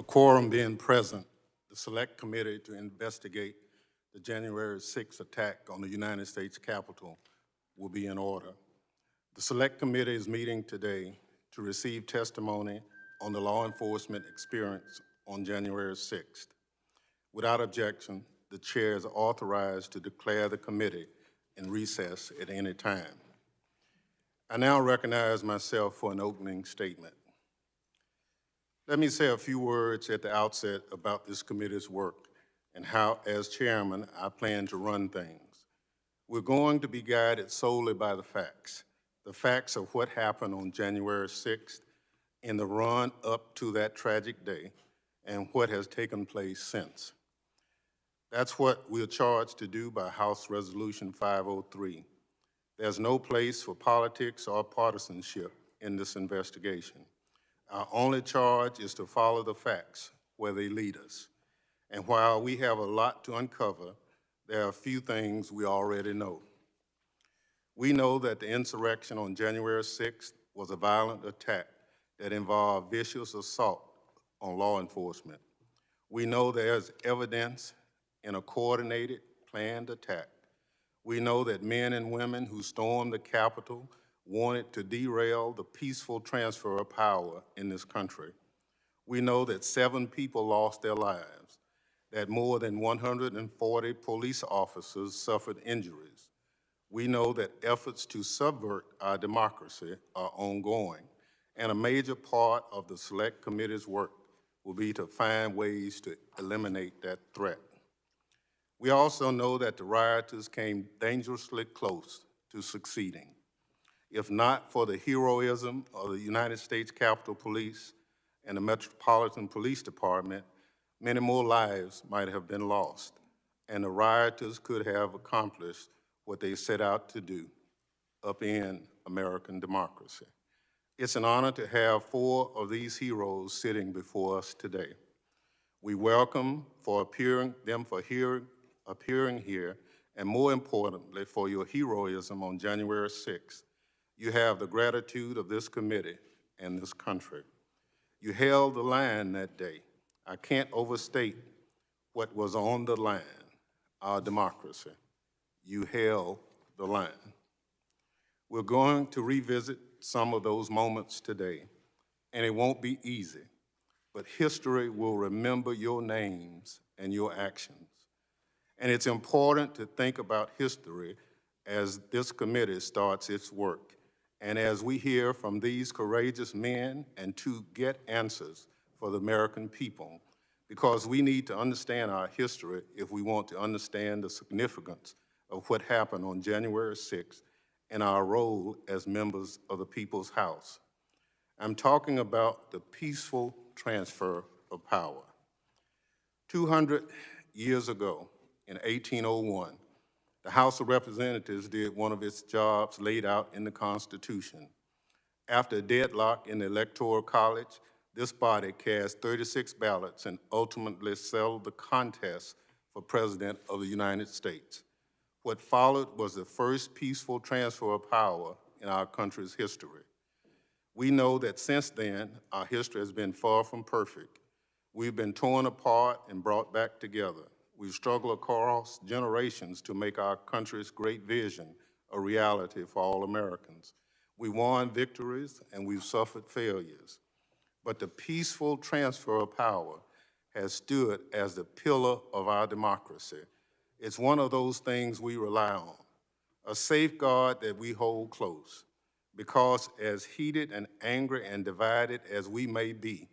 A quorum being present, the Select Committee to investigate the January 6th attack on the United States Capitol will be in order. The Select Committee is meeting today to receive testimony on the law enforcement experience on January 6th. Without objection, the chair is authorized to declare the committee in recess at any time. I now recognize myself for an opening statement. Let me say a few words at the outset about this committee's work and how, as chairman, I plan to run things. We're going to be guided solely by the facts of what happened on January 6th in the run up to that tragic day and what has taken place since. That's what we're charged to do by House Resolution 503. There's no place for politics or partisanship in this investigation. Our only charge is to follow the facts where they lead us. And while we have a lot to uncover, there are a few things we already know. We know that the insurrection on January 6th was a violent attack that involved vicious assault on law enforcement. We know there's evidence in a coordinated, planned attack. We know that men and women who stormed the Capitol wanted to derail the peaceful transfer of power in this country. We know that 7 people lost their lives, that more than 140 police officers suffered injuries. We know that efforts to subvert our democracy are ongoing, and a major part of the Select Committee's work will be to find ways to eliminate that threat. We also know that the rioters came dangerously close to succeeding. If not for the heroism of the United States Capitol Police and the Metropolitan Police Department, many more lives might have been lost, and the rioters could have accomplished what they set out to do, upend American democracy. It's an honor to have 4 of these heroes sitting before us today. We welcome them for appearing here, and more importantly, for your heroism on January 6th. You have the gratitude of this committee and this country. You held the line that day. I can't overstate what was on the line, our democracy. You held the line. We're going to revisit some of those moments today, and it won't be easy, but history will remember your names and your actions. And it's important to think about history as this committee starts its work. And as we hear from these courageous men and to get answers for the American people, because we need to understand our history if we want to understand the significance of what happened on January 6th and our role as members of the People's House. I'm talking about the peaceful transfer of power. 200 years ago, in 1801, the House of Representatives did one of its jobs laid out in the Constitution. After a deadlock in the Electoral College, this body cast 36 ballots and ultimately settled the contest for President of the United States. What followed was the first peaceful transfer of power in our country's history. We know that since then, our history has been far from perfect. We've been torn apart and brought back together. We've struggled across generations to make our country's great vision a reality for all Americans. We won victories and we've suffered failures. But the peaceful transfer of power has stood as the pillar of our democracy. It's one of those things we rely on, a safeguard that we hold close, because as heated and angry and divided as we may be,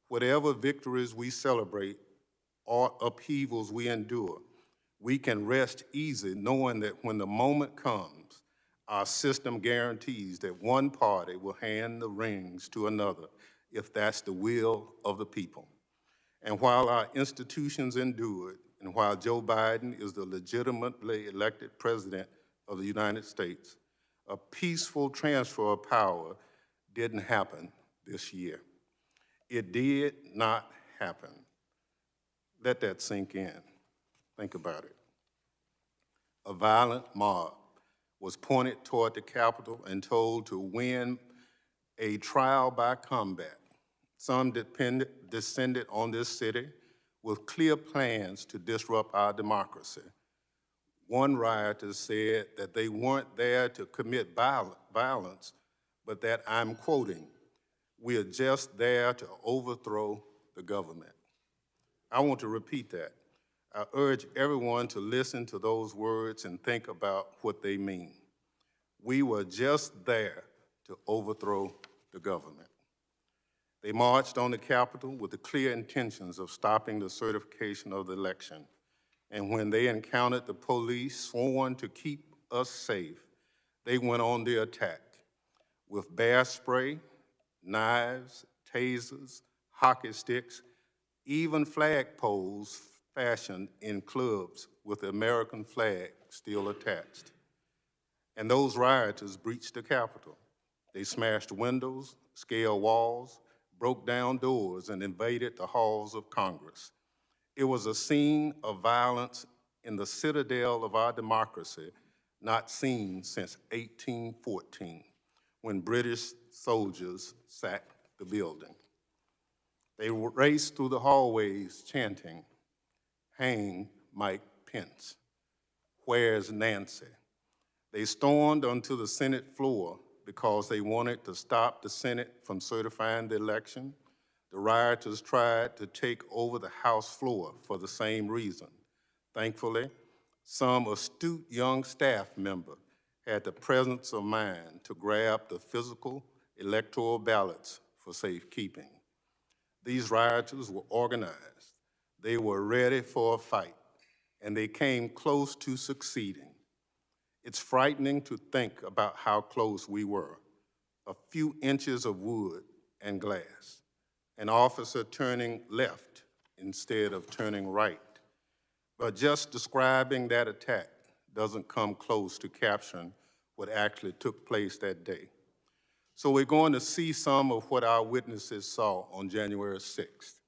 whatever victories we celebrate or upheavals we endure, we can rest easy knowing that when the moment comes, our system guarantees that one party will hand the reins to another if that's the will of the people. And while our institutions endured, and while Joe Biden is the legitimately elected president of the United States, a peaceful transfer of power didn't happen this year. It did not happen. Let that sink in. Think about it. A violent mob was pointed toward the Capitol and told to win a trial by combat Some descended on this city with clear plans to disrupt our democracy. One rioter said that they weren't there to commit violence, but that, I'm quoting, "We are just there to overthrow the government." I want to repeat that. I urge everyone to listen to those words and think about what they mean. We were just there to overthrow the government. They marched on the Capitol with the clear intentions of stopping the certification of the election. And when they encountered the police sworn to keep us safe, they went on the attack with bear spray, knives, tasers, hockey sticks, even flagpoles fashioned in clubs with the American flag still attached. And those rioters breached the Capitol. They smashed windows, scaled walls, broke down doors, and invaded the halls of Congress. It was a scene of violence in the citadel of our democracy, not seen since 1814, when British soldiers sacked the building. They raced through the hallways chanting, "Hang Mike Pence, where's Nancy?" They stormed onto the Senate floor because they wanted to stop the Senate from certifying the election. The rioters tried to take over the House floor for the same reason. Thankfully, some astute young staff member had the presence of mind to grab the physical electoral ballots for safekeeping. These rioters were organized. They were ready for a fight, and they came close to succeeding. It's frightening to think about how close we were. A few inches of wood and glass. An officer turning left instead of turning right. But just describing that attack doesn't come close to capturing what actually took place that day. So we're going to see some of what our witnesses saw on January 6th.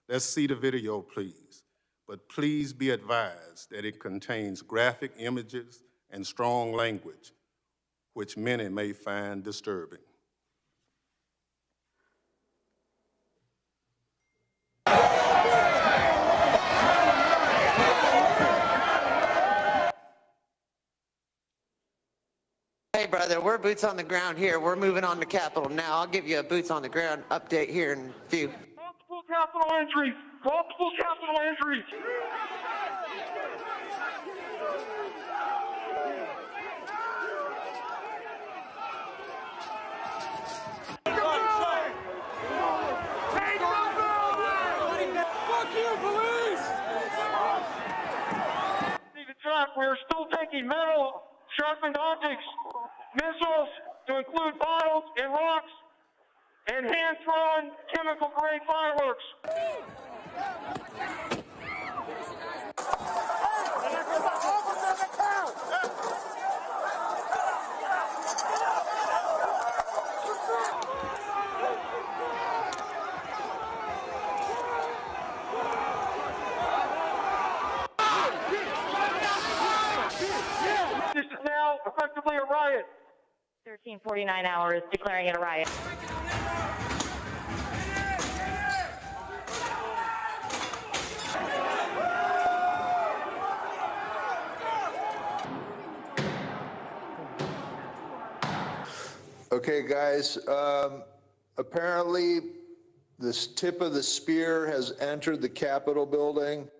Let's see the video, please. But please be advised that it contains graphic images and strong language, which many may find disturbing. Hey, brother, we're boots on the ground here. We're moving on to Capitol now. I'll give you a boots on the ground update here in a few. Multiple Capitol entries! Multiple Capitol entries! We're still taking metal, sharpened objects, missiles to include bottles and rocks, and hand-thrown chemical-grade fireworks. This is now effectively a riot. 1349 hours declaring it a riot. Okay, guys, apparently this tip of the spear has entered the Capitol building.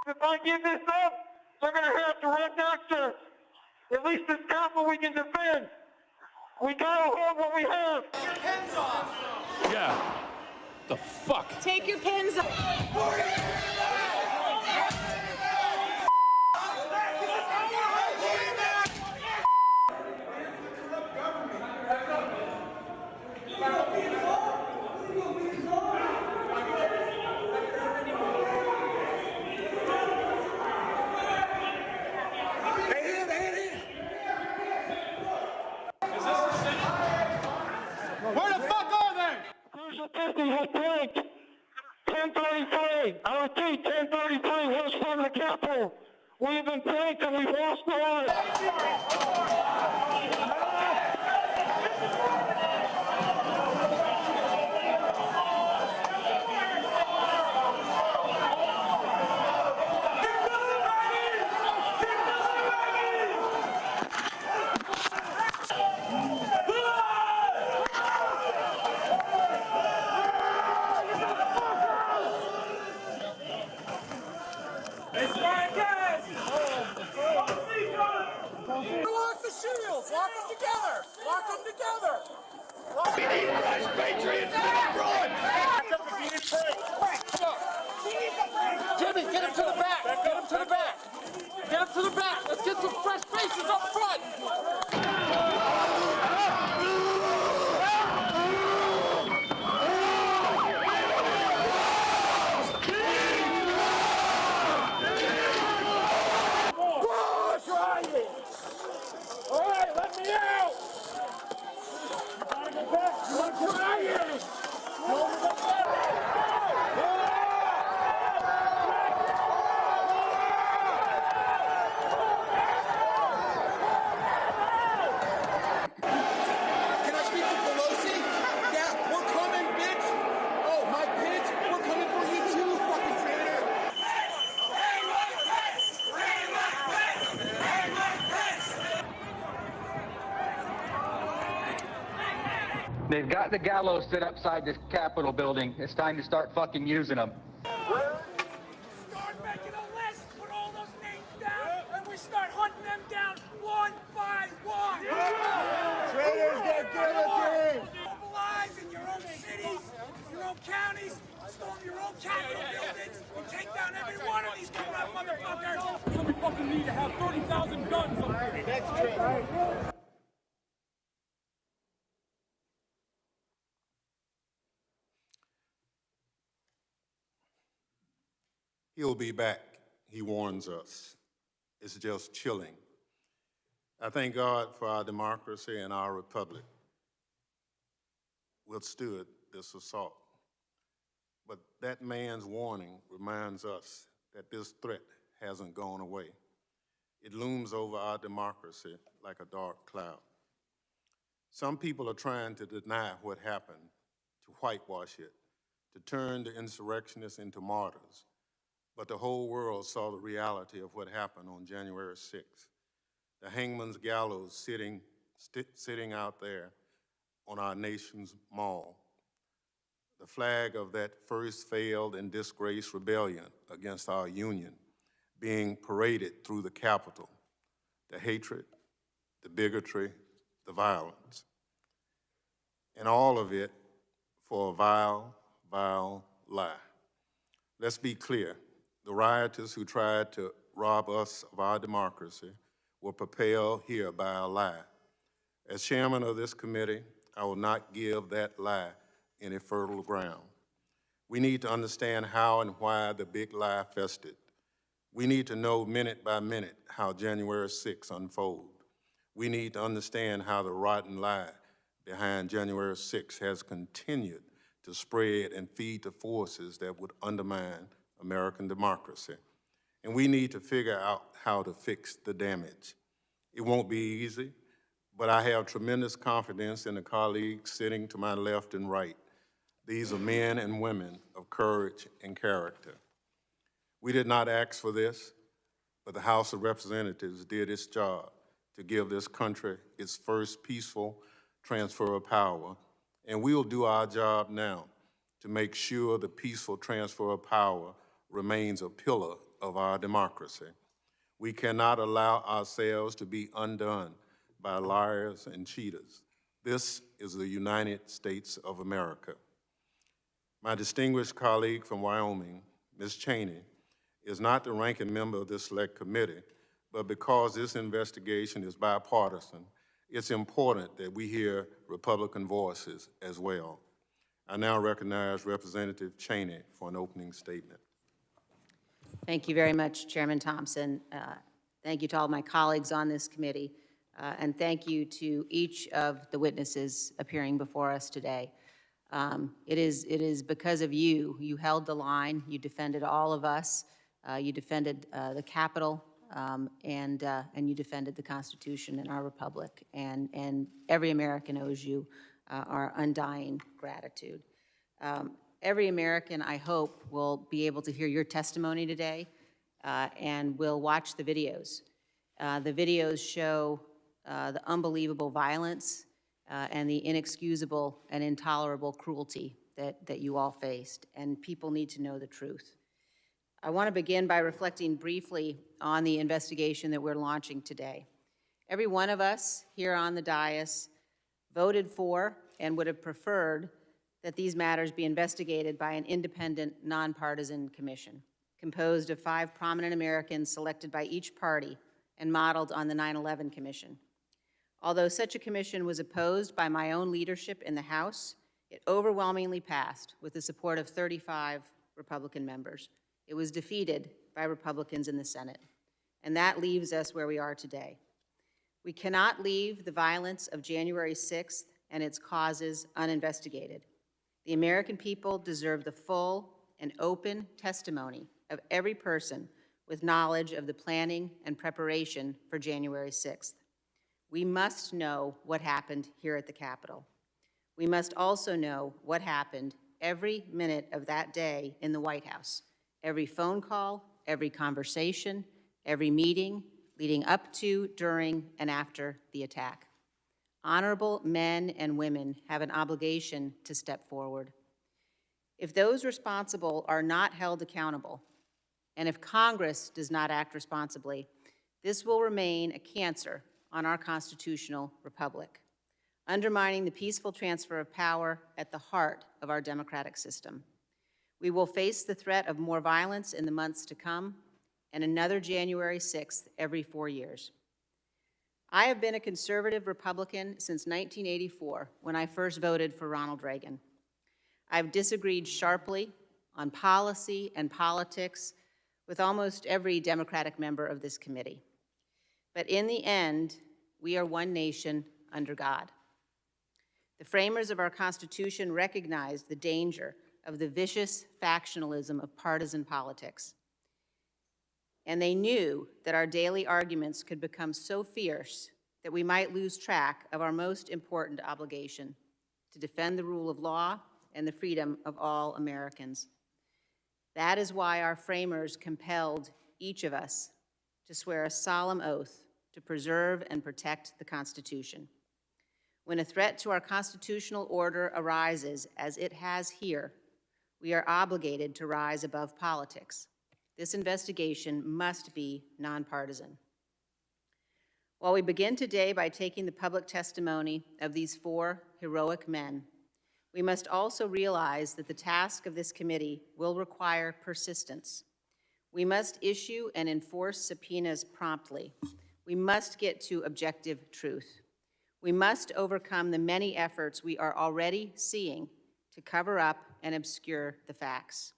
If I give this up, they're going to have direct access. At least this Capitol we can defend. We got to hold what we have. Take your pins off. Yeah. The fuck? Take your pins off. Where the fuck are they? Cruiser 50 has blinked. 1033. I repeat, 1033. West front of the Capitol. We've been blinked and we've lost the line. Lock the shields! Lock them together! Lock them together! We need fresh patriots abroad! Jimmy, get him to the back! Get him to the back! Get him to the back! Let's get some fresh faces up front! All right, let me out! You're trying! Can I speak to Pelosi? Yeah, we're coming, bitch! Oh, my bitch, we're coming for you too, fucking traitor! They've got the gallows set upside this Capitol building. It's time to start fucking using them. Start making a list, put all those names down, and we start hunting them down one by one. Traitors get guillotined. Mobilize in your own cities, your own counties, storm your own Capitol buildings, and take down every one of these corrupt motherfuckers. So we fucking need to have 30,000 guns up here. That's true. He'll be back, he warns us. It's just chilling. I thank God for our democracy and our republic withstood this assault. But that man's warning reminds us that this threat hasn't gone away. It looms over our democracy like a dark cloud. Some people are trying to deny what happened, to whitewash it, to turn the insurrectionists into martyrs. But the whole world saw the reality of what happened on January 6th. The hangman's gallows sitting out there on our nation's mall. The flag of that first failed and disgraced rebellion against our union being paraded through the Capitol. The hatred, the bigotry, the violence. And all of it for a vile, vile lie. Let's be clear. The rioters who tried to rob us of our democracy were propelled here by a lie. As chairman of this committee, I will not give that lie any fertile ground. We need to understand how and why the big lie festered. We need to know minute by minute how January 6th unfolded. We need to understand how the rotten lie behind January 6th has continued to spread and feed the forces that would undermine American democracy. And we need to figure out how to fix the damage. It won't be easy, but I have tremendous confidence in the colleagues sitting to my left and right. These are men and women of courage and character. We did not ask for this, but the House of Representatives did its job to give this country its first peaceful transfer of power, and we'll do our job now to make sure the peaceful transfer of power remains a pillar of our democracy. We cannot allow ourselves to be undone by liars and cheaters. This is the United States of America. My distinguished colleague from Wyoming, Ms. Cheney, is not the ranking member of this select committee, but because this investigation is bipartisan, it's important that we hear Republican voices as well. I now recognize Representative Cheney for an opening statement. Thank you very much, Chairman Thompson. Thank you to all my colleagues on this committee. And thank you to each of the witnesses appearing before us today. It is because of you. You held the line. You defended all of us. You defended the Capitol, and you defended the Constitution and our republic. And every American owes you our undying gratitude. Every American, I hope, will be able to hear your testimony today and will watch the videos. The videos show the unbelievable violence and the inexcusable and intolerable cruelty that you all faced, and people need to know the truth. I want to begin by reflecting briefly on the investigation that we're launching today. Every one of us here on the dais voted for and would have preferred that these matters be investigated by an independent, nonpartisan commission composed of 5 prominent Americans selected by each party and modeled on the 9/11 Commission. Although such a commission was opposed by my own leadership in the House, it overwhelmingly passed with the support of 35 Republican members. It was defeated by Republicans in the Senate, and that leaves us where we are today. We cannot leave the violence of January 6th and its causes uninvestigated. The American people deserve the full and open testimony of every person with knowledge of the planning and preparation for January 6th. We must know what happened here at the Capitol. We must also know what happened every minute of that day in the White House, every phone call, every conversation, every meeting leading up to, during, and after the attack. Honorable men and women have an obligation to step forward. If those responsible are not held accountable, and if Congress does not act responsibly, this will remain a cancer on our constitutional republic, undermining the peaceful transfer of power at the heart of our democratic system. We will face the threat of more violence in the months to come and another January 6th every 4 years. I have been a conservative Republican since 1984 when I first voted for Ronald Reagan. I've disagreed sharply on policy and politics with almost every Democratic member of this committee. But in the end, we are one nation under God. The framers of our Constitution recognized the danger of the vicious factionalism of partisan politics. And they knew that our daily arguments could become so fierce that we might lose track of our most important obligation, to defend the rule of law and the freedom of all Americans. That is why our framers compelled each of us to swear a solemn oath to preserve and protect the Constitution. When a threat to our constitutional order arises, as it has here, we are obligated to rise above politics. This investigation must be nonpartisan. While we begin today by taking the public testimony of these 4 heroic men, we must also realize that the task of this committee will require persistence. We must issue and enforce subpoenas promptly. We must get to objective truth. We must overcome the many efforts we are already seeing to cover up and obscure the facts.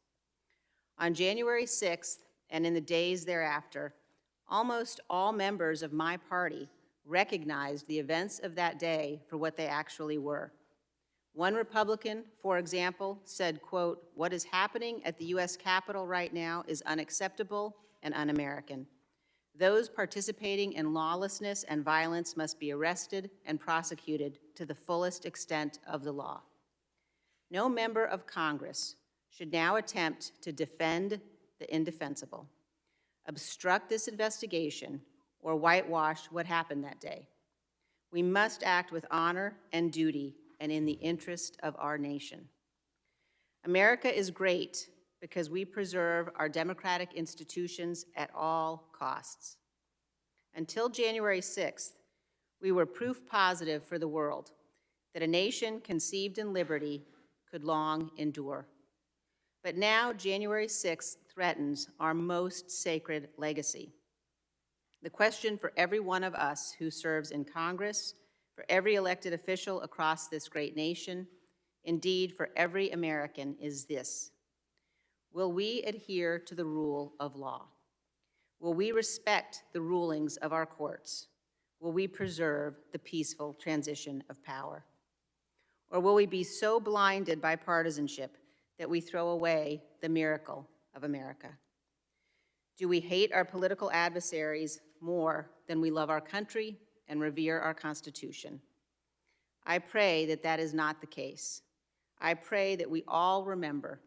On January 6th and in the days thereafter, almost all members of my party recognized the events of that day for what they actually were. One Republican, for example, said, quote, "What is happening at the U.S. Capitol right now is unacceptable and un-American. Those participating in lawlessness and violence must be arrested and prosecuted to the fullest extent of the law." No member of Congress should now attempt to defend the indefensible, obstruct this investigation, or whitewash what happened that day. We must act with honor and duty and in the interest of our nation. America is great because we preserve our democratic institutions at all costs. Until January 6th, we were proof positive for the world that a nation conceived in liberty could long endure. But now January 6th threatens our most sacred legacy. The question for every one of us who serves in Congress, for every elected official across this great nation, indeed for every American, is this: will we adhere to the rule of law? Will we respect the rulings of our courts? will we preserve the peaceful transition of power? Or will we be so blinded by partisanship that we throw away the miracle of America? Do we hate our political adversaries more than we love our country and revere our Constitution? I pray that that is not the case. I pray that we all remember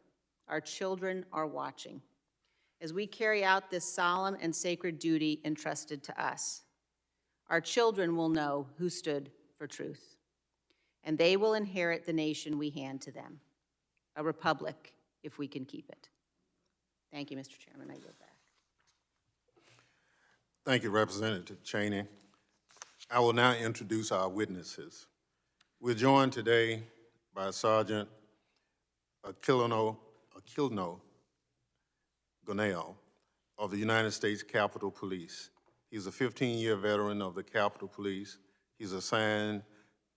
our children are watching as we carry out this solemn and sacred duty entrusted to us. Our children will know who stood for truth, and they will inherit the nation we hand to them, a republic if we can keep it. Thank you, Mr. Chairman. I yield back. Thank you, Representative Cheney. I will now introduce our witnesses. We're joined today by Sergeant Aquilino Gonnell of the United States Capitol Police. He's a 15-year veteran of the Capitol Police. He's assigned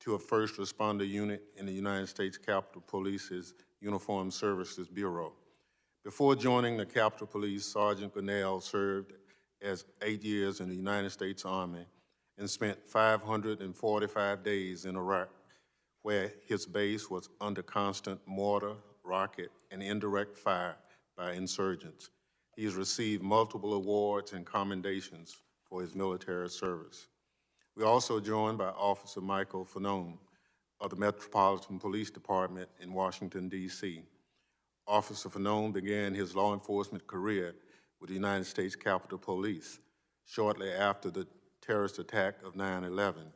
to a first responder unit in the United States Capitol Police's Uniformed Services Bureau. Before joining the Capitol Police, Sergeant Gonnell served as 8 years in the United States Army and spent 545 days in Iraq, where his base was under constant mortar, rocket, and indirect fire by insurgents. He has received multiple awards and commendations for his military service. We're also joined by Officer Michael Fanone of the Metropolitan Police Department in Washington, D.C. Officer Fanone began his law enforcement career with the United States Capitol Police shortly after the terrorist attack of 9/11.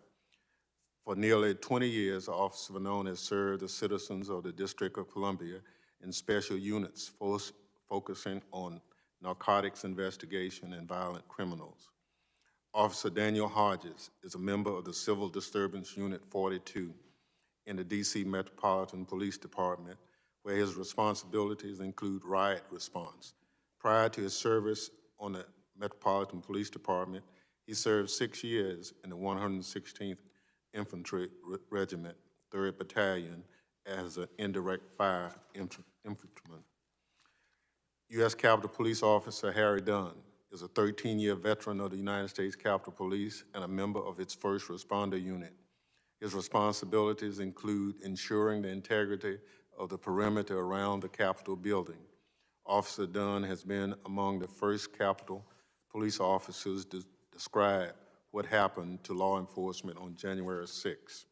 For nearly 20 years, Officer Fanone has served the citizens of the District of Columbia in special units focusing on narcotics investigation and violent criminals. Officer Daniel Hodges is a member of the Civil Disturbance Unit 42 in the D.C. Metropolitan Police Department, where his responsibilities include riot response. Prior to his service on the Metropolitan Police Department, he served 6 years in the 116th Infantry Regiment, 3rd Battalion, as an indirect fire infantryman. U.S. Capitol Police Officer Harry Dunn is a 13-year veteran of the United States Capitol Police and a member of its first responder unit. His responsibilities include ensuring the integrity of the perimeter around the Capitol building. Officer Dunn has been among the first Capitol Police officers to describe what happened to law enforcement on January 6.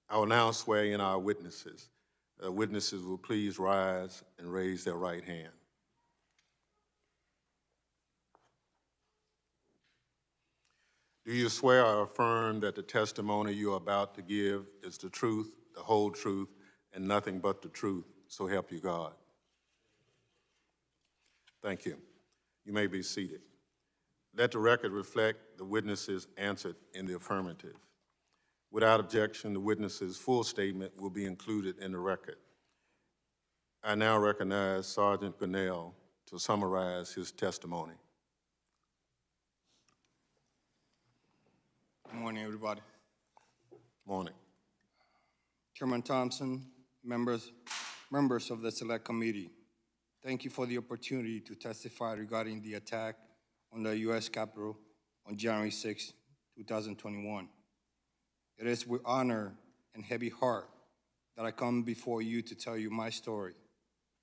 I will now swear in our witnesses. Witnesses will please rise and raise their right hand. Do you swear or affirm that the testimony you are about to give is the truth, the whole truth, and nothing but the truth, so help you God? Thank you. You may be seated. Let the record reflect the witnesses answered in the affirmative. Without objection, the witness's full statement will be included in the record. I now recognize Sergeant Gonnell to summarize his testimony. Good morning, everybody. Morning. Chairman Thompson, members of the Select Committee, thank you for the opportunity to testify regarding the attack on the U.S. Capitol on January 6, 2021. It is with honor and heavy heart that I come before you to tell you my story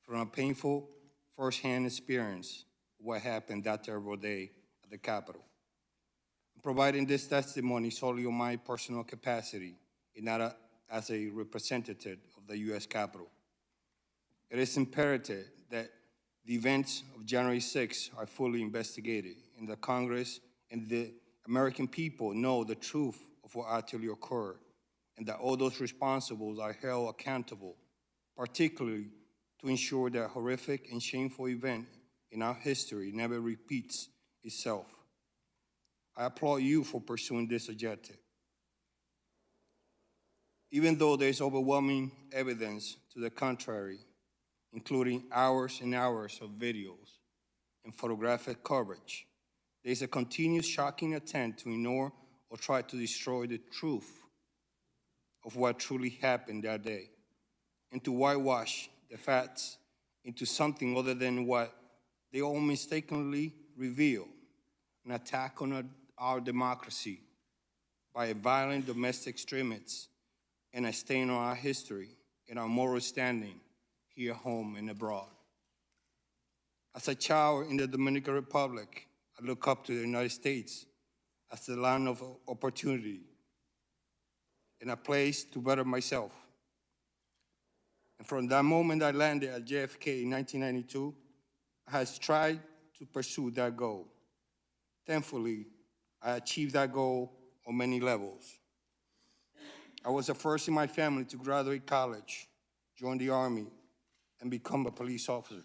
from a painful first-hand experience of what happened that terrible day at the Capitol. I'm providing this testimony solely on my personal capacity and not as a representative of the U.S. Capitol. It is imperative that the events of January 6 are fully investigated, and the Congress and the American people know the truth of what actually occurred, and that all those responsible are held accountable, particularly to ensure that horrific and shameful event in our history never repeats itself. I applaud you for pursuing this objective. Even though there's overwhelming evidence to the contrary, including hours and hours of videos and photographic coverage, there's a continuous shocking attempt to ignore or try to destroy the truth of what truly happened that day, and to whitewash the facts into something other than what they all mistakenly reveal, an attack on our democracy by a violent domestic extremists and a stain on our history and our moral standing here at home and abroad. As a child in the Dominican Republic, I look up to the United States as the land of opportunity and a place to better myself. And from that moment I landed at JFK in 1992, I have tried to pursue that goal. Thankfully, I achieved that goal on many levels. I was the first in my family to graduate college, join the Army, and become a police officer.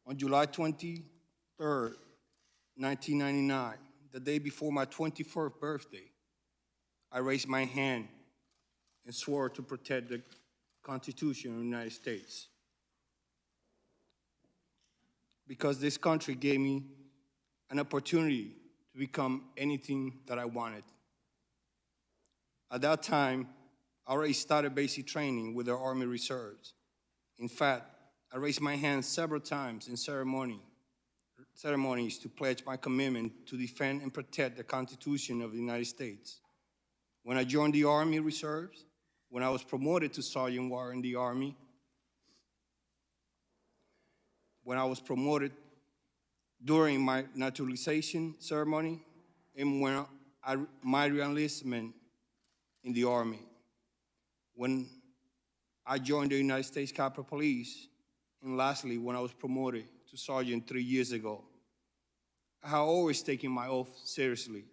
On July 23rd, 1999, the day before my 21st birthday, I raised my hand and swore to protect the Constitution of the United States. Because this country gave me an opportunity to become anything that I wanted. At that time, I already started basic training with the Army Reserves. In fact, I raised my hand several times in ceremonies to pledge my commitment to defend and protect the Constitution of the United States. When I joined the Army Reserves, when I was promoted to Sergeant War in the Army, when I was promoted during my naturalization ceremony, and when my reenlistment in the Army, when I joined the United States Capitol Police, and lastly, when I was promoted to Sergeant 3 years ago. I have always taken my oath seriously.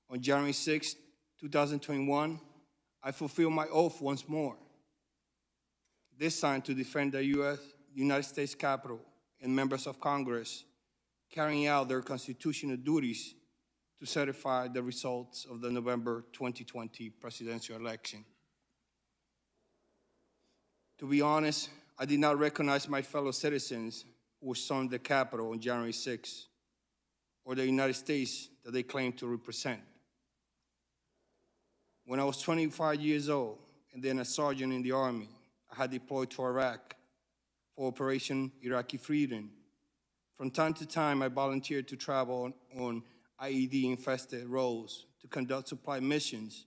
On January 6, 2021, I fulfilled my oath once more, this time to defend the United States Capitol and members of Congress carrying out their constitutional duties to certify the results of the November 2020 presidential election. To be honest, I did not recognize my fellow citizens who stormed the Capitol on January 6, or the United States that they claim to represent. When I was 25 years old and then a sergeant in the Army, I had deployed to Iraq for Operation Iraqi Freedom. From time to time, I volunteered to travel on IED-infested roads to conduct supply missions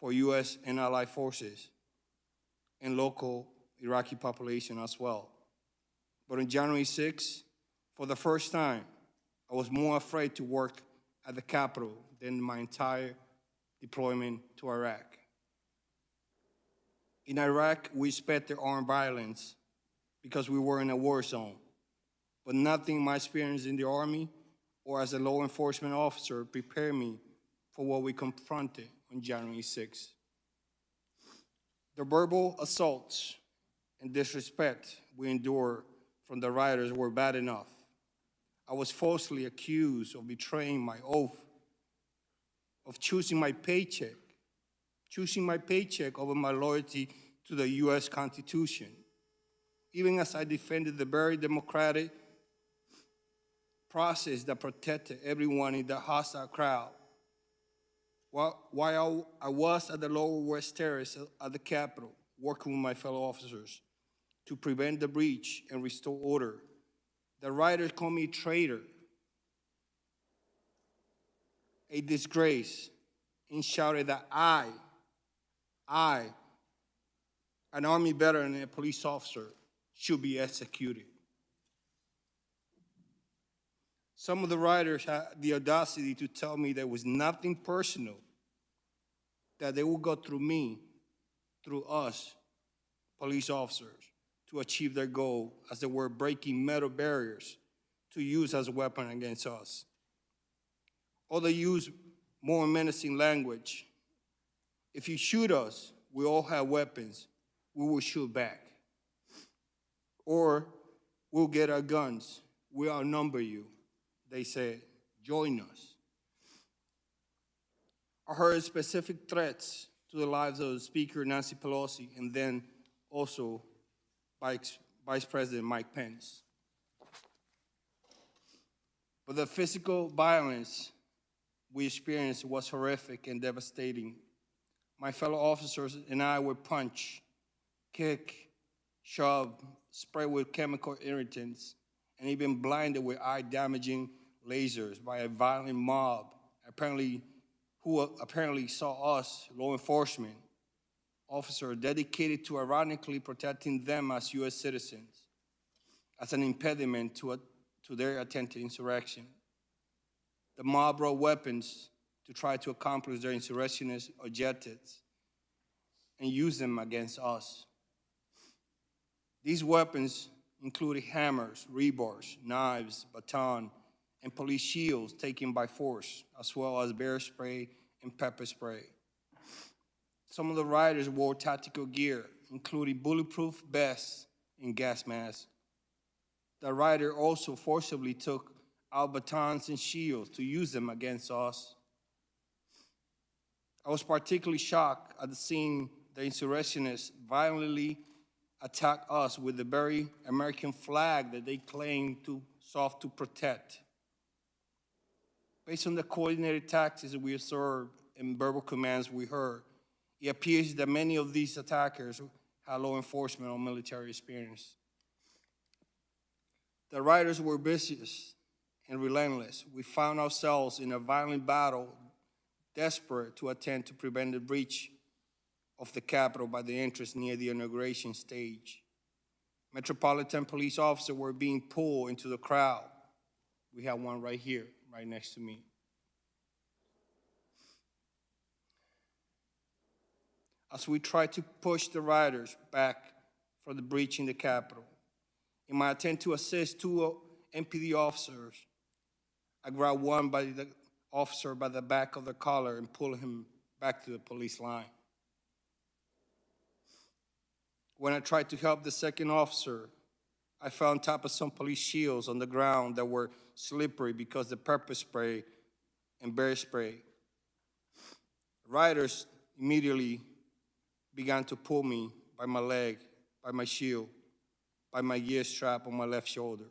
for U.S. and allied forces and local Iraqi population as well. But on January 6, for the first time, I was more afraid to work at the Capitol than my entire deployment to Iraq. In Iraq, we expected armed violence because we were in a war zone, but nothing in my experience in the Army or as a law enforcement officer prepared me for what we confronted on January 6. The verbal assaults and disrespect we endured from the rioters were bad enough. I was falsely accused of betraying my oath, of choosing my paycheck over my loyalty to the U.S. Constitution, even as I defended the very democratic process that protected everyone in the hostile crowd. While I was at the Lower West Terrace at the Capitol, working with my fellow officers to prevent the breach and restore order, the rioters called me a traitor, a disgrace, and shouted that I, an Army veteran and a police officer, should be executed. Some of the rioters had the audacity to tell me there was nothing personal, that they would go through me, through us, police officers, to achieve their goal, as they were breaking metal barriers to use as a weapon against us. Or they used more menacing language. If you shoot us, we all have weapons, we will shoot back. Or we'll get our guns, we outnumber you. They said, join us. I heard specific threats to the lives of Speaker Nancy Pelosi and then also Vice President Mike Pence. But the physical violence we experienced was horrific and devastating. My fellow officers and I were punched, kicked, shoved, sprayed with chemical irritants, and even blinded with eye-damaging lasers by a violent mob, who apparently saw us, law enforcement officers, dedicated to ironically protecting them as U.S. citizens, as an impediment to their attempted insurrection. The mob brought weapons to try to accomplish their insurrectionist objectives and use them against us. These weapons included hammers, rebars, knives, baton, and police shields taken by force, as well as bear spray and pepper spray. Some of the rioters wore tactical gear, including bulletproof vests and gas masks. The rioter also forcibly took out batons and shields to use them against us. I was particularly shocked at seeing the insurrectionists violently attack us with the very American flag that they claim to sought to protect. Based on the coordinated tactics we observed and verbal commands we heard, it appears that many of these attackers had law enforcement or military experience. The rioters were vicious and relentless. We found ourselves in a violent battle, desperate to attempt to prevent the breach of the Capitol by the entrance near the inauguration stage. Metropolitan police officers were being pulled into the crowd. We have one right here, right next to me. As we tried to push the rioters back from the breach in the Capitol, in my attempt to assist two MPD officers, I grabbed one by the officer by the back of the collar and pulled him back to the police line. When I tried to help the second officer, I fell on top of some police shields on the ground that were slippery because of pepper spray and bear spray. Rioters immediately began to pull me by my leg, by my shield, by my gear strap on my left shoulder.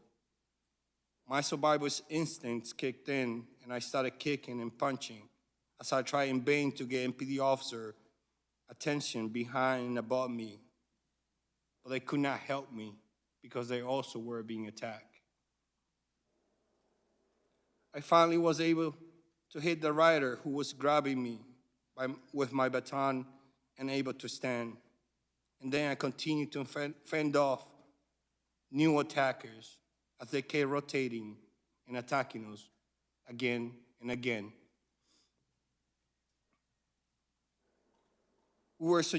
My survivor's instincts kicked in, and I started kicking and punching as I tried in vain to get MPD officer attention behind and above me. But they could not help me because they also were being attacked. I finally was able to hit the rider who was grabbing me with my baton and able to stand. And then I continued to fend off new attackers as they kept rotating and attacking us again and again. What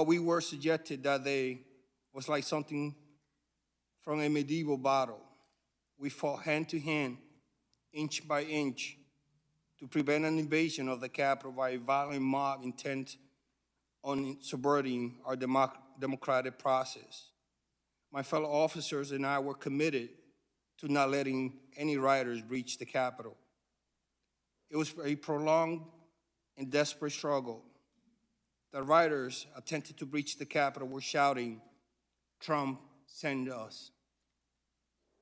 we were subjected that day was like something from a medieval battle. We fought hand to hand, inch by inch, to prevent an invasion of the Capitol by a violent mob intent on subverting our democratic process. My fellow officers and I were committed to not letting any rioters breach the Capitol. It was a prolonged and desperate struggle. The rioters attempted to breach the Capitol were shouting, "Trump, send us.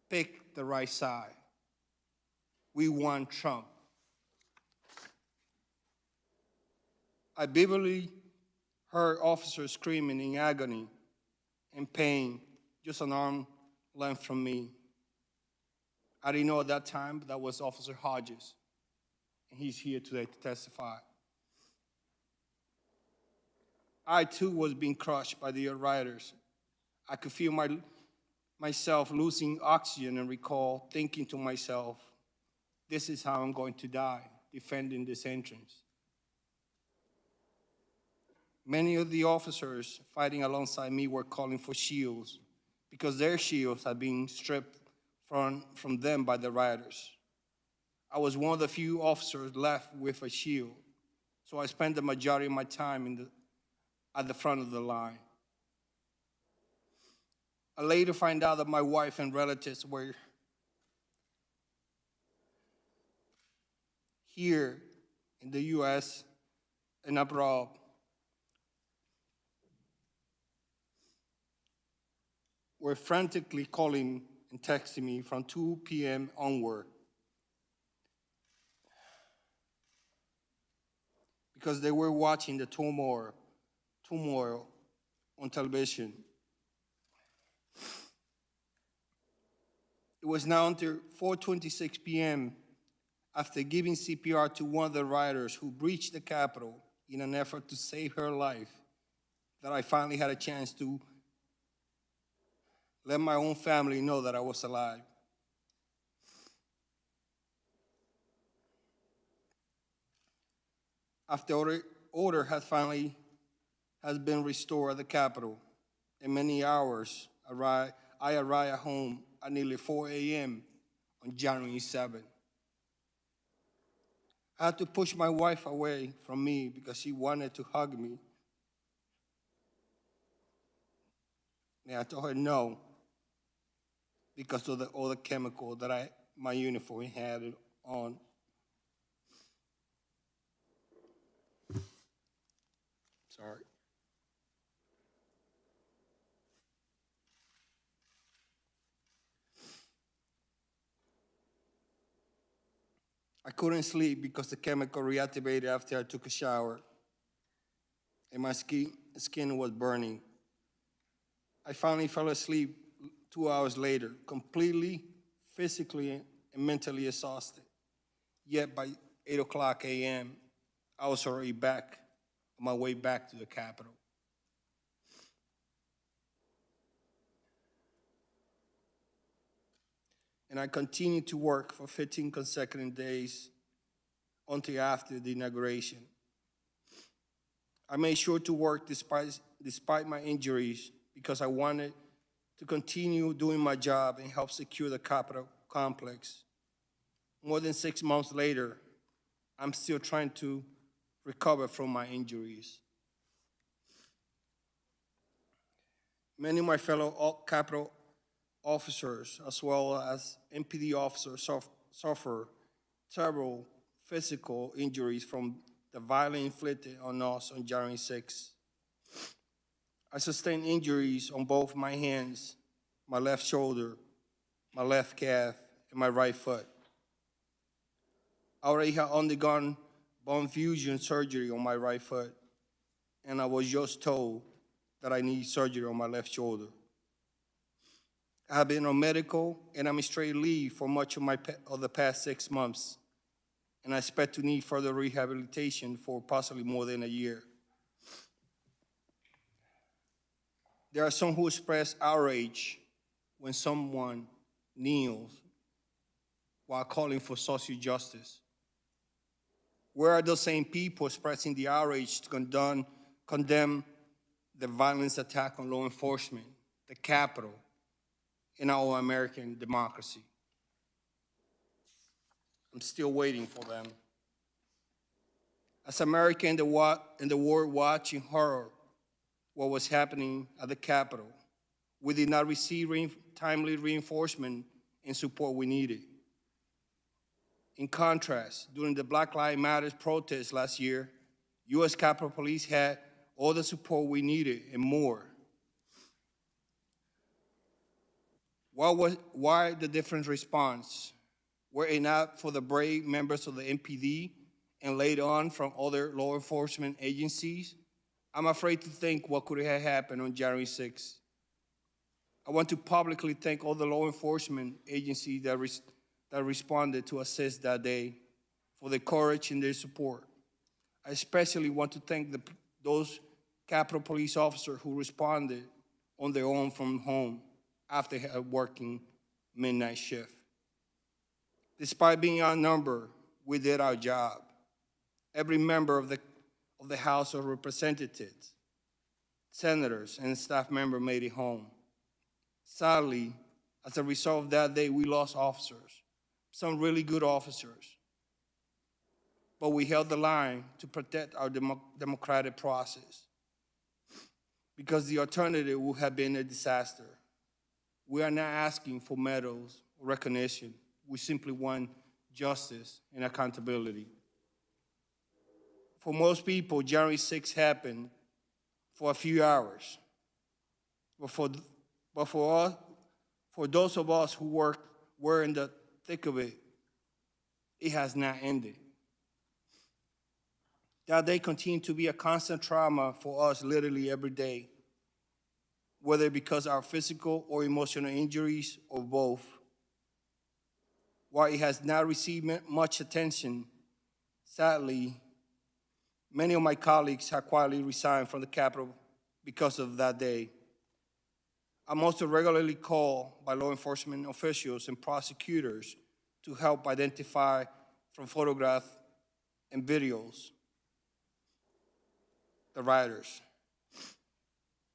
Pick the right side. We want Trump." I vividly heard officers screaming in agony and pain just an arm length from me. I didn't know at that time, but that was Officer Hodges, and he's here today to testify. I too was being crushed by the rioters. I could feel myself losing oxygen and recall thinking to myself, this is how I'm going to die, defending this entrance. Many of the officers fighting alongside me were calling for shields because their shields had been stripped from them by the rioters. I was one of the few officers left with a shield, so I spent the majority of my time at the front of the line. I later find out that my wife and relatives were here in the U.S. and abroad. Were frantically calling and texting me from 2 p.m. onward because they were watching the turmoil on television. It was now until 4:26 p.m. after giving CPR to one of the rioters who breached the Capitol in an effort to save her life that I finally had a chance to let my own family know that I was alive. After order has been restored at the Capitol, in many hours, I arrived at home at nearly 4 a.m. on January 7th. I had to push my wife away from me because she wanted to hug me. And I told her no, because of the other chemical that my uniform had on. Sorry. I couldn't sleep because the chemical reactivated after I took a shower, and my skin was burning. I finally fell asleep 2 hours later, completely physically and mentally exhausted. Yet by 8 o'clock a.m., I was already back, on my way back to the Capitol. And I continued to work for 15 consecutive days until after the inauguration. I made sure to work despite my injuries because I wanted to continue doing my job and help secure the Capitol complex. More than 6 months later, I'm still trying to recover from my injuries. Many of my fellow Capitol officers, as well as MPD officers, suffer terrible physical injuries from the violence inflicted on us on January 6th. I sustained injuries on both my hands, my left shoulder, my left calf, and my right foot. I already had undergone bone fusion surgery on my right foot, and I was just told that I need surgery on my left shoulder. I have been on medical and administrative leave for much of the past 6 months, and I expect to need further rehabilitation for possibly more than a year. There are some who express outrage when someone kneels while calling for social justice. Where are those same people expressing the outrage to condemn the violence attack on law enforcement, the Capitol, and our American democracy? I'm still waiting for them. As Americans in the world watching horror what was happening at the Capitol, we did not receive timely reinforcement and support we needed. In contrast, during the Black Lives Matter protests last year, U.S. Capitol Police had all the support we needed and more. Why the different response? Were it not for the brave members of the MPD and later on from other law enforcement agencies, I'm afraid to think what could have happened on January 6th. I want to publicly thank all the law enforcement agencies that responded to assist that day for their courage and their support. I especially want to thank those Capitol Police officers who responded on their own from home after working midnight shift. Despite being outnumbered, we did our job. Every member of the House of Representatives, senators, and staff member made it home. Sadly, as a result of that day, we lost officers, some really good officers. But we held the line to protect our democratic process, because the alternative would have been a disaster. We are not asking for medals or recognition. We simply want justice and accountability. For most people, January 6th happened for a few hours. But for those of us who were in the thick of it, it has not ended. That day continued to be a constant trauma for us literally every day, whether because of our physical or emotional injuries or both. while it has not received much attention, sadly, many of my colleagues have quietly resigned from the Capitol because of that day. I'm also regularly called by law enforcement officials and prosecutors to help identify from photographs and videos the rioters.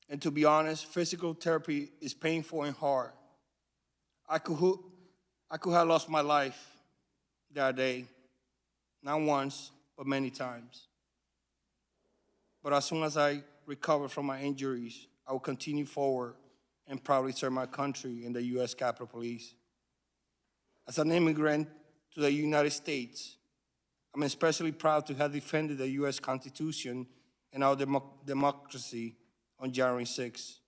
And to be honest, physical therapy is painful and hard. I could have lost my life that day, not once, but many times. But as soon as I recover from my injuries, I will continue forward and proudly serve my country in the U.S. Capitol Police. As an immigrant to the United States, I'm especially proud to have defended the U.S. Constitution and our democracy on January 6th.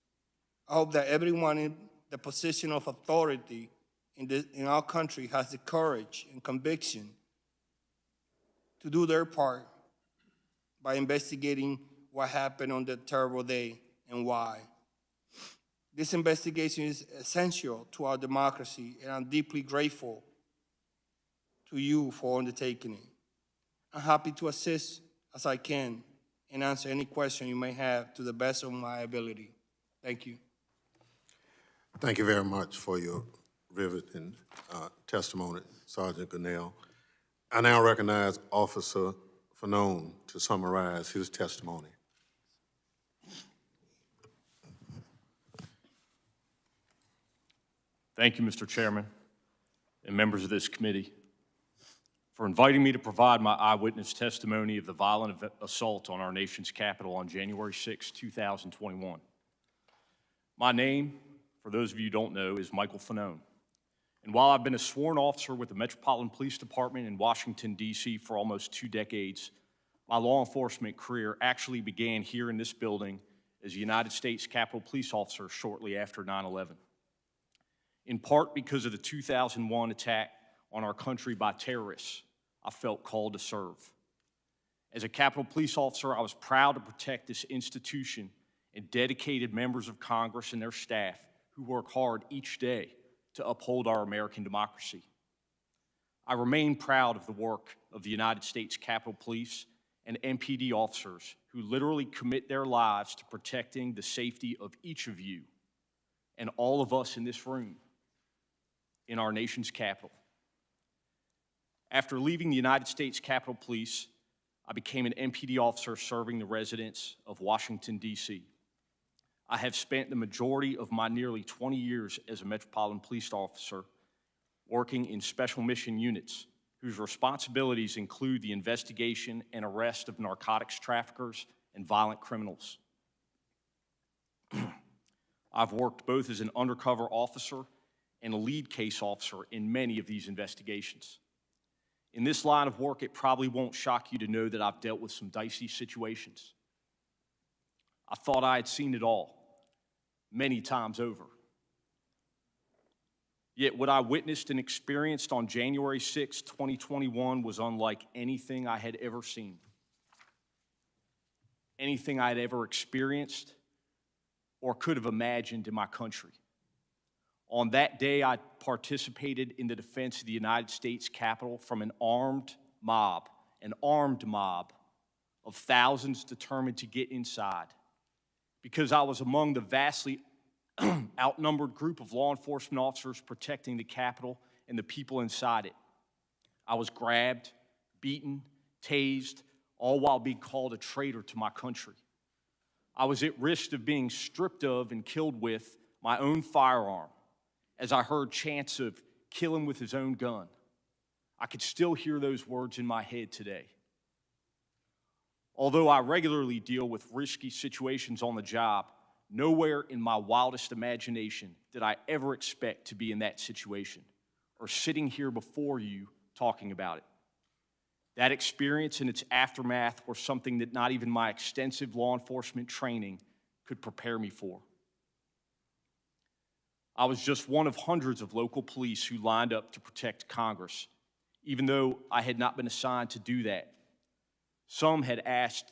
I hope that everyone in the position of authority in our country has the courage and conviction to do their part by investigating what happened on that terrible day and why. This investigation is essential to our democracy, and I'm deeply grateful to you for undertaking it. I'm happy to assist as I can and answer any question you may have to the best of my ability. Thank you. Thank you very much for your riveting testimony, Sergeant Gonnell. I now recognize Officer Fanone to summarize his testimony. Thank you, Mr. Chairman, and members of this committee, for inviting me to provide my eyewitness testimony of the violent assault on our nation's capital on January 6, 2021. My name, for those of you who don't know, is Michael Fanone. And while I've been a sworn officer with the Metropolitan Police Department in Washington, D.C. for almost 2 decades, my law enforcement career actually began here in this building as a United States Capitol Police officer shortly after 9/11. In part because of the 2001 attack on our country by terrorists, I felt called to serve. As a Capitol Police officer, I was proud to protect this institution and dedicated members of Congress and their staff who work hard each day to uphold our American democracy. I remain proud of the work of the United States Capitol Police and MPD officers who literally commit their lives to protecting the safety of each of you and all of us in this room in our nation's capital. After leaving the United States Capitol Police, I became an MPD officer serving the residents of Washington, D.C. I have spent the majority of my nearly 20 years as a Metropolitan Police officer working in special mission units whose responsibilities include the investigation and arrest of narcotics traffickers and violent criminals. I've worked both as an undercover officer and a lead case officer in many of these investigations. In this line of work, it probably won't shock you to know that I've dealt with some dicey situations. I thought I had seen it all, many times over. Yet what I witnessed and experienced on January 6, 2021 was unlike anything I had ever seen, anything I had ever experienced or could have imagined in my country. On that day, I participated in the defense of the United States Capitol from an armed mob of thousands determined to get inside, because I was among the vastly outnumbered group of law enforcement officers protecting the Capitol and the people inside it. I was grabbed, beaten, tased, all while being called a traitor to my country. I was at risk of being stripped of and killed with my own firearm, as I heard chants of "kill him with his own gun." I could still hear those words in my head today. Although I regularly deal with risky situations on the job, nowhere in my wildest imagination did I ever expect to be in that situation or sitting here before you talking about it. That experience and its aftermath were something that not even my extensive law enforcement training could prepare me for. I was just one of hundreds of local police who lined up to protect Congress, even though I had not been assigned to do that. Some had asked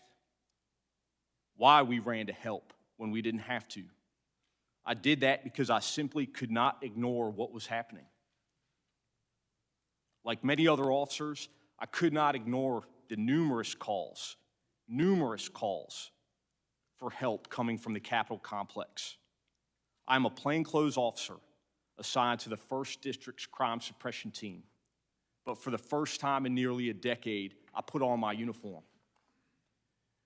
why we ran to help when we didn't have to. I did that because I simply could not ignore what was happening. Like many other officers, I could not ignore the numerous calls for help coming from the Capitol complex. I'm a plainclothes officer assigned to the 1st District's crime suppression team. But for the first time in nearly a decade, I put on my uniform.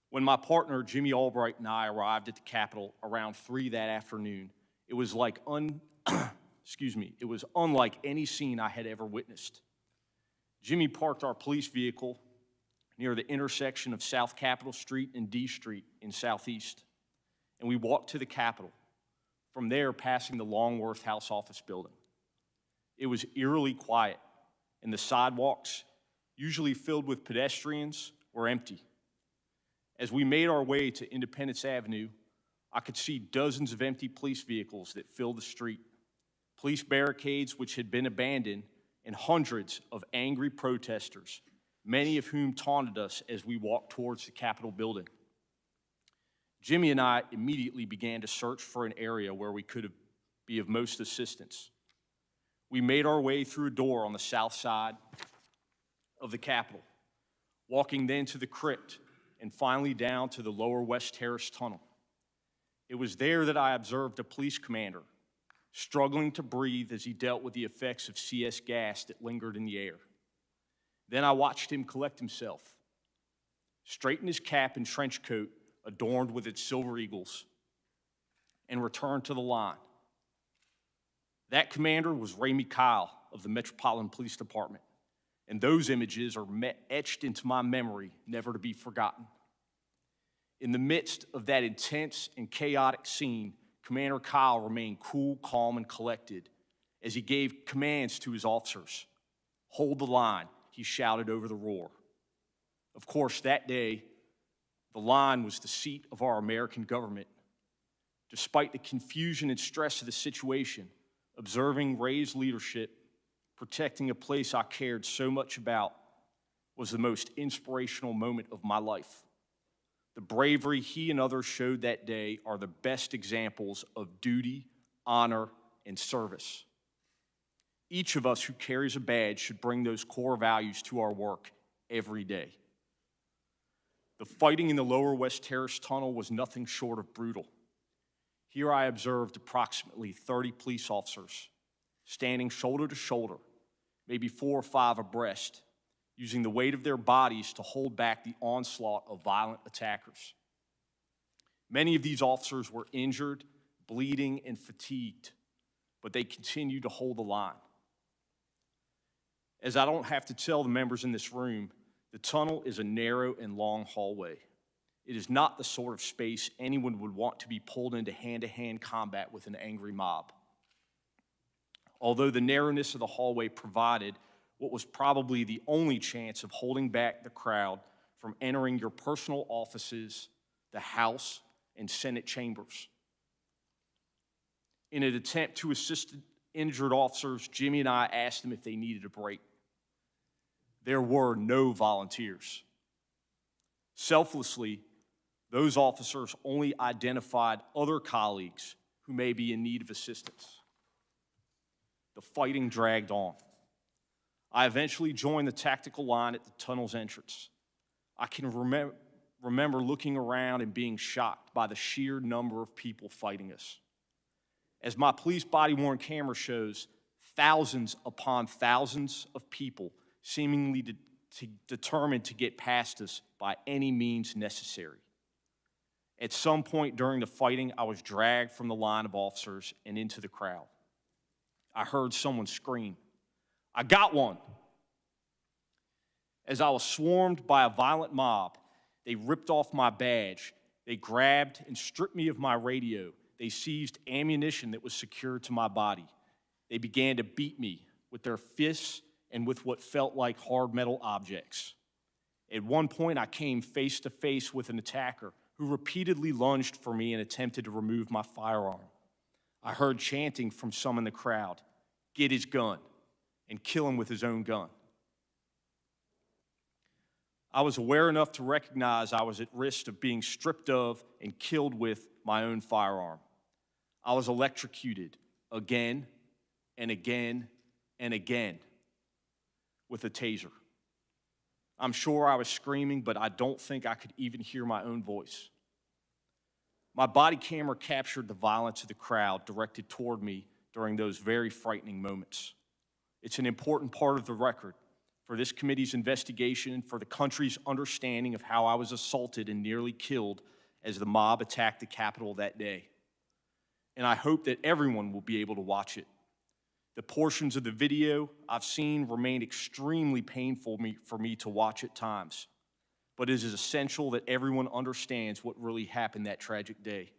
When my partner, Jimmy Albright, and I arrived at the Capitol around 3 that afternoon, it was like it was unlike any scene I had ever witnessed. Jimmy parked our police vehicle near the intersection of South Capitol Street and D Street in Southeast, and we walked to the Capitol, from there passing the Longworth House Office building. It was eerily quiet, and the sidewalks, usually filled with pedestrians, were empty. As we made our way to Independence Avenue, I could see dozens of empty police vehicles that filled the street, police barricades which had been abandoned, and hundreds of angry protesters, many of whom taunted us as we walked towards the Capitol building. Jimmy and I immediately began to search for an area where we could be of most assistance. We made our way through a door on the south side of the Capitol, walking then to the crypt and finally down to the lower West Terrace tunnel. It was there that I observed a police commander struggling to breathe as he dealt with the effects of CS gas that lingered in the air. Then I watched him collect himself, straighten his cap and trench coat adorned with its silver eagles, and return to the line. That commander was Ramey Kyle of the Metropolitan Police Department, and those images are etched into my memory, never to be forgotten. In the midst of that intense and chaotic scene, Commander Kyle remained cool, calm, and collected as he gave commands to his officers. "Hold the line," he shouted over the roar. Of course, that day, the line was the seat of our American government. Despite the confusion and stress of the situation, observing Ray's leadership, protecting a place I cared so much about, was the most inspirational moment of my life. The bravery he and others showed that day are the best examples of duty, honor, and service. Each of us who carries a badge should bring those core values to our work every day. The fighting in the lower West Terrace tunnel was nothing short of brutal. Here I observed approximately 30 police officers standing shoulder to shoulder, maybe 4 or 5 abreast, using the weight of their bodies to hold back the onslaught of violent attackers. Many of these officers were injured, bleeding, and fatigued, but they continued to hold the line. As I don't have to tell the members in this room, the tunnel is a narrow and long hallway. It is not the sort of space anyone would want to be pulled into hand-to-hand combat with an angry mob. Although the narrowness of the hallway provided what was probably the only chance of holding back the crowd from entering your personal offices, the House, and Senate chambers. In an attempt to assist injured officers, Jimmy and I asked them if they needed a break. There were no volunteers. Selflessly, those officers only identified other colleagues who may be in need of assistance. The fighting dragged on. I eventually joined the tactical line at the tunnel's entrance. I can remember looking around and being shocked by the sheer number of people fighting us. As my police body-worn camera shows, thousands upon thousands of people seemingly determined to get past us by any means necessary. At some point during the fighting, I was dragged from the line of officers and into the crowd. I heard someone scream, "I got one!" As I was swarmed by a violent mob, they ripped off my badge. They grabbed and stripped me of my radio. They seized ammunition that was secured to my body. They began to beat me with their fists and with what felt like hard metal objects. At one point, I came face to face with an attacker who repeatedly lunged for me and attempted to remove my firearm. I heard chanting from some in the crowd, "Get his gun," and "Kill him with his own gun." I was aware enough to recognize I was at risk of being stripped of and killed with my own firearm. I was electrocuted again and again and again. with a taser. I'm sure I was screaming, but I don't think I could even hear my own voice. My body camera captured the violence of the crowd directed toward me during those very frightening moments. It's an important part of the record for this committee's investigation and for the country's understanding of how I was assaulted and nearly killed as the mob attacked the Capitol that day. And I hope that everyone will be able to watch it. The portions of the video I've seen remain extremely painful for me to watch at times, but it is essential that everyone understands what really happened that tragic day.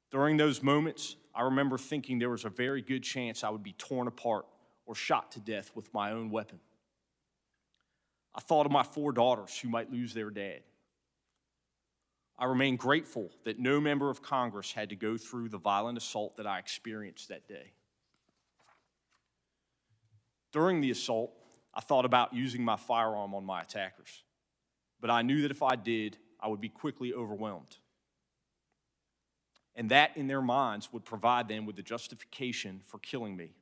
During those moments, I remember thinking there was a very good chance I would be torn apart or shot to death with my own weapon. I thought of my 4 daughters who might lose their dad. I remain grateful that no member of Congress had to go through the violent assault that I experienced that day. During the assault, I thought about using my firearm on my attackers, but I knew that if I did, I would be quickly overwhelmed. And that, in their minds, would provide them with the justification for killing me.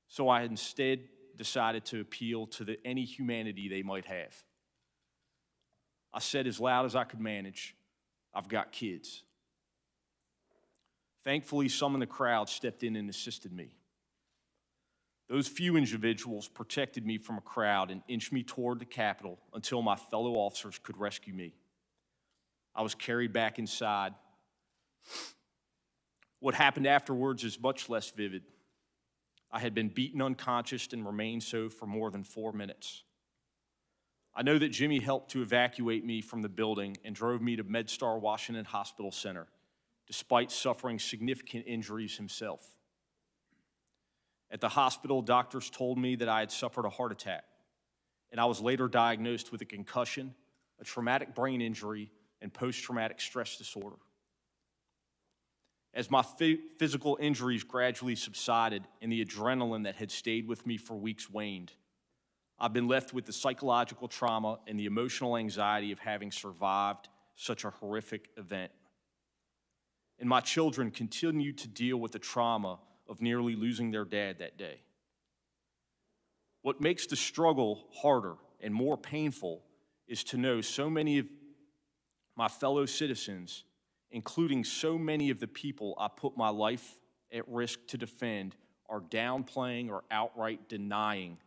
So I instead decided to appeal to any humanity they might have. I said as loud as I could manage, "I've got kids." Thankfully, some in the crowd stepped in and assisted me. Those few individuals protected me from a crowd and inched me toward the Capitol until my fellow officers could rescue me. I was carried back inside. What happened afterwards is much less vivid. I had been beaten unconscious and remained so for more than 4 minutes. I know that Jimmy helped to evacuate me from the building and drove me to MedStar Washington Hospital Center, despite suffering significant injuries himself. At the hospital, doctors told me that I had suffered a heart attack, and I was later diagnosed with a concussion, a traumatic brain injury, and post-traumatic stress disorder. As my physical injuries gradually subsided and the adrenaline that had stayed with me for weeks waned, I've been left with the psychological trauma and the emotional anxiety of having survived such a horrific event. And my children continue to deal with the trauma of nearly losing their dad that day. What makes the struggle harder and more painful is to know so many of my fellow citizens, including so many of the people I put my life at risk to defend, are downplaying or outright denying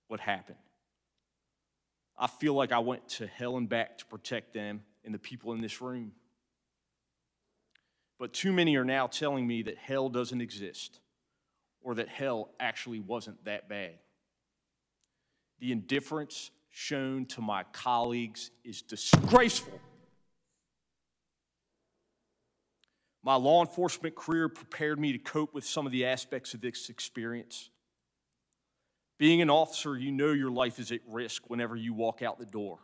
what happened. I feel like I went to hell and back to protect them and the people in this room. But too many are now telling me that hell doesn't exist, or that hell actually wasn't that bad. The indifference shown to my colleagues is disgraceful. My law enforcement career prepared me to cope with some of the aspects of this experience. Being an officer, you know your life is at risk whenever you walk out the door,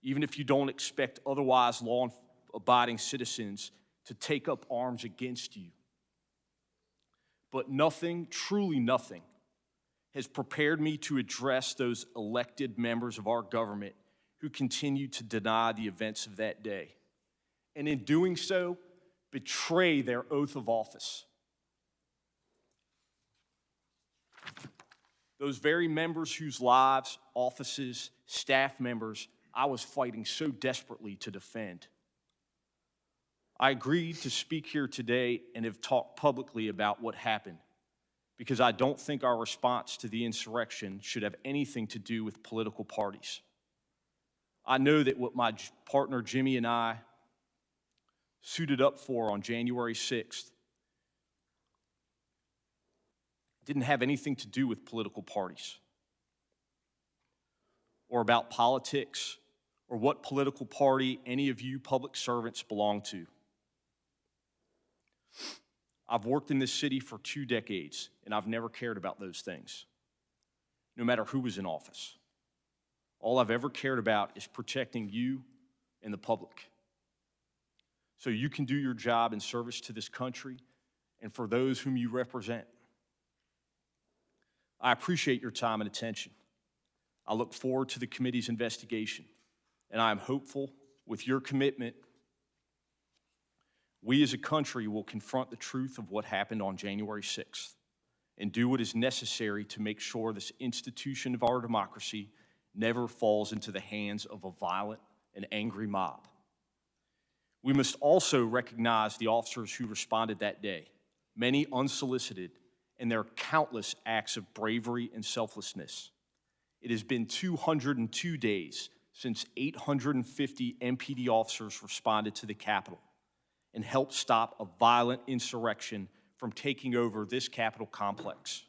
even if you don't expect otherwise law-abiding citizens to take up arms against you. But nothing, truly nothing, has prepared me to address those elected members of our government who continue to deny the events of that day, and in doing so, betray their oath of office. Those very members whose lives, offices, staff members I was fighting so desperately to defend. I agreed to speak here today and have talked publicly about what happened because I don't think our response to the insurrection should have anything to do with political parties. I know that what my partner Jimmy and I suited up for on January 6th didn't have anything to do with political parties or about politics or what political party any of you public servants belong to. I've worked in this city for 2 decades, and I've never cared about those things, no matter who was in office. All I've ever cared about is protecting you and the public, so you can do your job in service to this country and for those whom you represent. I appreciate your time and attention. I look forward to the committee's investigation, and I am hopeful with your commitment, we as a country will confront the truth of what happened on January 6th and do what is necessary to make sure this institution of our democracy never falls into the hands of a violent and angry mob. We must also recognize the officers who responded that day, many unsolicited, and their countless acts of bravery and selflessness. It has been 202 days since 850 MPD officers responded to the Capitol and helped stop a violent insurrection from taking over this Capitol complex,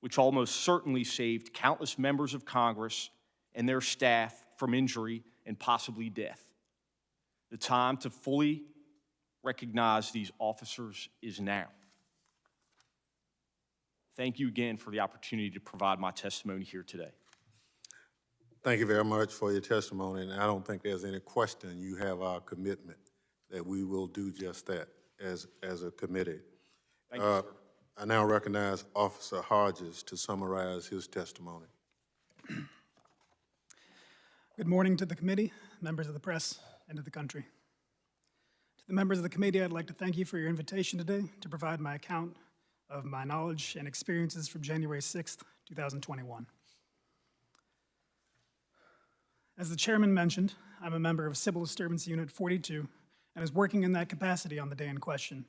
which almost certainly saved countless members of Congress and their staff from injury and possibly death. The time to fully recognize these officers is now. Thank you again for the opportunity to provide my testimony here today. Thank you very much for your testimony, and I don't think there's any question you have our commitment that we will do just that as a committee. Thank you, sir. I now recognize Officer Hodges to summarize his testimony. Good morning to the committee, members of the press, and to the country. To the members of the committee, I'd like to thank you for your invitation today to provide my account of my knowledge and experiences from January 6th, 2021. As the chairman mentioned, I'm a member of Civil Disturbance Unit 42 and was working in that capacity on the day in question.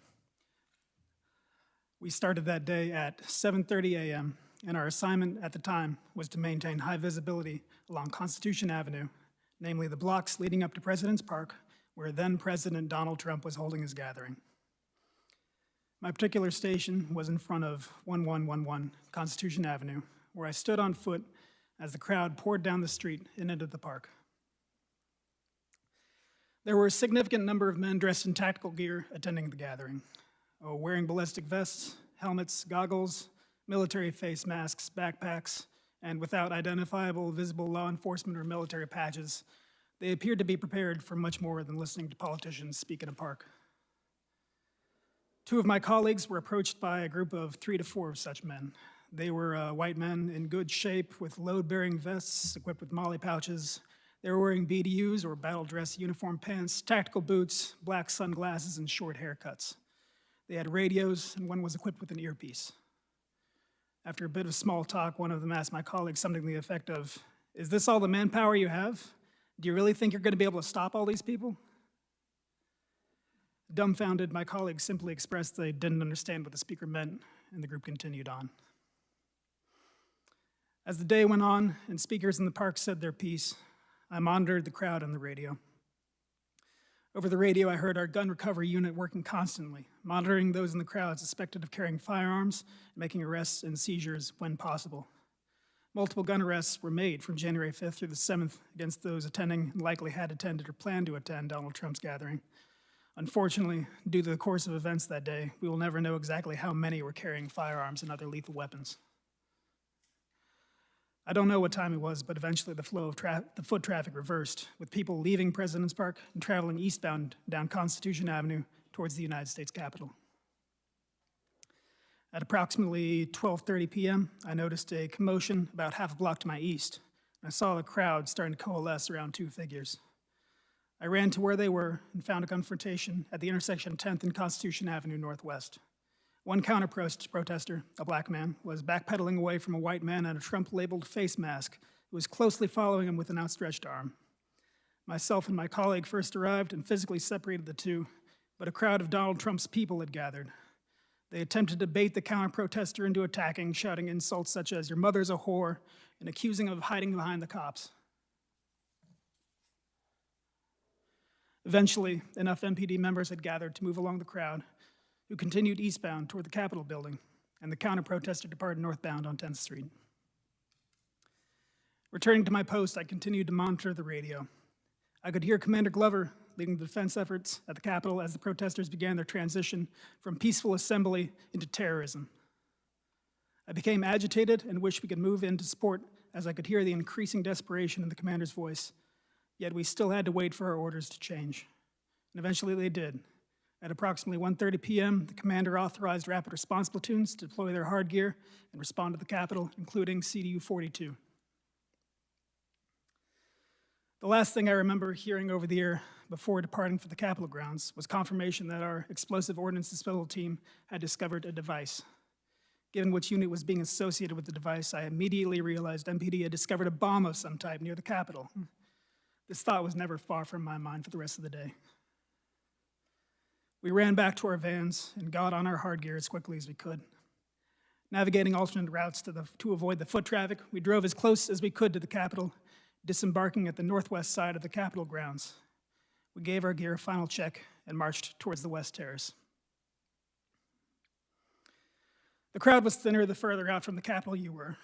We started that day at 7:30 a.m., and our assignment at the time was to maintain high visibility along Constitution Avenue, namely the blocks leading up to President's Park, where then President Donald Trump was holding his gathering. My particular station was in front of 1111 Constitution Avenue, where I stood on foot as the crowd poured down the street and into the park. There were a significant number of men dressed in tactical gear attending the gathering, wearing ballistic vests, helmets, goggles, military face masks, backpacks, and without identifiable visible law enforcement or military patches. They appeared to be prepared for much more than listening to politicians speak in a park. Two of my colleagues were approached by a group of 3 to 4 of such men. They were white men in good shape with load-bearing vests equipped with molly pouches. They were wearing BDUs or battle dress uniform pants, tactical boots, black sunglasses, and short haircuts. They had radios, and one was equipped with an earpiece. After a bit of small talk, one of them asked my colleague something to the effect of, "Is this all the manpower you have? Do you really think you're going to be able to stop all these people?" Dumbfounded, my colleague simply expressed they didn't understand what the speaker meant, and the group continued on. As the day went on and speakers in the park said their piece, I monitored the crowd on the radio. Over the radio, I heard our gun recovery unit working constantly, monitoring those in the crowd suspected of carrying firearms and making arrests and seizures when possible. Multiple gun arrests were made from January 5th through the 7th against those attending and likely had attended or planned to attend Donald Trump's gathering. Unfortunately, due to the course of events that day, we will never know exactly how many were carrying firearms and other lethal weapons. I don't know what time it was, but eventually the flow of the foot traffic reversed, with people leaving President's Park and traveling eastbound down Constitution Avenue towards the United States Capitol. At approximately 12:30 p.m., I noticed a commotion about half a block to my east. I saw the crowd starting to coalesce around 2 figures. I ran to where they were and found a confrontation at the intersection of 10th and Constitution Avenue Northwest. One counter-protester, a black man, was backpedaling away from a white man in a Trump-labeled face mask who was closely following him with an outstretched arm. Myself and my colleague first arrived and physically separated the two, but a crowd of Donald Trump's people had gathered. They attempted to bait the counter-protester into attacking, shouting insults such as, "Your mother's a whore," and accusing him of hiding behind the cops. Eventually, enough MPD members had gathered to move along the crowd, who continued eastbound toward the Capitol building, and the counter-protester departed northbound on 10th Street. Returning to my post, I continued to monitor the radio. I could hear Commander Glover leading the defense efforts at the Capitol as the protesters began their transition from peaceful assembly into terrorism. I became agitated and wished we could move in to support as I could hear the increasing desperation in the commander's voice, yet we still had to wait for our orders to change. And eventually they did. At approximately 1:30 p.m., the commander authorized rapid response platoons to deploy their hard gear and respond to the Capitol, including CDU 42. The last thing I remember hearing over the air before departing for the Capitol grounds was confirmation that our explosive ordnance disposal team had discovered a device. Given which unit was being associated with the device, I immediately realized MPD had discovered a bomb of some type near the Capitol. This thought was never far from my mind for the rest of the day. We ran back to our vans and got on our hard gear as quickly as we could. Navigating alternate routes to avoid the foot traffic, we drove as close as we could to the Capitol, disembarking at the northwest side of the Capitol grounds. We gave our gear a final check and marched towards the West Terrace. The crowd was thinner the further out from the Capitol you were.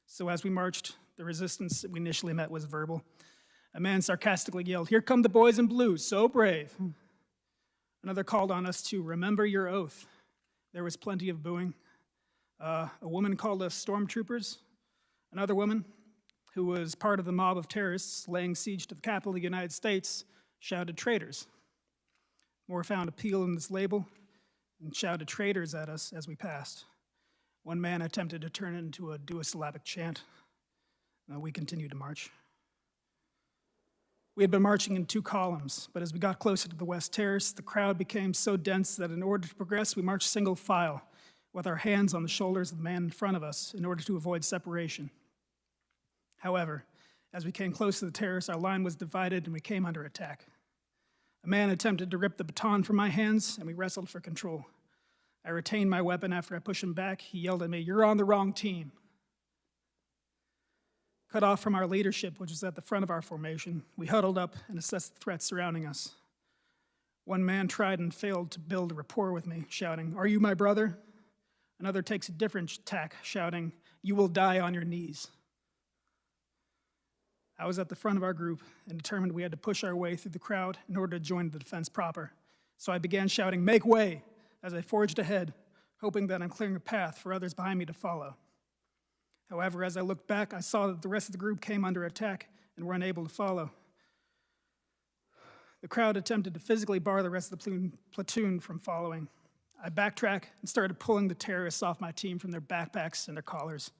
So as we marched, the resistance that we initially met was verbal. A man sarcastically yelled, "Here come the boys in blue, so brave." Another called on us to remember your oath. There was plenty of booing. A woman called us stormtroopers. Another woman, who was part of the mob of terrorists laying siege to the Capitol of the United States, shouted traitors. More found appeal in this label and shouted traitors at us as we passed. One man attempted to turn it into a duosyllabic chant. We continued to march. We had been marching in two columns, but as we got closer to the West Terrace, the crowd became so dense that in order to progress, we marched single file, with our hands on the shoulders of the man in front of us in order to avoid separation. However, as we came close to the terrace, our line was divided and we came under attack. A man attempted to rip the baton from my hands, and we wrestled for control. I retained my weapon after I pushed him back. He yelled at me, "You're on the wrong team." Cut off from our leadership, which was at the front of our formation, we huddled up and assessed the threats surrounding us. One man tried and failed to build a rapport with me, shouting, "Are you my brother?" Another takes a different tack, shouting, "You will die on your knees." I was at the front of our group and determined we had to push our way through the crowd in order to join the defense proper. So I began shouting, "Make way!" as I forged ahead, hoping that I'm clearing a path for others behind me to follow. However, as I looked back, I saw that the rest of the group came under attack and were unable to follow. The crowd attempted to physically bar the rest of the platoon from following. I backtracked and started pulling the terrorists off my team from their backpacks and their collars.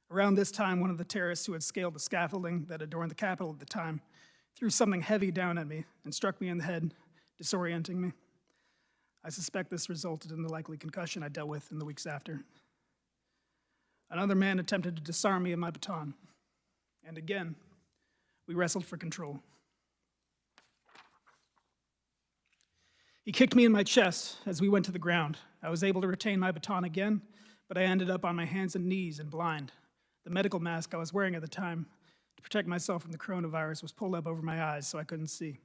Around this time, one of the terrorists who had scaled the scaffolding that adorned the Capitol at the time threw something heavy down at me and struck me in the head, disorienting me. I suspect this resulted in the likely concussion I dealt with in the weeks after. Another man attempted to disarm me of my baton, and again, we wrestled for control. He kicked me in my chest as we went to the ground. I was able to retain my baton again, but I ended up on my hands and knees and blind. The medical mask I was wearing at the time to protect myself from the coronavirus was pulled up over my eyes so I couldn't see.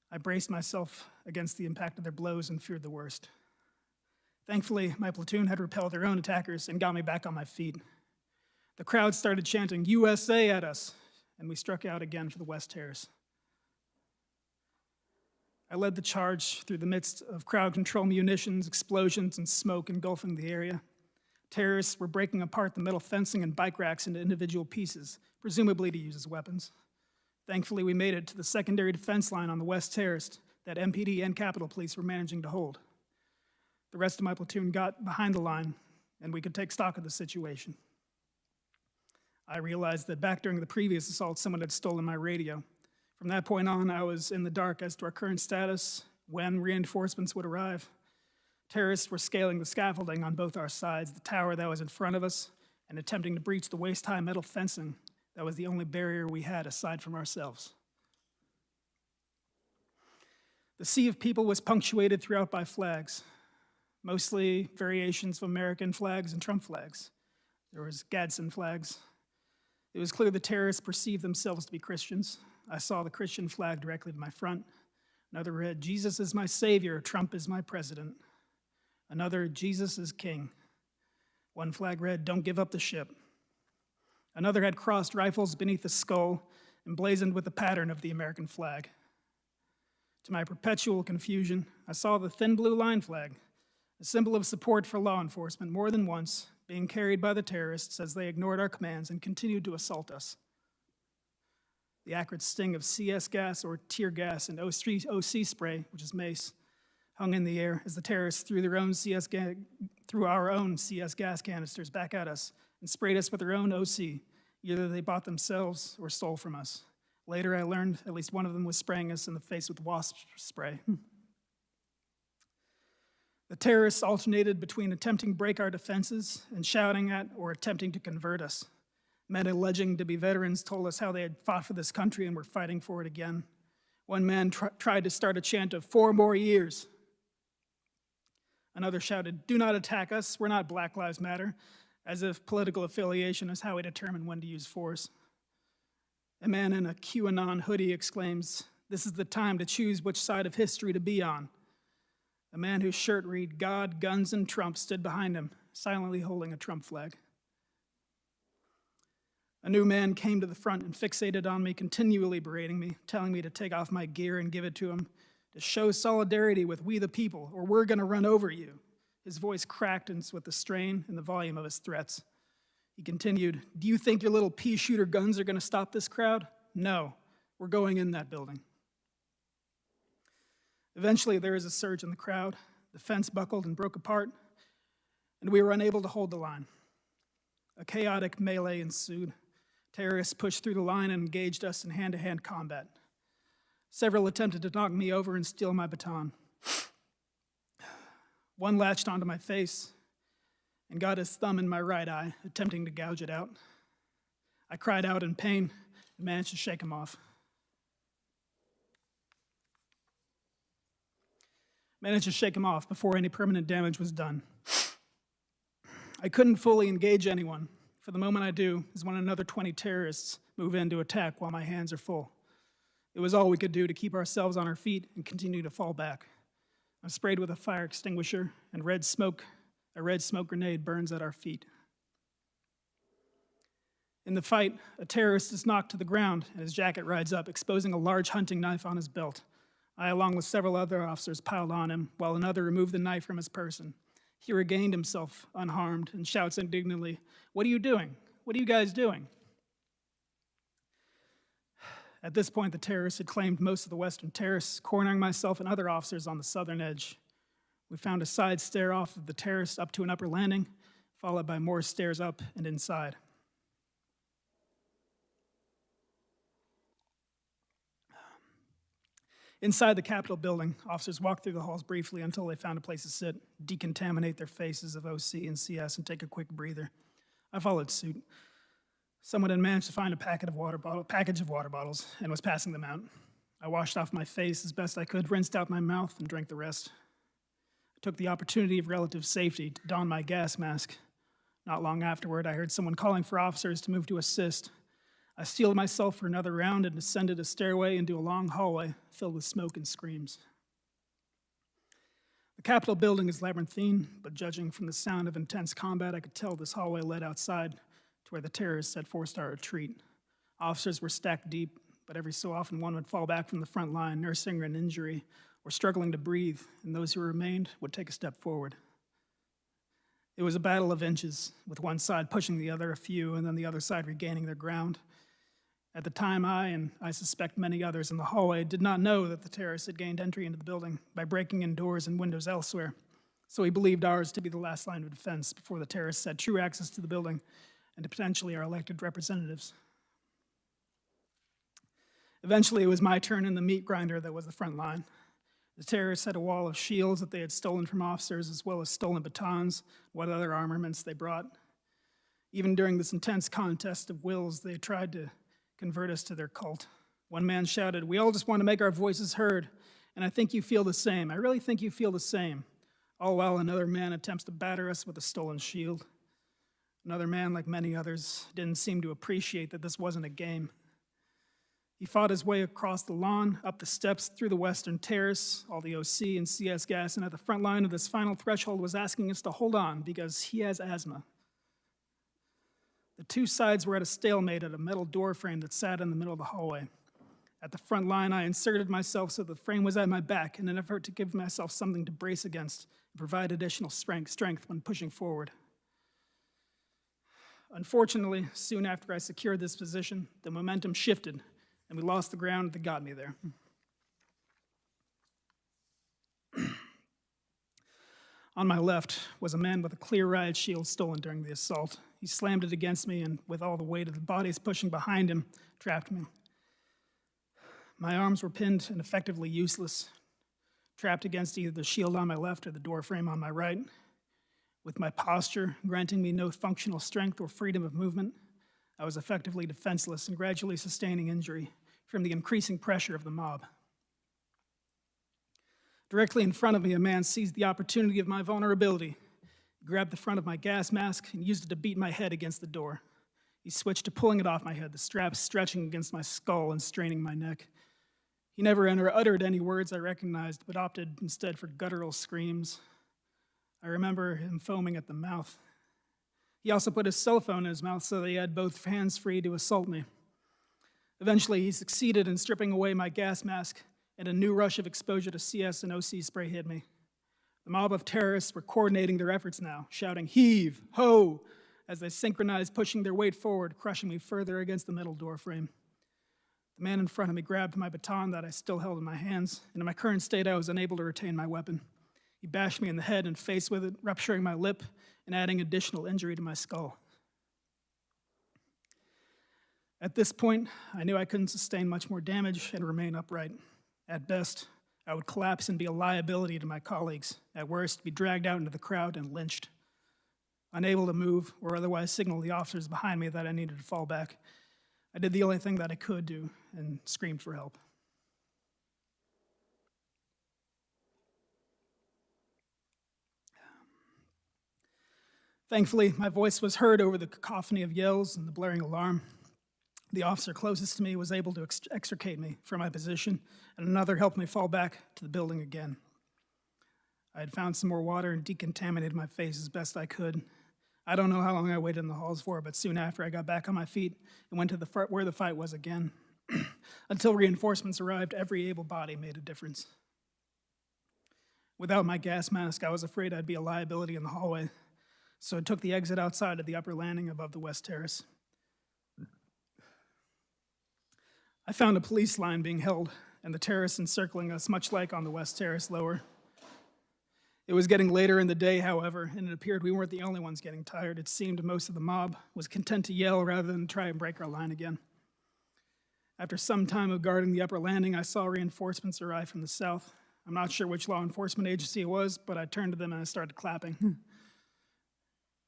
I braced myself against the impact of their blows and feared the worst. Thankfully, my platoon had repelled their own attackers and got me back on my feet. The crowd started chanting "USA" at us, and we struck out again for the West Terrace. I led the charge through the midst of crowd control munitions, explosions, and smoke engulfing the area. Terrorists were breaking apart the metal fencing and bike racks into individual pieces, presumably to use as weapons. Thankfully, we made it to the secondary defense line on the West Terrace that MPD and Capitol Police were managing to hold. The rest of my platoon got behind the line, and we could take stock of the situation. I realized that back during the previous assault, someone had stolen my radio. From that point on, I was in the dark as to our current status, when reinforcements would arrive. Terrorists were scaling the scaffolding on both our sides, the tower that was in front of us, and attempting to breach the waist-high metal fencing that was the only barrier we had aside from ourselves. The sea of people was punctuated throughout by flags, mostly variations of American flags and Trump flags. There was Gadsden flags. It was clear the terrorists perceived themselves to be Christians. I saw the Christian flag directly to my front. Another read, "Jesus is my savior, Trump is my president." Another, "Jesus is king." One flag read, "Don't give up the ship." Another had crossed rifles beneath the skull, emblazoned with the pattern of the American flag. To my perpetual confusion, I saw the thin blue line flag, a symbol of support for law enforcement, more than once being carried by the terrorists as they ignored our commands and continued to assault us. The acrid sting of CS gas or tear gas and OC spray, which is mace, hung in the air as the terrorists threw our own CS gas canisters back at us and sprayed us with their own OC. Either they bought themselves or stole from us. Later, I learned at least one of them was spraying us in the face with wasp spray. The terrorists alternated between attempting to break our defenses and shouting at or attempting to convert us. Men alleging to be veterans told us how they had fought for this country and were fighting for it again. One man tried to start a chant of 4 more years. Another shouted, "Do not attack us, we're not Black Lives Matter," as if political affiliation is how we determine when to use force. A man in a QAnon hoodie exclaims, "This is the time to choose which side of history to be on." A man whose shirt read, "God, guns, and Trump" stood behind him, silently holding a Trump flag. A new man came to the front and fixated on me, continually berating me, telling me to take off my gear and give it to him, to show solidarity with we the people, or we're gonna run over you. His voice cracked with the strain and the volume of his threats. He continued, "Do you think your little pea shooter guns are gonna stop this crowd? No, we're going in that building." Eventually, there was a surge in the crowd. The fence buckled and broke apart, and we were unable to hold the line. A chaotic melee ensued. Terrorists pushed through the line and engaged us in hand-to-hand combat. Several attempted to knock me over and steal my baton. One latched onto my face and got his thumb in my right eye, attempting to gouge it out. I cried out in pain and managed to shake him off. Before any permanent damage was done. I couldn't fully engage anyone. For the moment I do is when another 20 terrorists move in to attack while my hands are full. It was all we could do to keep ourselves on our feet and continue to fall back. I'm sprayed with a fire extinguisher, and a red smoke grenade burns at our feet. In the fight, a terrorist is knocked to the ground and his jacket rides up, exposing a large hunting knife on his belt. I, along with several other officers, piled on him, while another removed the knife from his person. He regained himself unharmed and shouts indignantly, "What are you doing? What are you guys doing?" At this point, the terrorists had claimed most of the western terrace, cornering myself and other officers on the southern edge. We found a side stair off of the terrace up to an upper landing, followed by more stairs up and inside. Inside the Capitol building, officers walked through the halls briefly until they found a place to sit, decontaminate their faces of OC and CS, and take a quick breather. I followed suit. Someone had managed to find a package of water bottles and was passing them out. I washed off my face as best I could, rinsed out my mouth, and drank the rest. I took the opportunity of relative safety to don my gas mask. Not long afterward, I heard someone calling for officers to move to assist. I steeled myself for another round and descended a stairway into a long hallway filled with smoke and screams. The Capitol building is labyrinthine, but judging from the sound of intense combat, I could tell this hallway led outside to where the terrorists had forced our retreat. Officers were stacked deep, but every so often one would fall back from the front line, nursing an injury or struggling to breathe, and those who remained would take a step forward. It was a battle of inches, with one side pushing the other a few, and then the other side regaining their ground. At the time, I, and I suspect many others in the hallway, did not know that the terrorists had gained entry into the building by breaking in doors and windows elsewhere, so we believed ours to be the last line of defense before the terrorists had true access to the building and to potentially our elected representatives. Eventually, it was my turn in the meat grinder that was the front line. The terrorists had a wall of shields that they had stolen from officers, as well as stolen batons, what other armaments they brought. Even during this intense contest of wills, they tried to convert us to their cult. One man shouted, "We all just want to make our voices heard, and I think you feel the same. I really think you feel the same." All while another man attempts to batter us with a stolen shield. Another man, like many others, didn't seem to appreciate that this wasn't a game. He fought his way across the lawn, up the steps, through the western terrace, all the OC and CS gas, and at the front line of this final threshold was asking us to hold on because he has asthma. The two sides were at a stalemate at a metal door frame that sat in the middle of the hallway. At the front line, I inserted myself so the frame was at my back in an effort to give myself something to brace against and provide additional strength when pushing forward. Unfortunately, soon after I secured this position, the momentum shifted and we lost the ground that got me there. On my left was a man with a clear riot shield stolen during the assault. He slammed it against me and, with all the weight of the bodies pushing behind him, trapped me. My arms were pinned and effectively useless. trapped against either the shield on my left or the door frame on my right, with my posture granting me no functional strength or freedom of movement. I was effectively defenseless and gradually sustaining injury from the increasing pressure of the mob. Directly in front of me, a man seized the opportunity of my vulnerability. He grabbed the front of my gas mask and used it to beat my head against the door. He switched to pulling it off my head, the straps stretching against my skull and straining my neck. He never uttered any words I recognized, but opted instead for guttural screams. I remember him foaming at the mouth. He also put his cell phone in his mouth so that he had both hands free to assault me. Eventually, he succeeded in stripping away my gas mask, and a new rush of exposure to CS and OC spray hit me. The mob of terrorists were coordinating their efforts now, shouting, "Heave! Ho!" as they synchronized, pushing their weight forward, crushing me further against the metal door frame. The man in front of me grabbed my baton that I still held in my hands, and in my current state, I was unable to retain my weapon. He bashed me in the head and face with it, rupturing my lip and adding additional injury to my skull. At this point, I knew I couldn't sustain much more damage and remain upright. At best, I would collapse and be a liability to my colleagues. At worst, be dragged out into the crowd and lynched. Unable to move or otherwise signal the officers behind me that I needed to fall back, I did the only thing that I could do and screamed for help. Thankfully, my voice was heard over the cacophony of yells and the blaring alarm. The officer closest to me was able to extricate me from my position, and another helped me fall back to the building again. I had found some more water and decontaminated my face as best I could. I don't know how long I waited in the halls for, but soon after I got back on my feet and went to where the fight was again. Until reinforcements arrived, every able body made a difference. Without my gas mask, I was afraid I'd be a liability in the hallway, so I took the exit outside of the upper landing above the West Terrace. I found a police line being held and the terrace encircling us, much like on the West Terrace lower. It was getting later in the day, however, and it appeared we weren't the only ones getting tired. It seemed most of the mob was content to yell rather than try and break our line again. After some time of guarding the upper landing, I saw reinforcements arrive from the south. I'm not sure which law enforcement agency it was, but I turned to them and I started clapping,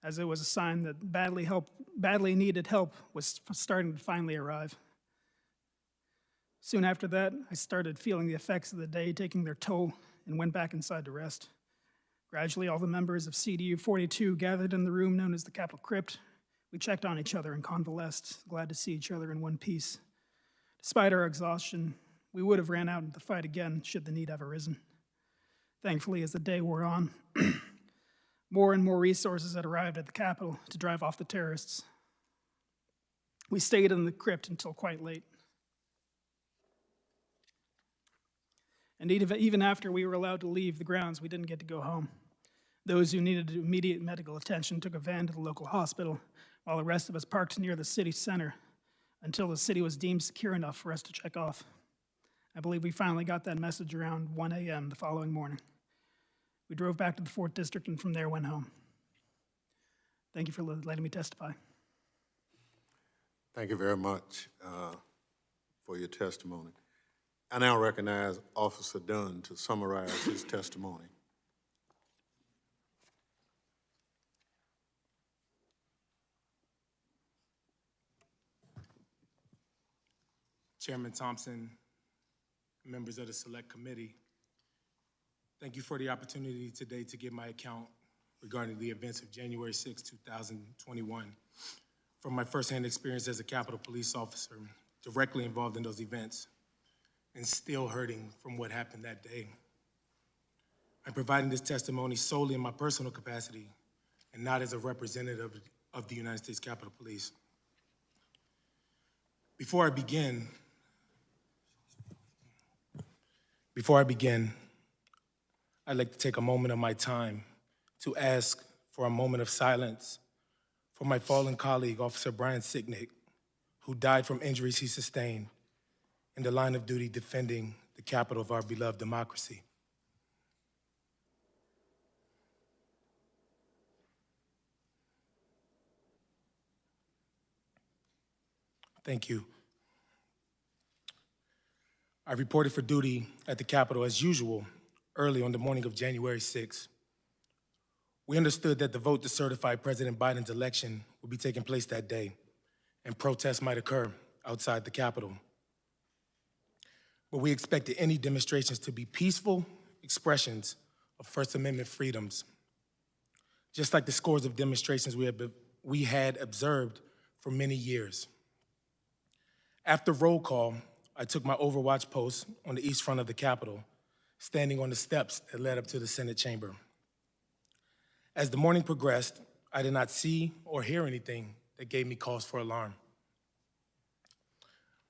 as it was a sign that badly needed help was starting to finally arrive. Soon after that, I started feeling the effects of the day taking their toll and went back inside to rest. Gradually, all the members of CDU 42 gathered in the room known as the Capitol Crypt. We checked on each other and convalesced, glad to see each other in one piece. Despite our exhaustion, we would have ran out into the fight again should the need have arisen. Thankfully, as the day wore on, more and more resources had arrived at the Capitol to drive off the terrorists. We stayed in the crypt until quite late. And even after we were allowed to leave the grounds, we didn't get to go home. Those who needed immediate medical attention took a van to the local hospital, while the rest of us parked near the city center until the city was deemed secure enough for us to check off. I believe we finally got that message around 1 a.m. the following morning. We drove back to the 4th District and from there went home. Thank you for letting me testify. Thank you very much for your testimony. I now recognize Officer Dunn to summarize his testimony. Chairman Thompson, members of the Select Committee, thank you for the opportunity today to give my account regarding the events of January 6, 2021, from my firsthand experience as a Capitol Police officer directly involved in those events and still hurting from what happened that day. I'm providing this testimony solely in my personal capacity and not as a representative of the United States Capitol Police. Before I begin, I'd like to take a moment of my time to ask for a moment of silence for my fallen colleague, Officer Brian Sicknick, who died from injuries he sustained in the line of duty defending the capital of our beloved democracy. Thank you. I reported for duty at the Capitol as usual early on the morning of January 6th. We understood that the vote to certify President Biden's election would be taking place that day, and protests might occur outside the Capitol. But we expected any demonstrations to be peaceful expressions of First Amendment freedoms, just like the scores of demonstrations we had observed for many years. After roll call, I took my overwatch post on the east front of the Capitol, standing on the steps that led up to the Senate chamber. As the morning progressed, I did not see or hear anything that gave me cause for alarm.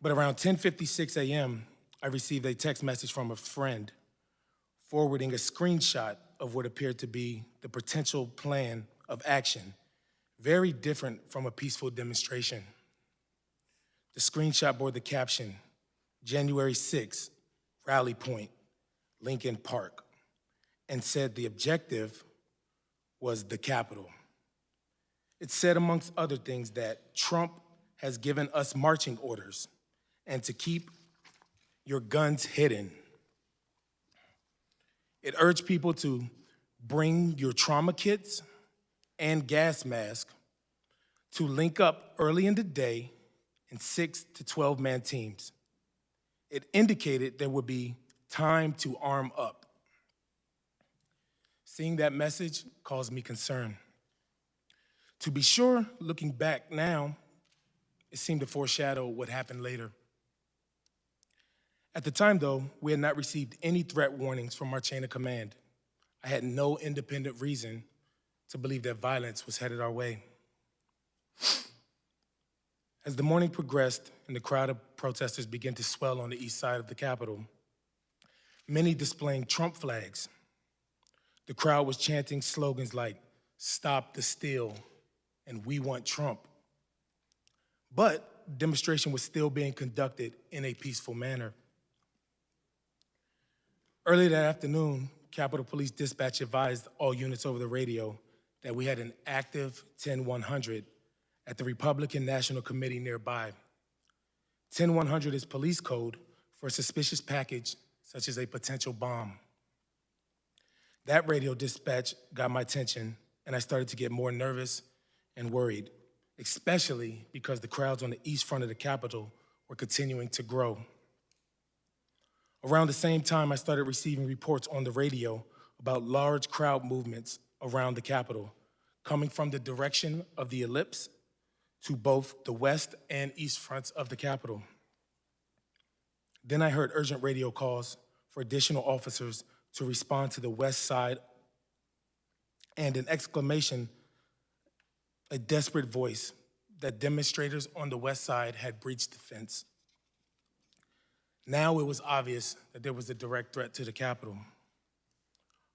But around 10:56 a.m., I received a text message from a friend forwarding a screenshot of what appeared to be the potential plan of action, very different from a peaceful demonstration. The screenshot bore the caption, January 6th, Rally Point, Lincoln Park, and said the objective was the Capitol. It said, amongst other things, that Trump has given us marching orders and to keep your guns hidden. It urged people to bring your trauma kits and gas masks, to link up early in the day in 6 to 12-man teams. It indicated there would be time to arm up. Seeing that message caused me concern. To be sure, looking back now, it seemed to foreshadow what happened later. At the time, though, we had not received any threat warnings from our chain of command. I had no independent reason to believe that violence was headed our way. As the morning progressed and the crowd of protesters began to swell on the east side of the Capitol, many displaying Trump flags, the crowd was chanting slogans like, "Stop the steal," and "We want Trump." But the demonstration was still being conducted in a peaceful manner. Early that afternoon, Capitol Police Dispatch advised all units over the radio that we had an active 10-100 at the Republican National Committee nearby. 10-100 is police code for a suspicious package, such as a potential bomb. That radio dispatch got my attention, and I started to get more nervous and worried, especially because the crowds on the east front of the Capitol were continuing to grow. Around the same time, I started receiving reports on the radio about large crowd movements around the Capitol, coming from the direction of the ellipse to both the west and east fronts of the Capitol. Then I heard urgent radio calls for additional officers to respond to the west side, and an exclamation, a desperate voice, that demonstrators on the west side had breached the fence. Now it was obvious that there was a direct threat to the Capitol.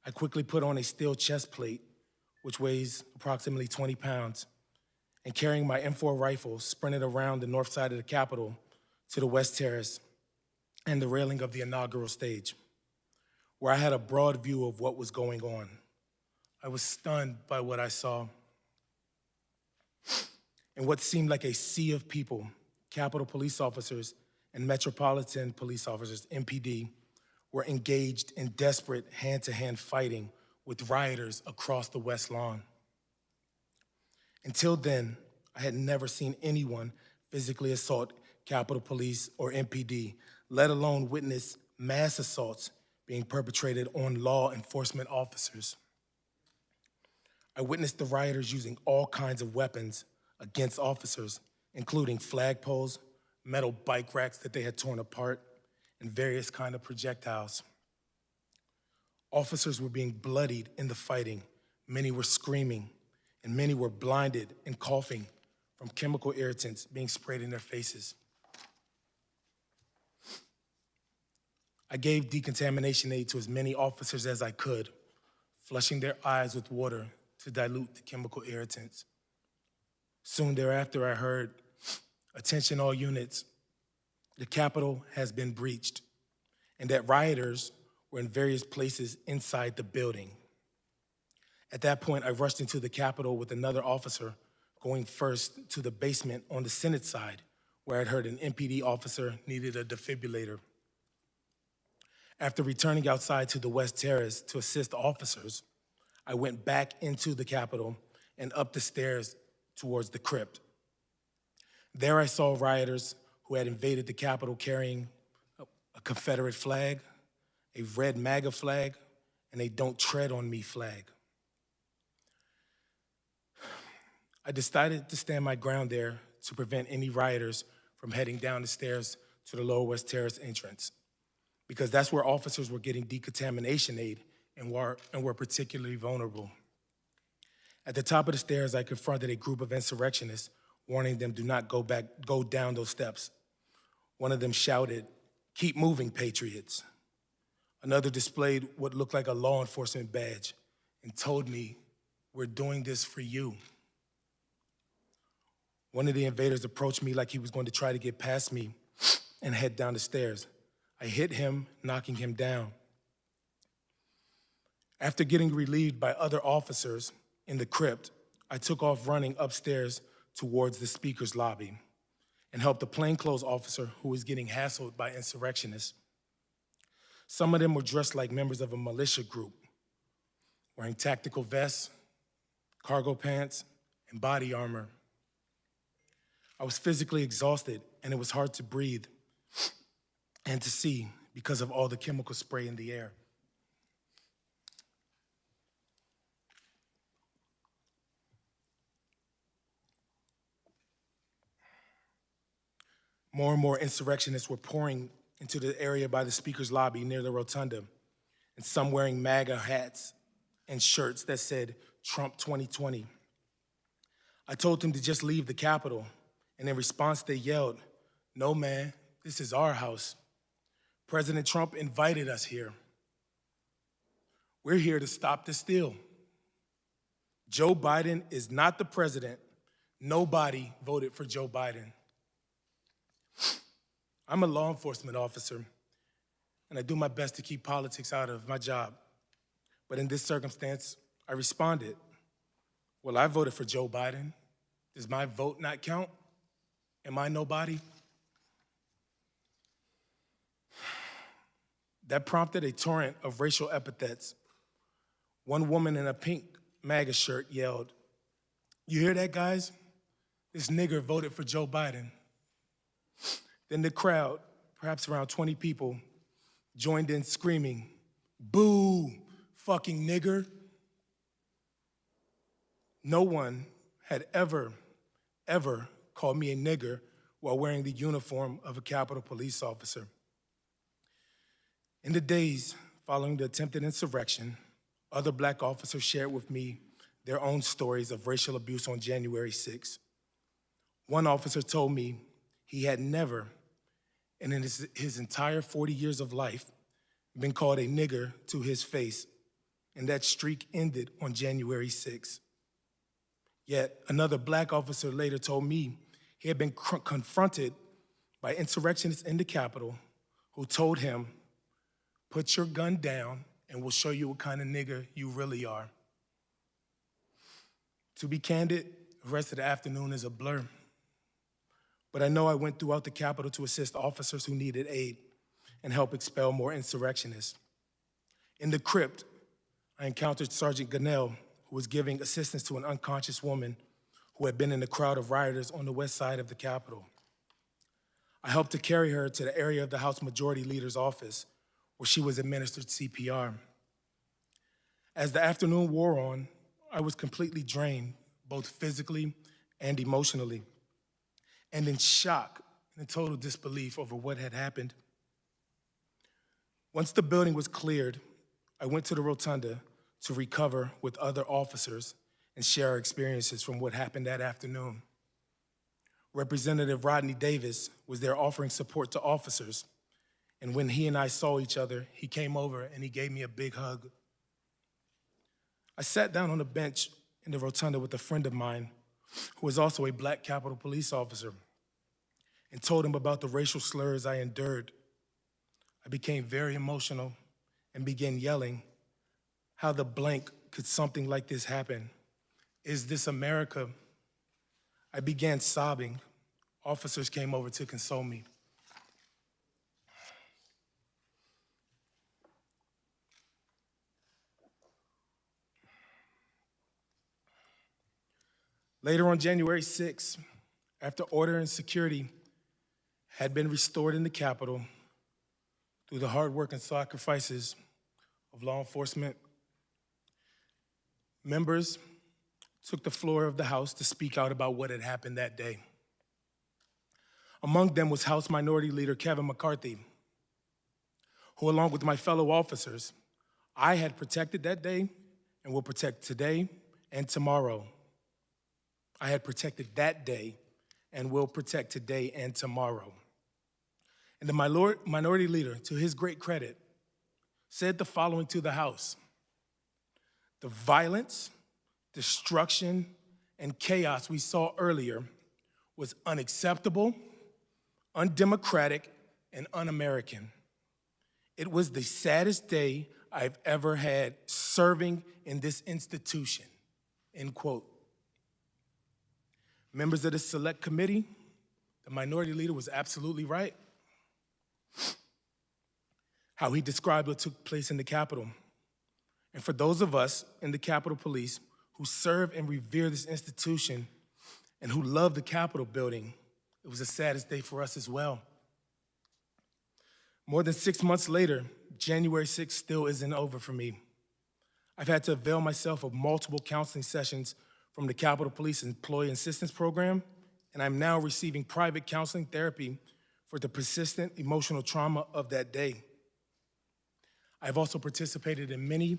I quickly put on a steel chest plate, which weighs approximately 20 pounds, and carrying my M4 rifle, sprinted around the north side of the Capitol to the West Terrace and the railing of the inaugural stage, where I had a broad view of what was going on. I was stunned by what I saw. In what seemed like a sea of people, Capitol police officers and Metropolitan Police Officers, MPD, were engaged in desperate hand-to-hand fighting with rioters across the West Lawn. Until then, I had never seen anyone physically assault Capitol Police or MPD, let alone witness mass assaults being perpetrated on law enforcement officers. I witnessed the rioters using all kinds of weapons against officers, including flagpoles, metal bike racks that they had torn apart, and various kinds of projectiles. Officers were being bloodied in the fighting. Many were screaming, and many were blinded and coughing from chemical irritants being sprayed in their faces. I gave decontamination aid to as many officers as I could, flushing their eyes with water to dilute the chemical irritants. Soon thereafter, I heard, "Attention all units, the Capitol has been breached," and that rioters were in various places inside the building. At that point, I rushed into the Capitol with another officer, going first to the basement on the Senate side, where I'd heard an MPD officer needed a defibrillator. After returning outside to the West Terrace to assist officers, I went back into the Capitol and up the stairs towards the crypt. There I saw rioters who had invaded the Capitol carrying a Confederate flag, a red MAGA flag, and a Don't Tread on Me flag. I decided to stand my ground there to prevent any rioters from heading down the stairs to the Lower West Terrace entrance, because that's where officers were getting decontamination aid and were particularly vulnerable. At the top of the stairs, I confronted a group of insurrectionists, warning them do not go down those steps. One of them shouted, "Keep moving, patriots." Another displayed what looked like a law enforcement badge and told me, "We're doing this for you." One of the invaders approached me like he was going to try to get past me and head down the stairs. I hit him, knocking him down. After getting relieved by other officers in the crypt, I took off running upstairs towards the speaker's lobby and helped a plainclothes officer who was getting hassled by insurrectionists. Some of them were dressed like members of a militia group, wearing tactical vests, cargo pants, and body armor. I was physically exhausted, and it was hard to breathe and to see because of all the chemical spray in the air. More and more insurrectionists were pouring into the area by the speaker's lobby near the rotunda, and some wearing MAGA hats and shirts that said Trump 2020. I told them to just leave the Capitol, and in response they yelled, "No, man, this is our house. President Trump invited us here. We're here to stop the steal. Joe Biden is not the president. Nobody voted for Joe Biden." I'm a law enforcement officer, and I do my best to keep politics out of my job. But in this circumstance, I responded, "Well, I voted for Joe Biden. Does my vote not count? Am I nobody?" That prompted a torrent of racial epithets. One woman in a pink MAGA shirt yelled, "You hear that, guys? This nigger voted for Joe Biden." Then the crowd, perhaps around 20 people, joined in screaming, "Boo, fucking nigger." No one had ever called me a nigger while wearing the uniform of a Capitol Police officer. In the days following the attempted insurrection, other Black officers shared with me their own stories of racial abuse on January 6th. One officer told me he had never, and in his entire 40 years of life, been called a nigger to his face, and that streak ended on January 6th. Yet another Black officer later told me he had been confronted by insurrectionists in the Capitol who told him, "Put your gun down and we'll show you what kind of nigger you really are." To be candid, the rest of the afternoon is a blur. But I know I went throughout the Capitol to assist officers who needed aid and help expel more insurrectionists. In the crypt, I encountered Sergeant Gonnell, who was giving assistance to an unconscious woman who had been in the crowd of rioters on the west side of the Capitol. I helped to carry her to the area of the House Majority Leader's office, where she was administered CPR. As the afternoon wore on, I was completely drained, both physically and emotionally, and in shock and in total disbelief over what had happened. Once the building was cleared, I went to the rotunda to recover with other officers and share our experiences from what happened that afternoon. Representative Rodney Davis was there offering support to officers, and when he and I saw each other, he came over and he gave me a big hug. I sat down on a bench in the rotunda with a friend of mine who was also a Black Capitol Police officer and told him about the racial slurs I endured. I became very emotional and began yelling, "How the blank could something like this happen? Is this America?" I began sobbing. Officers came over to console me. Later on January 6th, after order and security had been restored in the Capitol through the hard work and sacrifices of law enforcement, members took the floor of the House to speak out about what had happened that day. Among them was House Minority Leader Kevin McCarthy, who, along with my fellow officers, I had protected that day and will protect today and tomorrow. I had protected that day and will protect today and tomorrow. And the minority leader, to his great credit, said the following to the House: the violence, destruction, and chaos we saw earlier was unacceptable, undemocratic, and un-American. It was the saddest day I've ever had serving in this institution, end quote. Members of the Select Committee, the minority leader was absolutely right. How he described what took place in the Capitol. And for those of us in the Capitol Police who serve and revere this institution and who love the Capitol building, it was the saddest day for us as well. More than 6 months later, January 6th still isn't over for me. I've had to avail myself of multiple counseling sessions from the Capitol Police Employee Assistance Program, and I'm now receiving private counseling therapy for the persistent emotional trauma of that day. I've also participated in many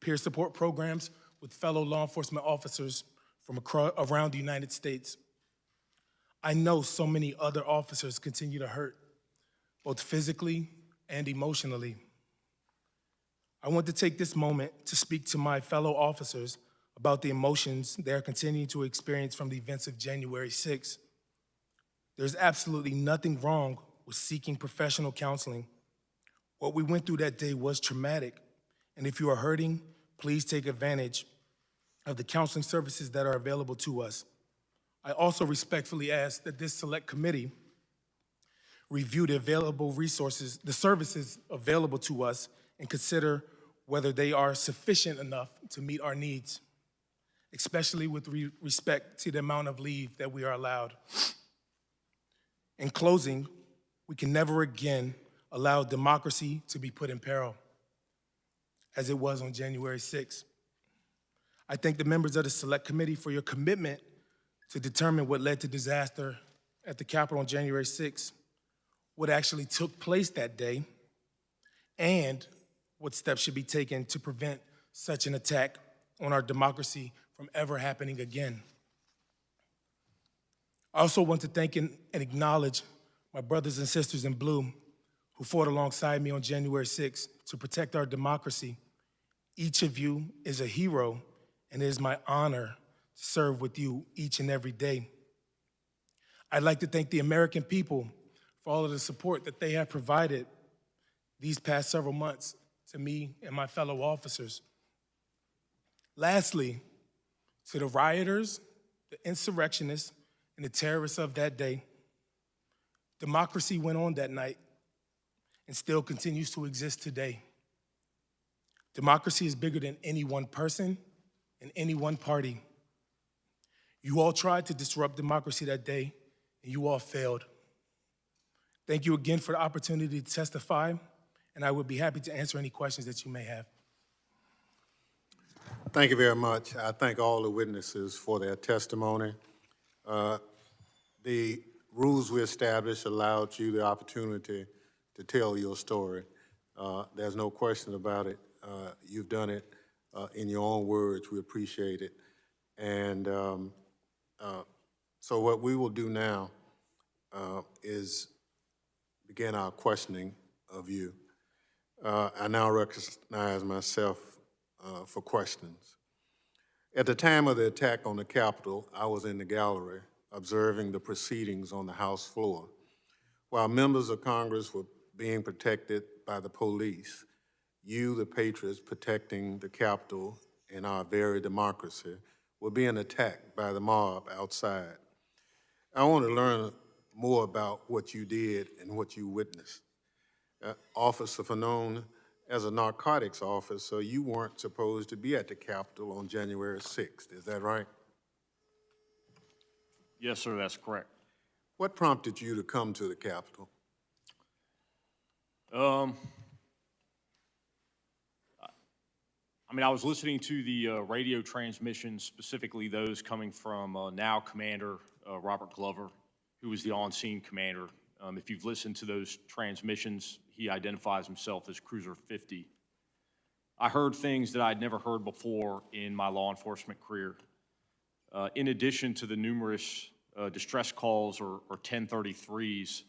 peer support programs with fellow law enforcement officers from around the United States. I know so many other officers continue to hurt, both physically and emotionally. I want to take this moment to speak to my fellow officers about the emotions they are continuing to experience from the events of January 6th. There's absolutely nothing wrong with seeking professional counseling. What we went through that day was traumatic, and if you are hurting, please take advantage of the counseling services that are available to us. I also respectfully ask that this select committee review the available resources, the services available to us, and consider whether they are sufficient enough to meet our needs, especially with respect to the amount of leave that we are allowed. In closing, we can never again allow democracy to be put in peril, as it was on January 6th. I thank the members of the Select Committee for your commitment to determine what led to disaster at the Capitol on January 6th, what actually took place that day, and what steps should be taken to prevent such an attack on our democracy from ever happening again. I also want to thank and acknowledge my brothers and sisters in blue who fought alongside me on January 6th to protect our democracy. Each of you is a hero, and it is my honor to serve with you each and every day. I'd like to thank the American people for all of the support that they have provided these past several months to me and my fellow officers. Lastly, to the rioters, the insurrectionists, and the terrorists of that day, democracy went on that night and still continues to exist today. Democracy is bigger than any one person and any one party. You all tried to disrupt democracy that day, and you all failed. Thank you again for the opportunity to testify, and I would be happy to answer any questions that you may have. Thank you very much. I thank all the witnesses for their testimony. The rules we established allowed you the opportunity to tell your story. There's no question about it. You've done it in your own words. We appreciate it. And so what we will do now is begin our questioning of you. I now recognize myself for questions. At the time of the attack on the Capitol, I was in the gallery observing the proceedings on the House floor. While members of Congress were being protected by the police, you, the patriots protecting the Capitol and our very democracy, were being attacked by the mob outside. I want to learn more about what you did and what you witnessed. Officer Fanone, as a narcotics officer, you weren't supposed to be at the Capitol on January 6th, is that right? Yes, sir, that's correct. What prompted you to come to the Capitol? I mean, I was listening to the radio transmissions, specifically those coming from now Commander Robert Glover, who was the on-scene commander. If you've listened to those transmissions, he identifies himself as Cruiser 50. I heard things that I'd never heard before in my law enforcement career. In addition to the numerous distress calls or 1033s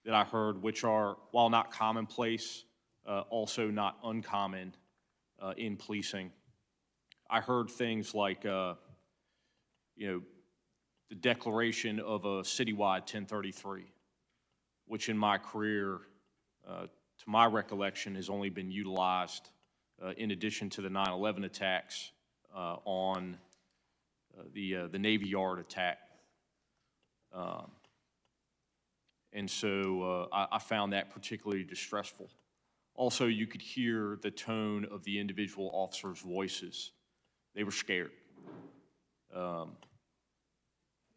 that I heard, which are, while not commonplace, also not uncommon in policing. I heard things like, the declaration of a citywide 1033, which in my career, to my recollection, has only been utilized in addition to the 9/11 attacks on the Navy Yard attack. And so I found that particularly distressful. Also, you could hear the tone of the individual officers' voices. They were scared.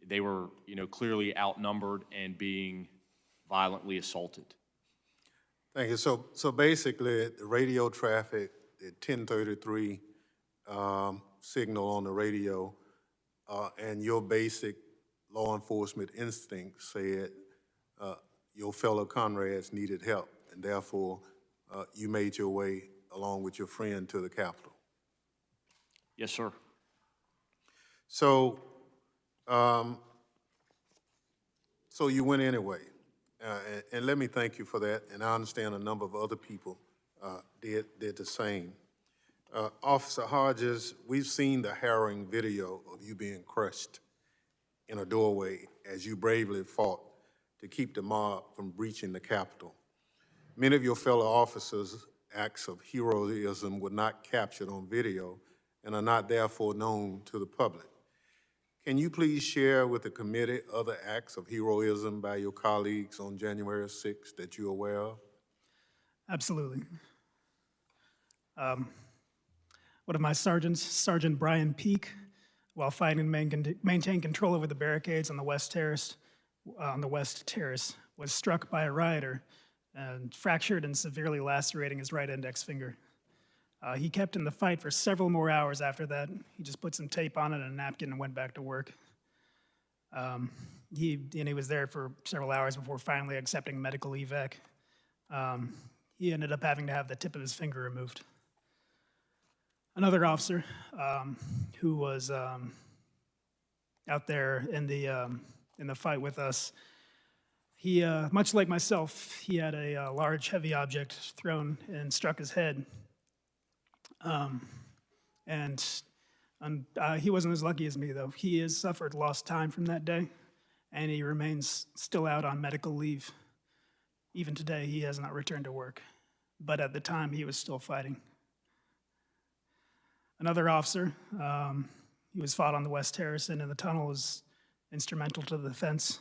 They were, clearly outnumbered and being violently assaulted. Thank you. So basically, the radio traffic, the 1033 signal on the radio, and your basic law enforcement instincts said your fellow comrades needed help, and therefore you made your way along with your friend to the Capitol. Yes, sir. So, so you went anyway, and let me thank you for that. And I understand a number of other people did the same. Officer Hodges, we've seen the harrowing video of you being crushed in a doorway as you bravely fought to keep the mob from breaching the Capitol. Many of your fellow officers' acts of heroism were not captured on video and are not therefore known to the public. Can you please share with the committee other acts of heroism by your colleagues on January 6th that you're aware of? Absolutely. One of my sergeants, Sergeant Brian Peake, while fighting to maintain control over the barricades on the West Terrace, was struck by a rioter and fractured and severely lacerating his right index finger. He kept in the fight for several more hours after that. He just put some tape on it and a napkin and went back to work. He was there for several hours before finally accepting medical evac. He ended up having to have the tip of his finger removed. Another officer who was out there in the fight with us, he, much like myself, he had a large, heavy object thrown and struck his head. He wasn't as lucky as me, though. He has suffered lost time from that day, and he remains still out on medical leave. Even today, he has not returned to work. But at the time, he was still fighting. Another officer, he was fought on the West Terrace and in the tunnel, was instrumental to the defense.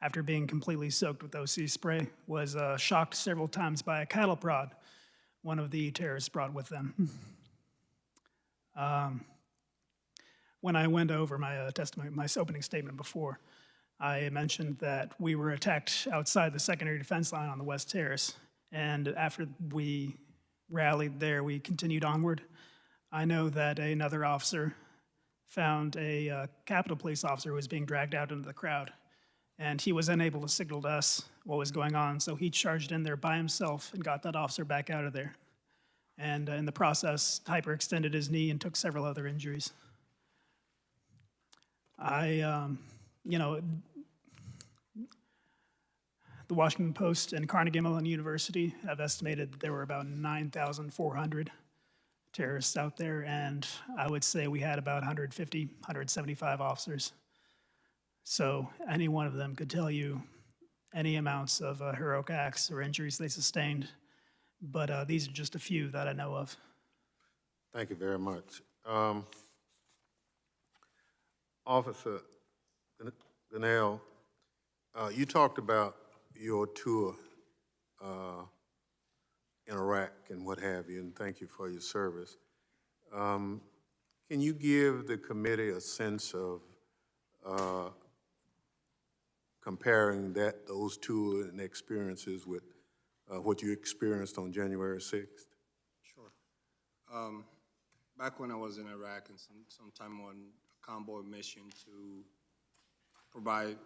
After being completely soaked with OC spray, was shocked several times by a cattle prod one of the terrorists brought with them. When I went over my testimony, my opening statement before, I mentioned that we were attacked outside the secondary defense line on the West Terrace, and after we rallied there, we continued onward. I know that another officer found a Capitol Police officer who was being dragged out into the crowd, and he was unable to signal to us what was going on, so he charged in there by himself and got that officer back out of there. And in the process, hyperextended his knee and took several other injuries. The Washington Post and Carnegie Mellon University have estimated that there were about 9,400 terrorists out there, and I would say we had about 150, 175 officers. So any one of them could tell you any amounts of heroic acts or injuries they sustained, but these are just a few that I know of. Thank you very much. Officer Gonnell, you talked about your tour in Iraq and what have you, and thank you for your service. Can you give the committee a sense of comparing those two and experiences with what you experienced on January 6th? Sure. Back when I was in Iraq and sometime on a convoy mission to provide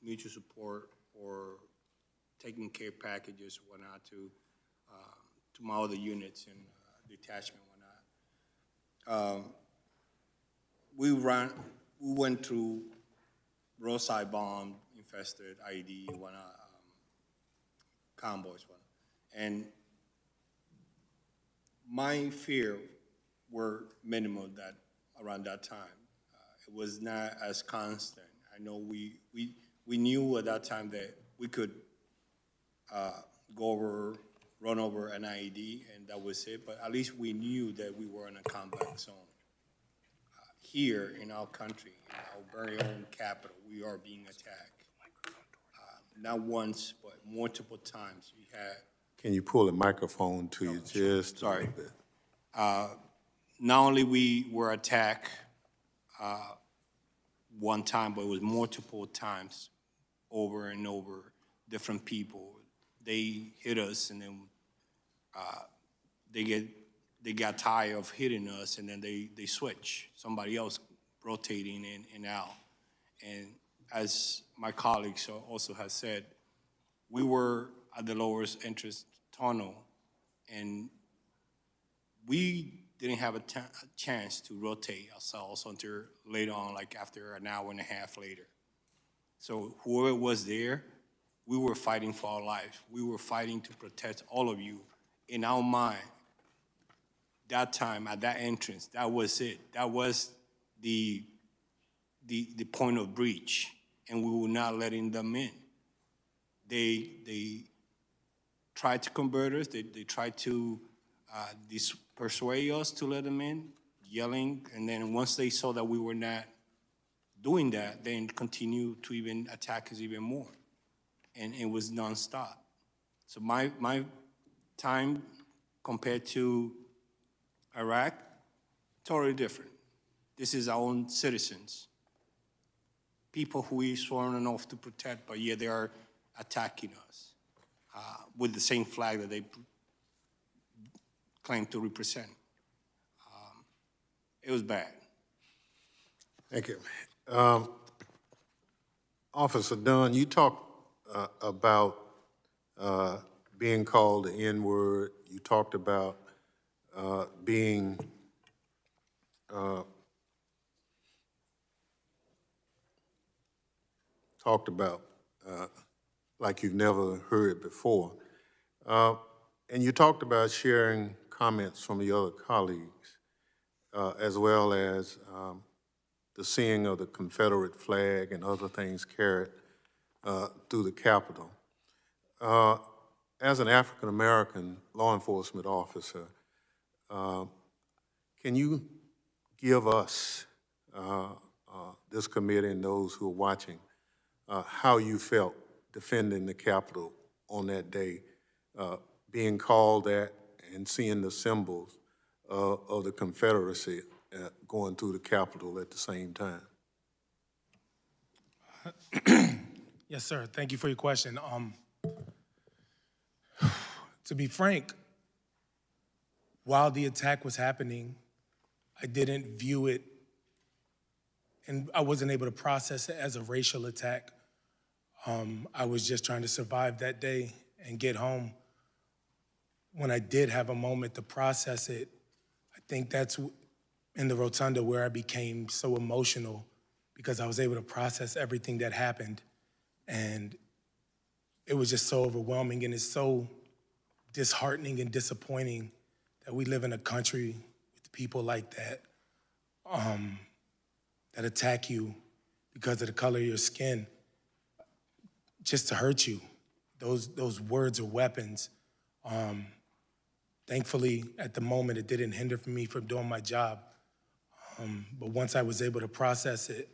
mutual support or taking care packages, whatnot, to my other units and detachment, whatnot. We went through roadside bomb infested IED, whatnot, convoys, whatnot, and my fear were minimal around that time. It was not as constant. I know we knew at that time that we could run over an IED, and that was it, but at least we knew that we were in a combat zone. Here in our country, in our very own capital, we are being attacked. Not once, but multiple times. We had. Can you pull the microphone to you just a little bit? Not only we were attacked one time, but it was multiple times, over and over, different people. They hit us, and then they got tired of hitting us, and then they switch. Somebody else rotating in and out. And as my colleagues also has said, we were at the lowest entrance tunnel, and we didn't have a chance to rotate ourselves until later on, like after an hour and a half later. So whoever was there, we were fighting for our life. We were fighting to protect all of you. In our mind, that time at that entrance, that was it. That was the point of breach, and we were not letting them in. They tried to convert us. They tried to persuade us to let them in, yelling, and then once they saw that we were not doing that, then continued to even attack us even more, and it was nonstop. So my time compared to Iraq, totally different. This is our own citizens, people who we sworn an oath to protect, but yet they are attacking us with the same flag that they claim to represent. It was bad. Thank you. Officer Dunn, you talked about being called the N-word. You talked about being talked about like you've never heard before. And you talked about sharing comments from your other colleagues, as well as the seeing of the Confederate flag and other things carried through the Capitol. As an African-American law enforcement officer, can you give us, this committee and those who are watching, how you felt defending the Capitol on that day, being called that and seeing the symbols of the Confederacy going through the Capitol at the same time? Yes, sir. Thank you for your question. To be frank, while the attack was happening, I didn't view it, and I wasn't able to process it as a racial attack. I was just trying to survive that day and get home. When I did have a moment to process it, I think that's in the rotunda where I became so emotional, because I was able to process everything that happened. And it was just so overwhelming, and it's so disheartening and disappointing that we live in a country with people like that, that attack you because of the color of your skin, just to hurt you. Those words are weapons. Thankfully, at the moment, it didn't hinder me from doing my job. But once I was able to process it,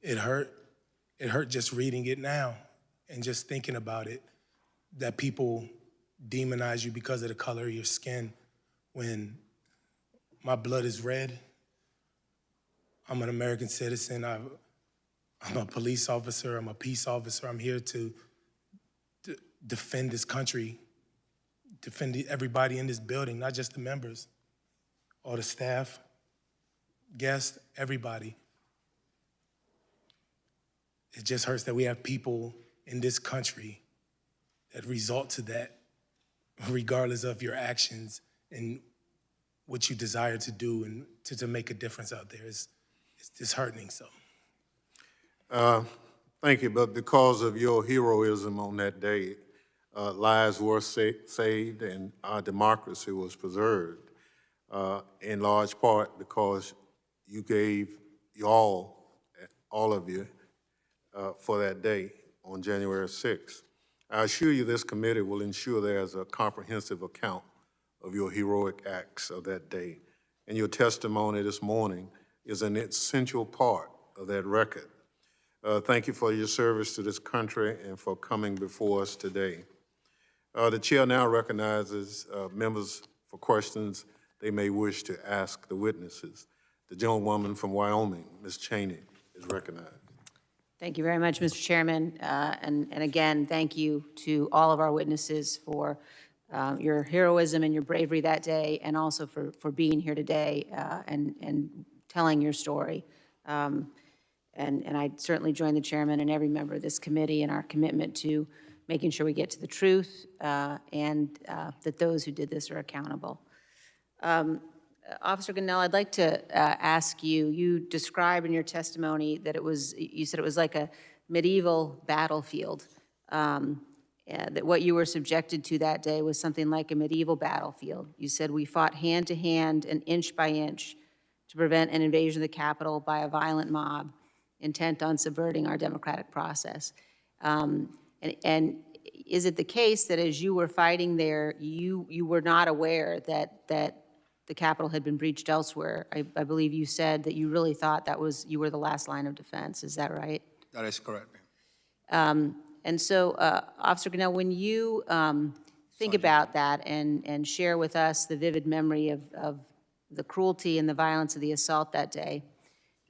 it hurt. It hurt just reading it now and just thinking about it, that people demonize you because of the color of your skin, when my blood is red. I'm an American citizen. I'm a police officer, I'm a peace officer. I'm here to defend this country, defend everybody in this building, not just the members, all the staff, guests, everybody. It just hurts that we have people in this country that result to that, regardless of your actions and what you desire to do and to make a difference out there. It's disheartening, so. Thank you, but because of your heroism on that day, lives were saved and our democracy was preserved, in large part because you gave all of you, for that day on January 6th. I assure you this committee will ensure there's a comprehensive account of your heroic acts of that day. And your testimony this morning is an essential part of that record. Thank you for your service to this country and for coming before us today. The chair now recognizes members for questions they may wish to ask the witnesses. The gentlewoman from Wyoming, Ms. Cheney, is recognized. Thank you very much, Mr. Chairman. And again, thank you to all of our witnesses for your heroism and your bravery that day, and also for being here today and telling your story. And I certainly join the chairman and every member of this committee in our commitment to making sure we get to the truth and that those who did this are accountable. Officer Gonnell, I'd like to ask you, you described in your testimony that you said it was like a medieval battlefield, that what you were subjected to that day was something like a medieval battlefield. You said we fought hand to hand and inch by inch to prevent an invasion of the Capitol by a violent mob intent on subverting our democratic process. And is it the case that as you were fighting there, you were not aware that the Capitol had been breached elsewhere? I believe you said that you really thought you were the last line of defense. Is that right? That is correct, ma'am. And so, Officer Gonnell, when you think about that and share with us the vivid memory of the cruelty and the violence of the assault that day,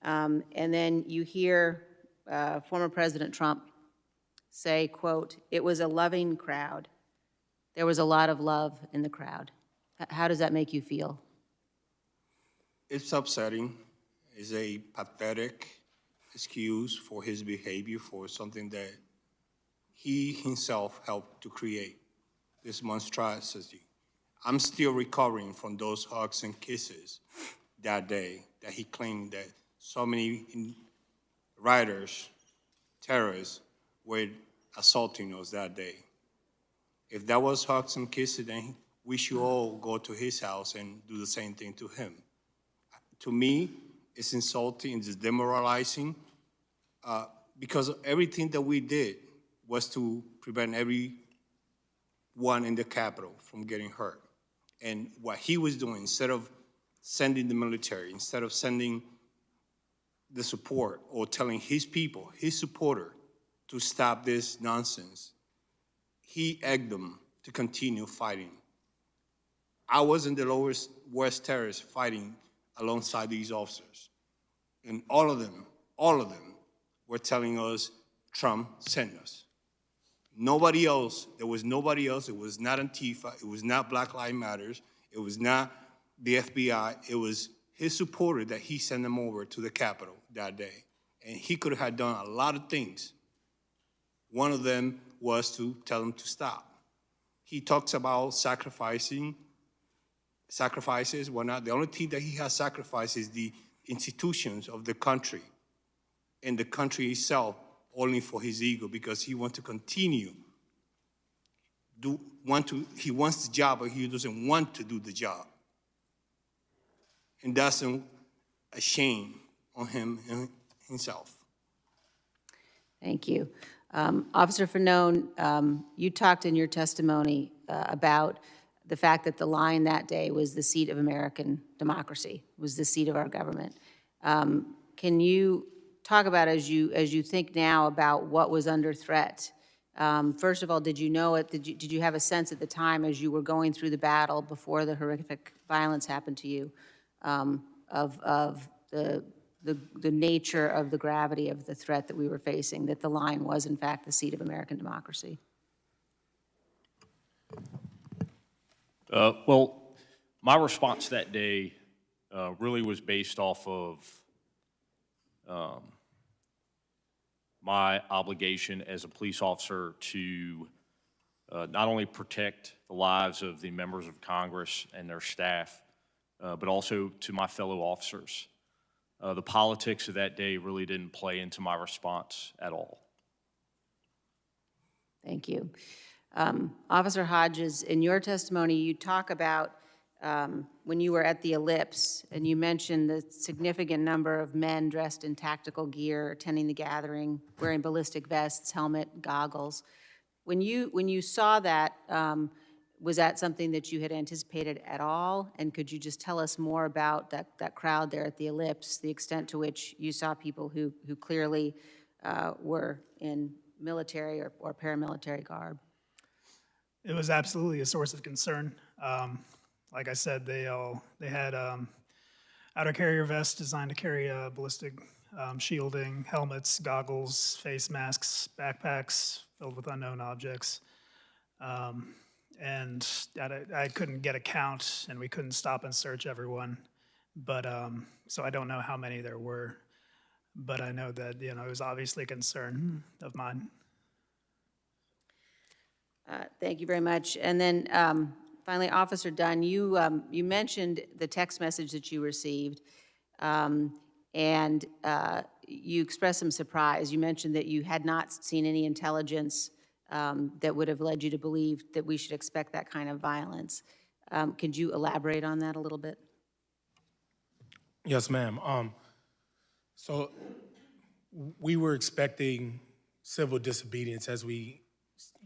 and then you hear former President Trump say, quote, "It was a loving crowd. There was a lot of love in the crowd." How does that make you feel? It's upsetting. It's a pathetic excuse for his behavior, for something that he himself helped to create, this monstrosity. I'm still recovering from those hugs and kisses that day that he claimed that so many rioters, terrorists, were assaulting us that day. If that was hugs and kisses, then we should all go to his house and do the same thing to him. To me, it's insulting, it's demoralizing, because everything that we did was to prevent everyone in the Capitol from getting hurt. And what he was doing, instead of sending the military, instead of sending the support or telling his people, his supporter, to stop this nonsense, he egged them to continue fighting. I was in the lower West Terrace fighting alongside these officers. And all of them were telling us, Trump sent us. Nobody else, there was nobody else. It was not Antifa, it was not Black Lives Matter, it was not the FBI, it was his supporter that he sent them over to the Capitol that day. And he could have done a lot of things. One of them was to tell them to stop. He talks about sacrifices, whatnot. The only thing that he has sacrificed is the institutions of the country and the country itself, only for his ego, because he wants to continue. He wants the job, but he doesn't want to do the job. And that's a shame on him and himself. Thank you. Officer Fanone, you talked in your testimony about the fact that the line that day was the seat of American democracy, was the seat of our government. Can you talk about, as you think now about what was under threat? First of all, did you know it? Did you have a sense at the time as you were going through the battle before the horrific violence happened to you of the the nature of the gravity of the threat that we were facing, that the line was in fact the seat of American democracy? Well, my response that day really was based off of my obligation as a police officer to not only protect the lives of the members of Congress and their staff, but also to my fellow officers. The politics of that day really didn't play into my response at all. Thank you. Officer Hodges, in your testimony, you talk about when you were at the Ellipse, and you mentioned the significant number of men dressed in tactical gear attending the gathering, wearing ballistic vests, helmet, goggles. When you saw that, was that something that you had anticipated at all? And could you just tell us more about that crowd there at the Ellipse, the extent to which you saw people who clearly were in military or paramilitary garb? It was absolutely a source of concern. Like I said, they had outer carrier vests designed to carry ballistic shielding, helmets, goggles, face masks, backpacks filled with unknown objects. And I couldn't get a count, and we couldn't stop and search everyone. But so I don't know how many there were, but I know that it was obviously a concern of mine. Thank you very much. And then finally, Officer Dunn, you mentioned the text message that you received, and you expressed some surprise. You mentioned that you had not seen any intelligence that would have led you to believe that we should expect that kind of violence. Could you elaborate on that a little bit? Yes, ma'am. So we were expecting civil disobedience as we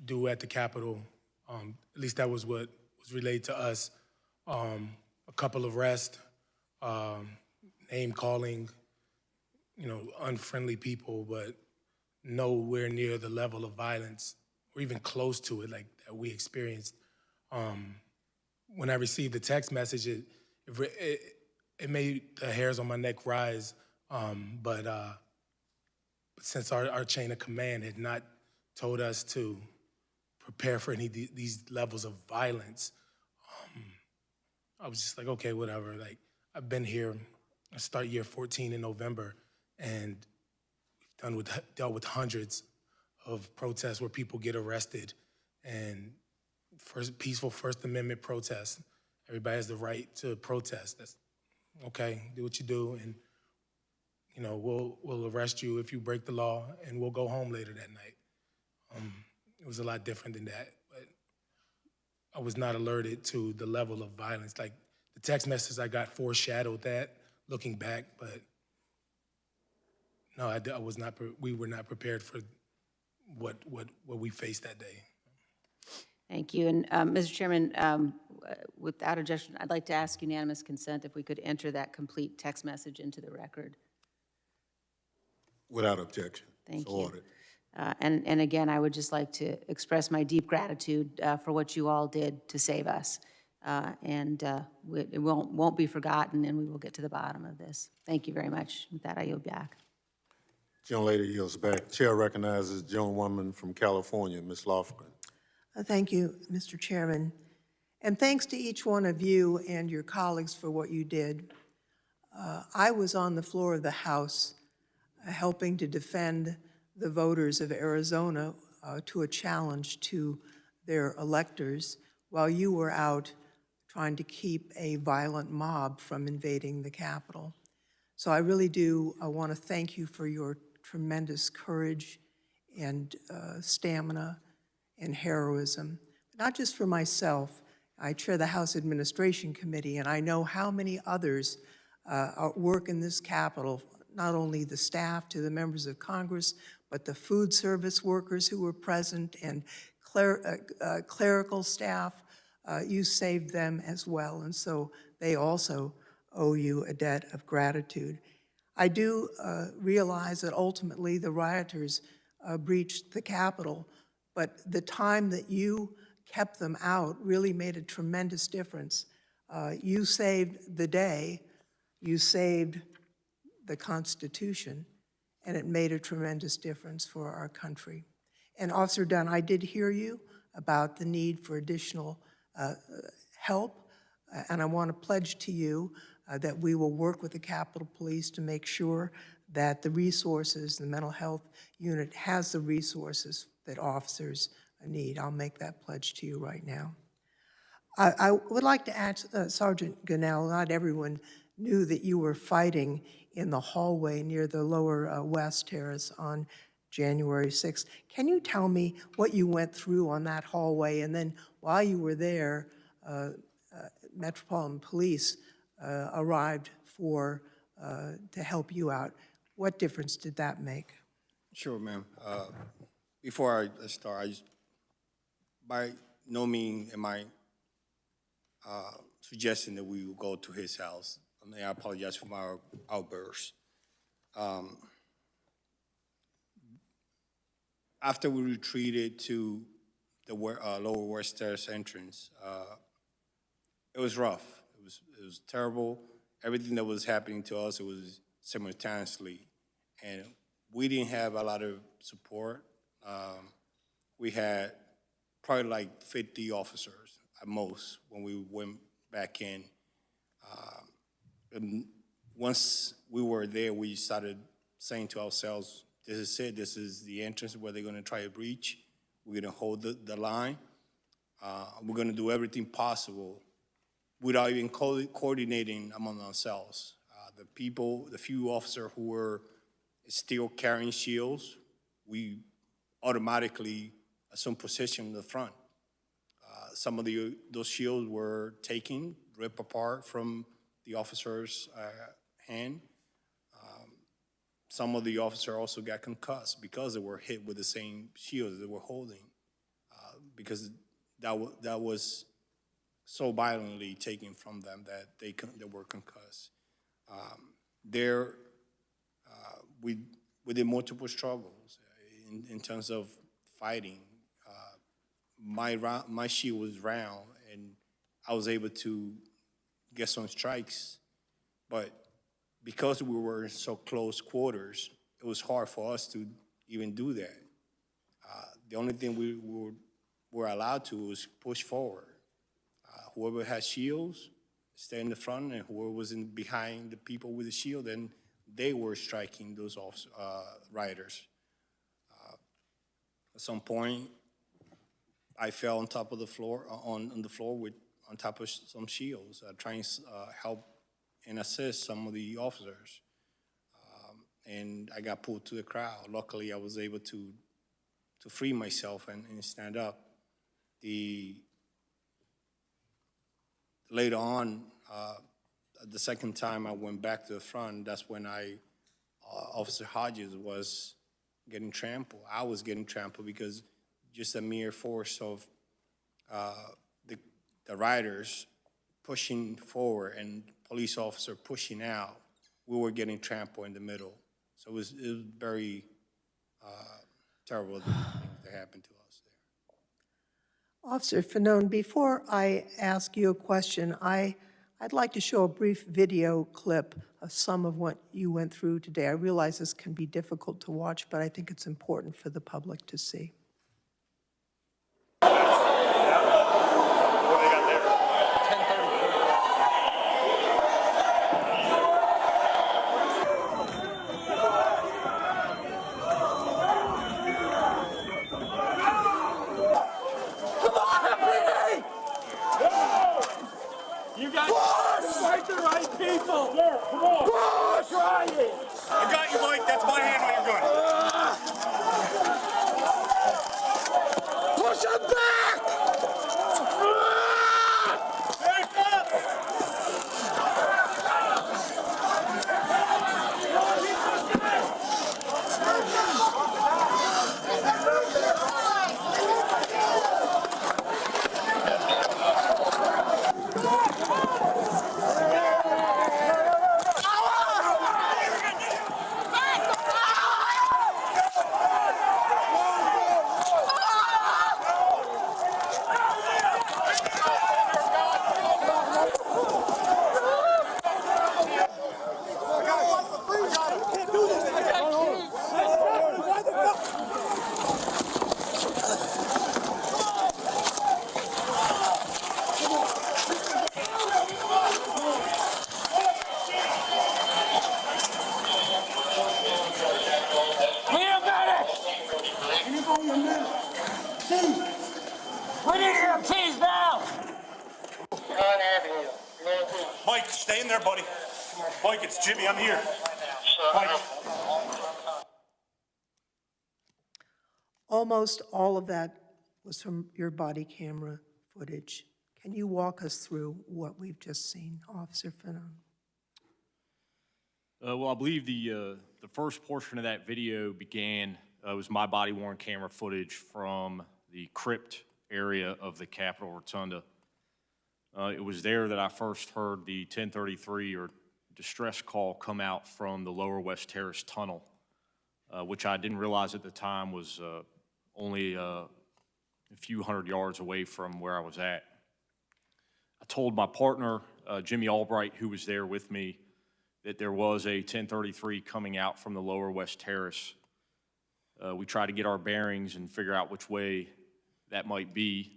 do at the Capitol. At least that was what was relayed to us. A couple of arrests, name calling, unfriendly people, but nowhere near the level of violence or even close to it like that we experienced. When I received the text message, it made the hairs on my neck rise, but since our chain of command had not told us to prepare for any of these levels of violence, I was just like, okay, whatever. Like, I've been here, I start year 14 in November, and we've dealt with hundreds of protests where people get arrested, and peaceful First Amendment protests. Everybody has the right to protest. That's okay, do what you do, and we'll arrest you if you break the law, and we'll go home later that night. It was a lot different than that, but I was not alerted to the level of violence. Like, the text message I got foreshadowed that, looking back, but no, I was not. We were not prepared for what we faced that day. Thank you. And Mr. Chairman, without objection, I'd like to ask unanimous consent if we could enter that complete text message into the record. Without objection. Thank So you. ordered. And again, I would just like to express my deep gratitude for what you all did to save us. It won't be forgotten, and we will get to the bottom of this. Thank you very much. With that, I yield back. Young lady yields back. Chair recognizes young woman from California, Ms. Lofgren. Thank you, Mr. Chairman. And thanks to each one of you and your colleagues for what you did. I was on the floor of the House helping to defend the voters of Arizona to a challenge to their electors while you were out trying to keep a violent mob from invading the Capitol. So I really do want to thank you for your tremendous courage and stamina and heroism. Not just for myself. I chair the House Administration Committee, and I know how many others work in this Capitol, not only the staff to the members of Congress, but the food service workers who were present and clerical staff. You saved them as well, and so they also owe you a debt of gratitude. I do realize that ultimately the rioters breached the Capitol, but the time that you kept them out really made a tremendous difference. You saved the day, you saved the Constitution, and it made a tremendous difference for our country. And Officer Dunn, I did hear you about the need for additional help, and I want to pledge to you that we will work with the Capitol Police to make sure that the resources, the mental health unit has the resources that officers need. I'll make that pledge to you right now. I would like to ask Sergeant Gonnell, not everyone knew that you were fighting in the hallway near the lower West Terrace on January 6th. Can you tell me what you went through on that hallway? And then while you were there, Metropolitan Police arrived to help you out. What difference did that make? Sure, ma'am. Before I start, by no means am I suggesting that we will go to his house. I apologize for my outburst. After we retreated to the lower West Terrace entrance, it was rough. It was terrible. Everything that was happening to us, it was simultaneously. And we didn't have a lot of support. We had probably like 50 officers at most when we went back in. And once we were there, we started saying to ourselves, this is it, this is the entrance where they're gonna try to breach. We're gonna hold the line. We're gonna do everything possible without even coordinating among ourselves. The few officers who were still carrying shields, we automatically assumed position in the front. Some of those shields were taken, ripped apart from the officer's hand. Some of the officers also got concussed because they were hit with the same shields they were holding, because that was so violently taken from them that they were concussed. We did multiple struggles in terms of fighting. My shield was round, and I was able to get some strikes, but because we were in so close quarters, it was hard for us to even do that. The only thing we were allowed to was push forward. Whoever had shields, stay in the front, and whoever was behind the people with the shield, then they were striking those riders. At some point, I fell on top of the floor, on the floor on top of some shields, trying to help and assist some of the officers. And I got pulled to the crowd. Luckily, I was able to free myself and stand up. Later on, the second time I went back to the front, that's when Officer Hodges was getting trampled. I was getting trampled because just a mere force of the riders pushing forward and police officer pushing out, we were getting trampled in the middle. So it was very terrible things that happened to us there. Officer Fanone, before I ask you a question, I'd like to show a brief video clip of some of what you went through today. I realize this can be difficult to watch, but I think it's important for the public to see. I got you, Mike. That's my hand when you're good. there, buddy. Mike, it's Jimmy. I'm here. Mike. Almost all of that was from your body camera footage. Can you walk us through what we've just seen, Officer Fanone? Well, I believe the first portion of that video began, was my body-worn camera footage from the crypt area of the Capitol Rotunda. It was there that I first heard the 1033 or distress call come out from the Lower West Terrace Tunnel, which I didn't realize at the time was only a few hundred yards away from where I was at. I told my partner, Jimmy Albright, who was there with me, that there was a 1033 coming out from the Lower West Terrace. We tried to get our bearings and figure out which way that might be.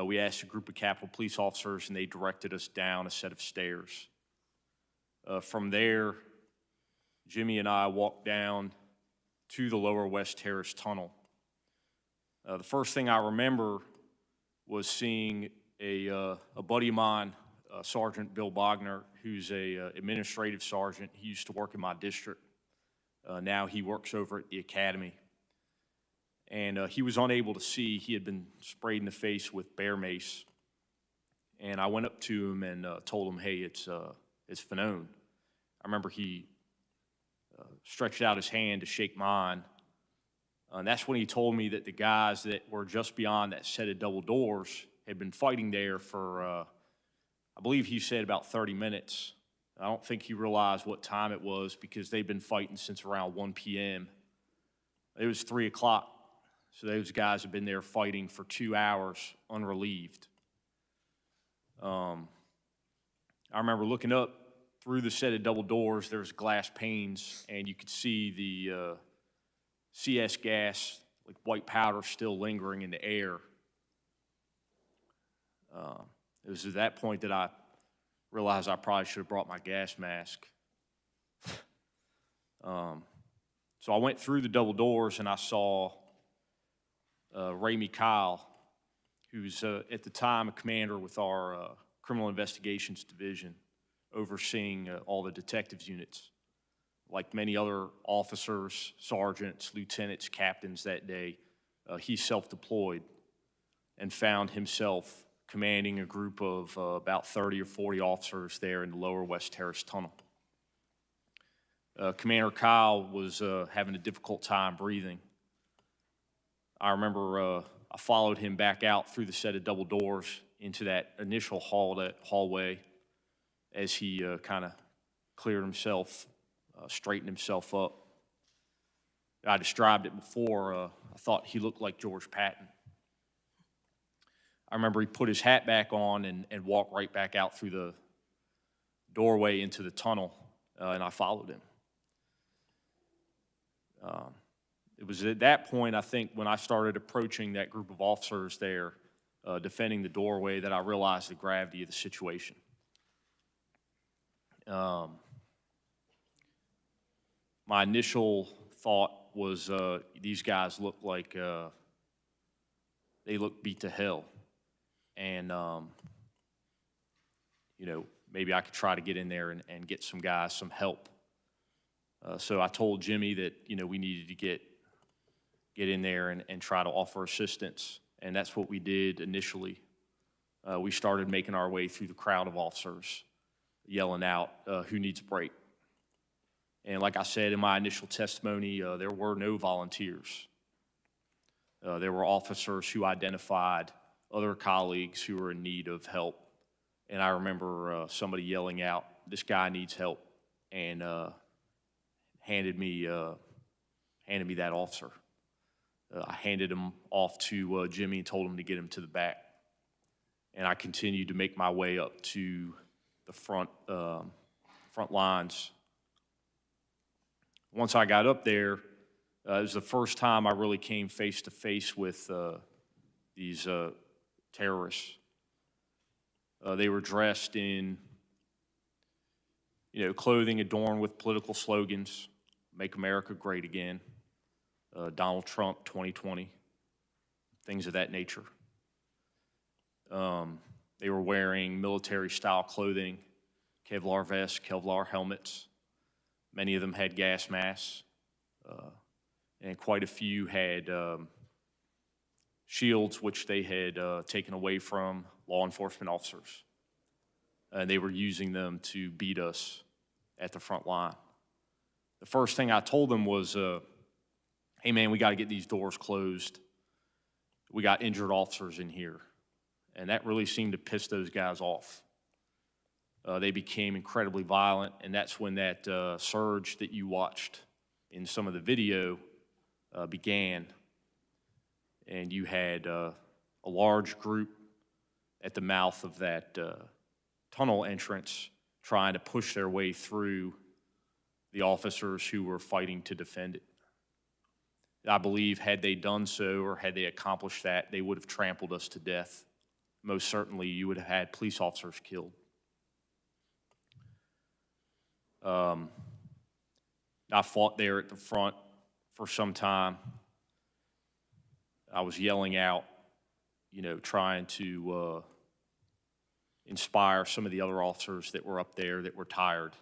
We asked a group of Capitol police officers, and they directed us down a set of stairs. From there, Jimmy and I walked down to the Lower West Terrace Tunnel. The first thing I remember was seeing a buddy of mine, Sergeant Bill Bogner, who's a administrative sergeant. He used to work in my district. Now he works over at the academy. And he was unable to see. He had been sprayed in the face with bear mace. And I went up to him and told him, hey, it's Fanone. I remember he stretched out his hand to shake mine. And that's when he told me that the guys that were just beyond that set of double doors had been fighting there for, I believe he said about 30 minutes. I don't think he realized what time it was because they'd been fighting since around 1 p.m. It was 3 o'clock, so those guys had been there fighting for 2 hours unrelieved. I remember looking up through the set of double doors, there was glass panes, and you could see the CS gas, like white powder, still lingering in the air. It was at that point that I realized I probably should have brought my gas mask. So I went through the double doors and I saw Ramey Kyle, who's at the time a commander with our Criminal Investigations Division, overseeing all the detectives units. Like many other officers, sergeants, lieutenants, captains that day, he self-deployed and found himself commanding a group of about 30 or 40 officers there in the Lower West Terrace Tunnel. Commander Kyle was having a difficult time breathing. I remember I followed him back out through the set of double doors into that initial hallway as he kind of cleared himself, straightened himself up. I described it before. I thought he looked like George Patton. I remember he put his hat back on and walked right back out through the doorway into the tunnel, and I followed him. It was at that point, I think, when I started approaching that group of officers there, defending the doorway, that I realized the gravity of the situation. My initial thought was these guys look like they look beat to hell. And, you know, maybe I could try to get in there and get some guys some help. So I told Jimmy that, you know, we needed to get in there and try to offer assistance. And that's what we did initially. We started making our way through the crowd of officers, yelling out, who needs a break? And like I said in my initial testimony, there were no volunteers. There were officers who identified other colleagues who were in need of help. And I remember somebody yelling out, this guy needs help, and handed me that officer. I handed him off to Jimmy and told him to get him to the back. And I continued to make my way up to the front lines. Once I got up there, it was the first time I really came face to face with these terrorists. They were dressed in, you know, clothing adorned with political slogans, "Make America Great Again," Donald Trump 2020, things of that nature. They were wearing military-style clothing, Kevlar vests, Kevlar helmets. Many of them had gas masks, and quite a few had shields, which they had taken away from law enforcement officers. And they were using them to beat us at the front line. The first thing I told them was, hey man, we got to get these doors closed. We got injured officers in here. And that really seemed to piss those guys off. They became incredibly violent, and that's when that surge that you watched in some of the video began. And you had a large group at the mouth of that tunnel entrance trying to push their way through the officers who were fighting to defend it. I believe had they done so, or had they accomplished that, they would have trampled us to death. Most certainly, you would have had police officers killed. I fought there at the front for some time. I was yelling out, you know, trying to inspire some of the other officers that were up there that were tired,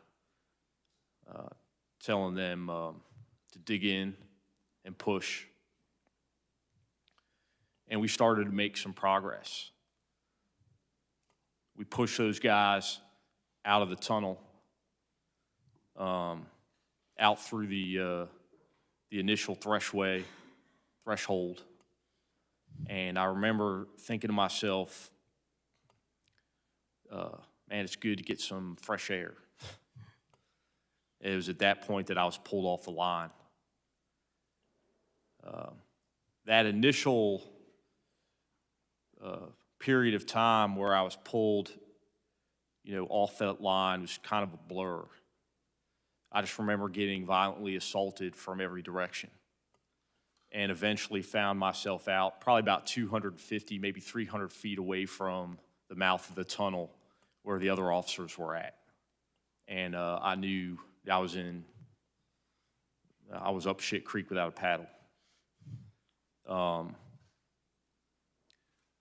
telling them to dig in and push. And we started to make some progress. We pushed those guys out of the tunnel, out through the initial threshold. And I remember thinking to myself, man, it's good to get some fresh air. It was at that point that I was pulled off the line. That initial period of time where I was pulled, you know, off that line was kind of a blur. I just remember getting violently assaulted from every direction, and eventually found myself out probably about 250, maybe 300 feet away from the mouth of the tunnel where the other officers were at. And I knew I was up shit creek without a paddle.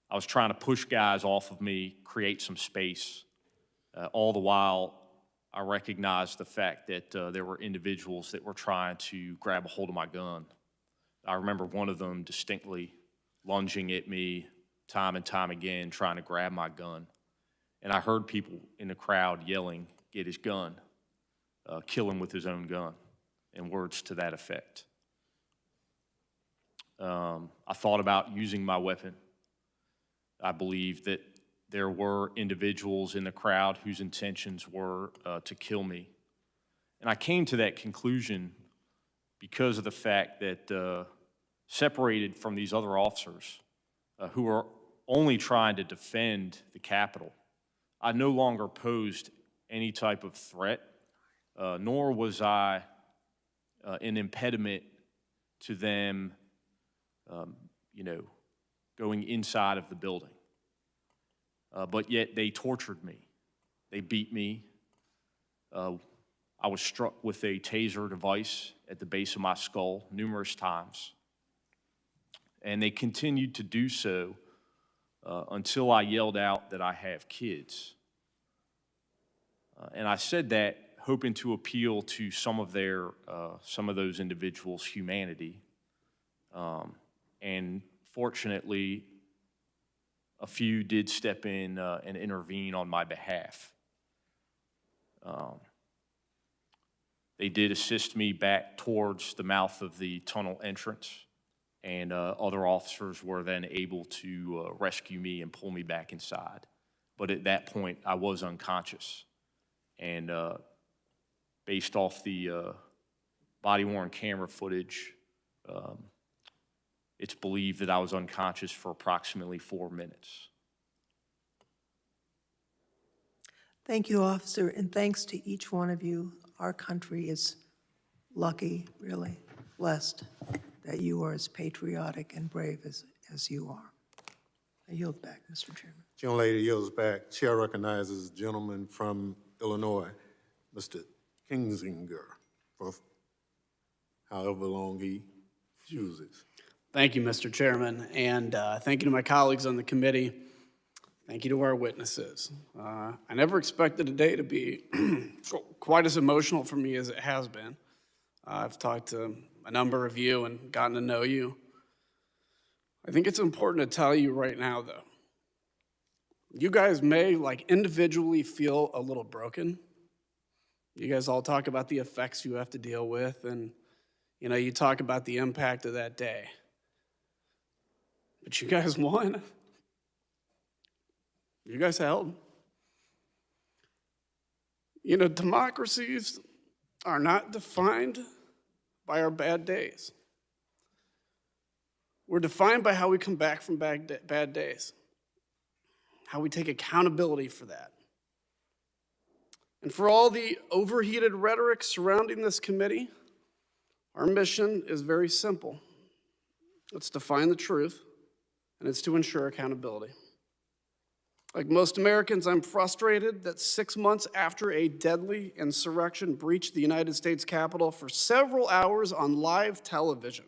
I was trying to push guys off of me, create some space. All the while, I recognized the fact that there were individuals that were trying to grab a hold of my gun. I remember one of them distinctly lunging at me time and time again, trying to grab my gun. And I heard people in the crowd yelling, "Get his gun, kill him with his own gun," and words to that effect. I thought about using my weapon. I believe that there were individuals in the crowd whose intentions were to kill me. And I came to that conclusion because of the fact that separated from these other officers who were only trying to defend the Capitol, I no longer posed any type of threat, nor was I an impediment to them, you know, going inside of the building. But yet they tortured me. They beat me. I was struck with a taser device at the base of my skull numerous times. And they continued to do so until I yelled out that I have kids. And I said that hoping to appeal to some of those individuals' humanity. And fortunately, a few did step in and intervene on my behalf. They did assist me back towards the mouth of the tunnel entrance, and other officers were then able to rescue me and pull me back inside. But at that point, I was unconscious. And based off the body-worn camera footage, it's believed that I was unconscious for approximately 4 minutes. Thank you, officer, and thanks to each one of you. Our country is lucky, really blessed, that you are as patriotic and brave as you are. I yield back, Mr. Chairman. Young lady yields back. Chair recognizes the gentleman from Illinois, Mr. Kinzinger, for however long he chooses. Thank you, Mr. Chairman, and thank you to my colleagues on the committee Thank you to our witnesses. I never expected today to be quite as emotional for me as it has been. I've talked to a number of you and gotten to know you. I think it's important to tell you right now, though. You guys may, individually feel a little broken. You guys all talk about the effects you have to deal with, and, you talk about the impact of that day. But you guys won. You guys held. Democracies are not defined by our bad days. We're defined by how we come back from bad days, how we take accountability for that. And for all the overheated rhetoric surrounding this committee, our mission is very simple. It's to find the truth, and it's to ensure accountability. Like most Americans, I'm frustrated that 6 months after a deadly insurrection breached the United States Capitol for several hours on live television,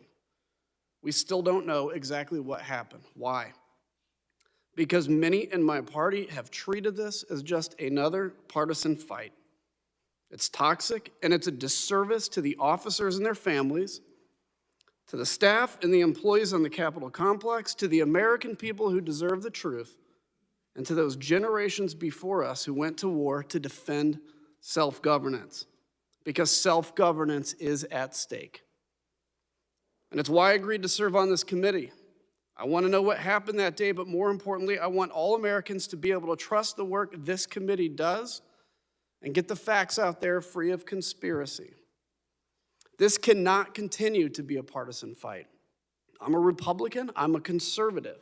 we still don't know exactly what happened. Why? Because many in my party have treated this as just another partisan fight. It's toxic, and it's a disservice to the officers and their families, to the staff and the employees on the Capitol complex, to the American people who deserve the truth, and to those generations before us who went to war to defend self-governance, because self-governance is at stake. And it's why I agreed to serve on this committee. I want to know what happened that day, but more importantly, I want all Americans to be able to trust the work this committee does and get the facts out there free of conspiracy. This cannot continue to be a partisan fight. I'm a Republican, I'm a conservative.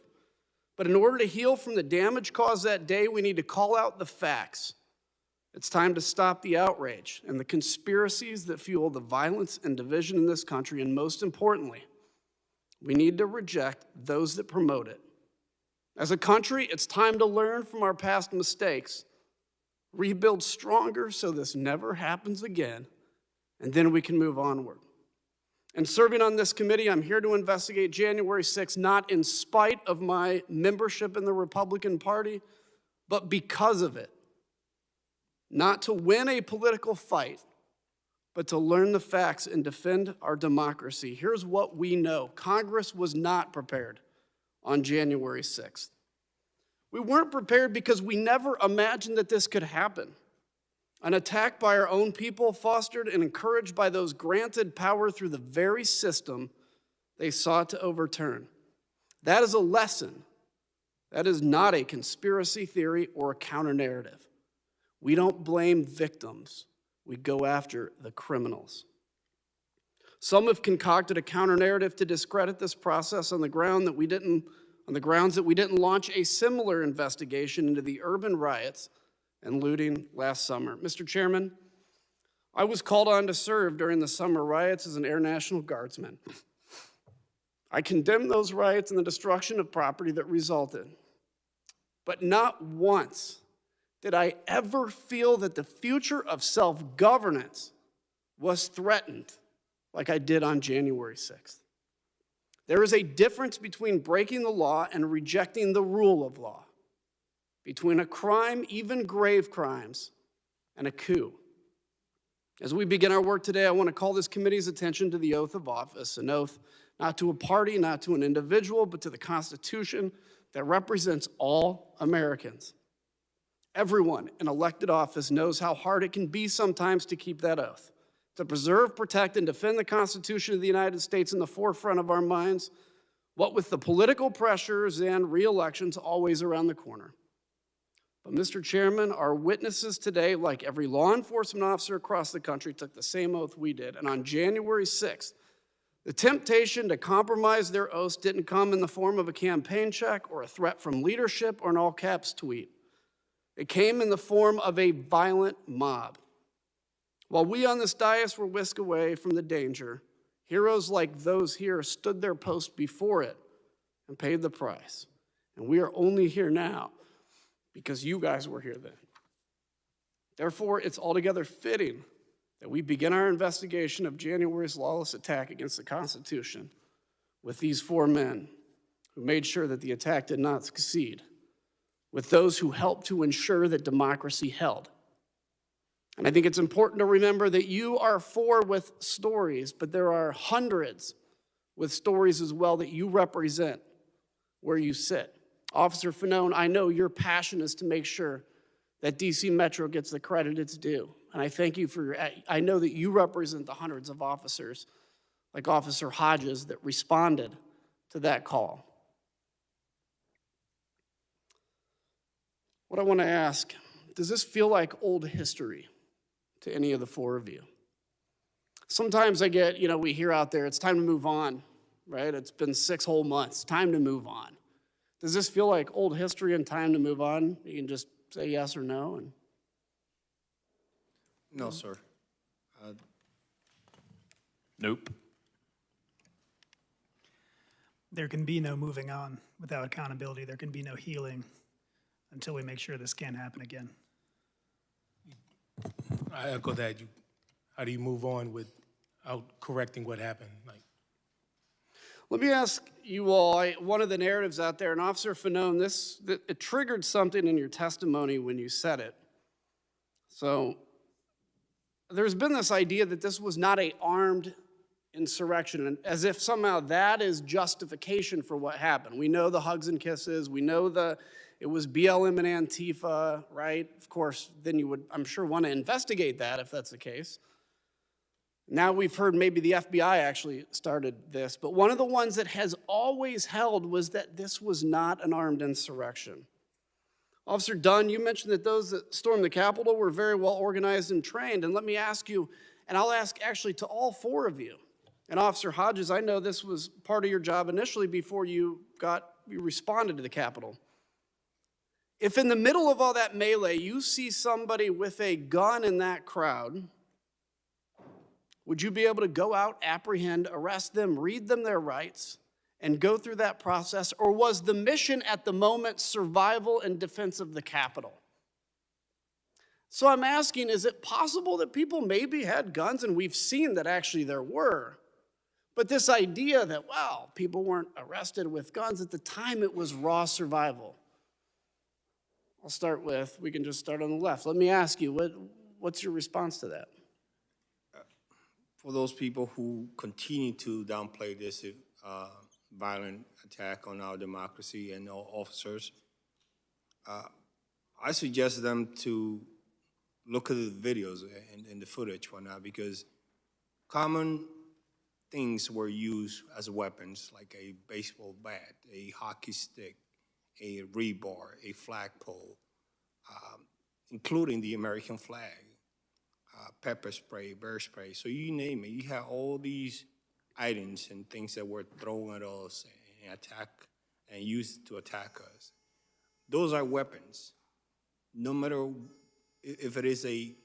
But in order to heal from the damage caused that day, we need to call out the facts. It's time to stop the outrage and the conspiracies that fuel the violence and division in this country, and most importantly, we need to reject those that promote it. As a country, it's time to learn from our past mistakes, rebuild stronger so this never happens again, and then we can move onward. And serving on this committee, I'm here to investigate January 6th, not in spite of my membership in the Republican Party, but because of it. Not to win a political fight, but to learn the facts and defend our democracy. Here's what we know. Congress was not prepared on January 6th. We weren't prepared because we never imagined that this could happen. An attack by our own people, fostered and encouraged by those granted power through the very system they sought to overturn. That is a lesson. That is not a conspiracy theory or a counter-narrative. We don't blame victims. We go after the criminals. Some have concocted a counter-narrative to discredit this process on the grounds that we didn't launch a similar investigation into the urban riots and looting last summer. Mr. Chairman, I was called on to serve during the summer riots as an Air National Guardsman. I condemn those riots and the destruction of property that resulted. But not once did I ever feel that the future of self-governance was threatened like I did on January 6th. There is a difference between breaking the law and rejecting the rule of law, between a crime, even grave crimes, and a coup. As we begin our work today, I want to call this committee's attention to the oath of office, an oath not to a party, not to an individual, but to the Constitution that represents all Americans. Everyone in elected office knows how hard it can be sometimes to keep that oath, to preserve, protect, and defend the Constitution of the United States in the forefront of our minds, what with the political pressures and re-elections always around the corner. But Mr. Chairman, our witnesses today, like every law enforcement officer across the country, took the same oath we did. And on January 6th, the temptation to compromise their oaths didn't come in the form of a campaign check or a threat from leadership or an all-caps tweet. It came in the form of a violent mob. While we on this dais were whisked away from the danger, heroes like those here stood their post before it and paid the price. And we are only here now because you guys were here then. Therefore, it's altogether fitting that we begin our investigation of January's lawless attack against the Constitution with these four men who made sure that the attack did not succeed, with those who helped to ensure that democracy held. And I think it's important to remember that you are four with stories, but there are hundreds with stories as well that you represent where you sit. Officer Fanone, I know your passion is to make sure that DC Metro gets the credit it's due. And I thank you for I know that you represent the hundreds of officers like Officer Hodges that responded to that call. What I want to ask, does this feel like old history to any of the four of you? Sometimes I get, we hear out there, it's time to move on, right? It's been 6 whole months, time to move on. Does this feel like old history and time to move on? You can just say yes or no. No, sir. Nope. There can be no moving on without accountability. There can be no healing until we make sure this can't happen again. I echo that. How do you move on without correcting what happened? Let me ask you all, one of the narratives out there, and Officer Fanone, it triggered something in your testimony when you said it. So there's been this idea that this was not an armed insurrection, and as if somehow that is justification for what happened. We know the hugs and kisses. We know it was BLM and Antifa, right? Of course, then you would, I'm sure, want to investigate that if that's the case. Now we've heard maybe the FBI actually started this, but one of the ones that has always held was that this was not an armed insurrection. Officer Dunn, you mentioned that those that stormed the Capitol were very well organized and trained, and let me ask you, and I'll ask actually to all four of you, and Officer Hodges, I know this was part of your job initially before you responded to the Capitol. If in the middle of all that melee, you see somebody with a gun in that crowd, would you be able to go out, apprehend, arrest them, read them their rights, and go through that process? Or was the mission at the moment survival and defense of the Capitol? So I'm asking, is it possible that people maybe had guns, and we've seen that actually there were, but this idea that, well, people weren't arrested with guns, at the time it was raw survival. I'll start with, we can just start on the left. Let me ask you, what's your response to that? For those people who continue to downplay this violent attack on our democracy and our officers, I suggest them to look at the videos and the footage for now, because common things were used as weapons, like a baseball bat, a hockey stick, a rebar, a flagpole, including the American flag, pepper spray, bear spray. So you name it. You have all these items and things that were thrown at us and attack and used to attack us. Those are weapons. No matter if it is a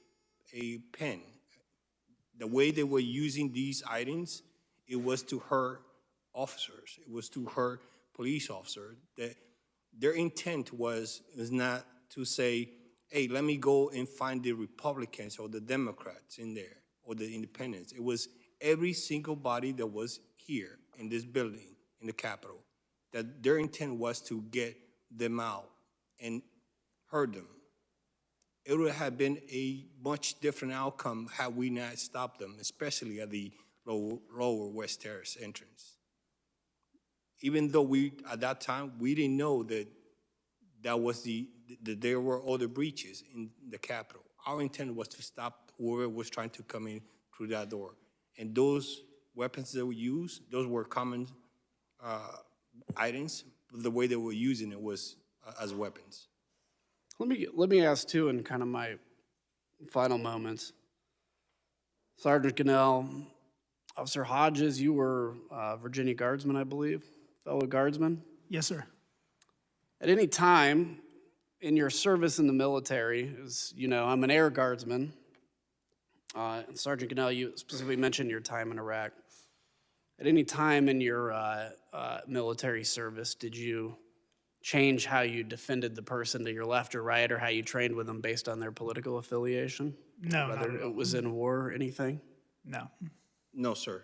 pen, the way they were using these items, it was to hurt officers. It was to hurt police officers. Their intent was not to say, hey, let me go and find the Republicans or the Democrats in there or the independents. It was every single body that was here in this building, in the Capitol, that their intent was to get them out and hurt them. It would have been a much different outcome had we not stopped them, especially at the lower West Terrace entrance. Even though at that time, we didn't know that that there were other breaches in the Capitol. Our intent was to stop whoever was trying to come in through that door. And those weapons that were used, those were common items. The way they were using it was as weapons. Let me ask too, in kind of my final moments. Sergeant Gonnell, Officer Hodges, you were Virginia Guardsman, I believe, fellow Guardsman? Yes, sir. At any time in your service in the military, as you know, I'm an Air Guardsman. And Sergeant Gonnell, you specifically mentioned your time in Iraq. At any time in your military service, did you change how you defended the person to your left or right, or how you trained with them based on their political affiliation? No, whether not at all. it was in war or anything? No. No, sir.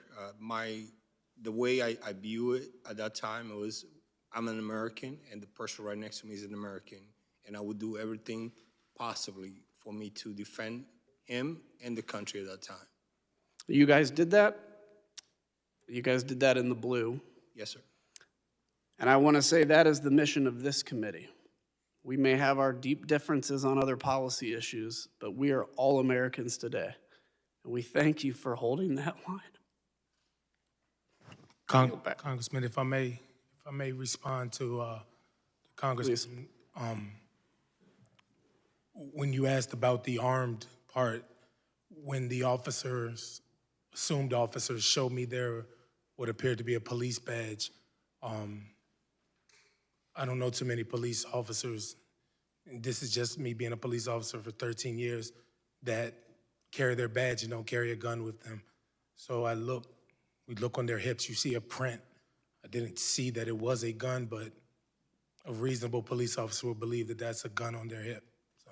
The way I view it at that time, it was I'm an American, and the person right next to me is an American, and I would do everything possibly for me to defend him and the country at that time. You guys did that? You guys did that in the blue. Yes, sir. And I want to say that is the mission of this committee. We may have our deep differences on other policy issues, but we are all Americans today. And we thank you for holding that line. Congressman, if I may respond to Congressman, when you asked about the armed part, when the officers, assumed officers, showed me their what appeared to be a police badge, I don't know too many police officers, and this is just me being a police officer for 13 years, that carry their badge and don't carry a gun with them. So we look on their hips, you see a print. I didn't see that it was a gun, but a reasonable police officer would believe that that's a gun on their hip. So.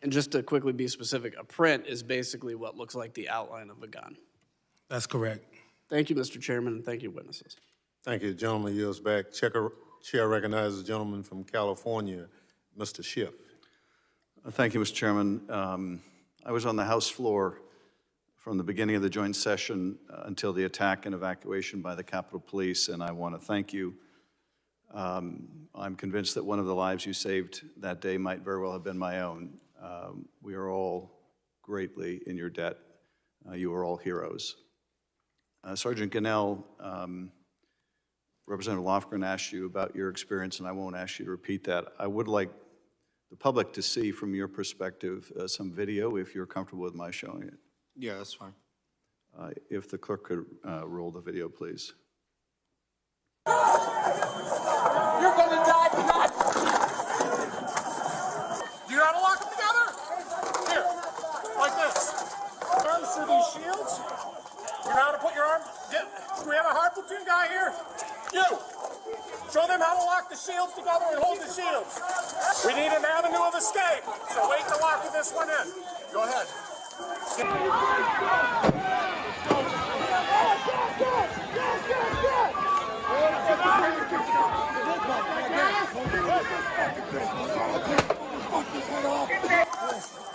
And just to quickly be specific, a print is basically what looks like the outline of a gun. That's correct. Thank you, Mr. Chairman, and thank you, witnesses. Thank you. The gentleman yields back. Chair recognizes the gentleman from California, Mr. Schiff. Thank you, Mr. Chairman. I was on the House floor from the beginning of the joint session until the attack and evacuation by the Capitol Police, and I want to thank you. I'm convinced that one of the lives you saved that day might very well have been my own. We are all greatly in your debt. You are all heroes. Sergeant Gonnell, Representative Lofgren asked you about your experience, and I won't ask you to repeat that. I would like the public to see from your perspective some video, if you're comfortable with my showing it. Yeah, that's fine. If the clerk could roll the video, please. You're gonna die tonight! Do you know how to lock them together? Here, like this. Arms through these shields. You know how to put your arm? Do we have a hard platoon guy here? You! Show them how to lock the shields together and hold the shields. We need an avenue of escape, so wait to lock this one in. Go ahead.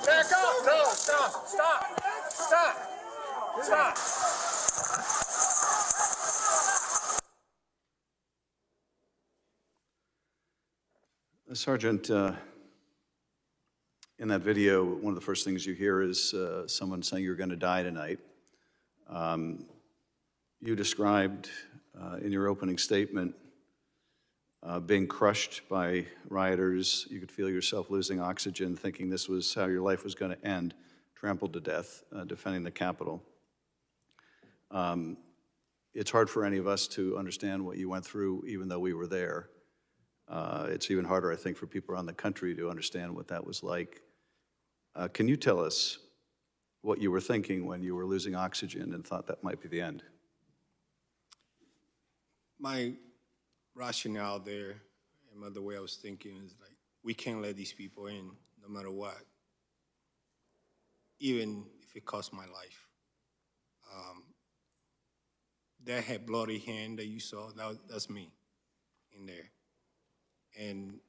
Back up! No, stop! Stop! Stop! Stop! Sergeant, in that video, one of the first things you hear is someone saying you're going to die tonight. You described in your opening statement being crushed by rioters. You could feel yourself losing oxygen, thinking this was how your life was going to end, trampled to death, defending the Capitol. It's hard for any of us to understand what you went through, even though we were there. It's even harder, I think, for people around the country to understand what that was like. Can you tell us what you were thinking when you were losing oxygen and thought that might be the end? My rationale there, and the way I was thinking is like, we can't let these people in no matter what, even if it costs my life. That had bloody hand that you saw, that's me in there. And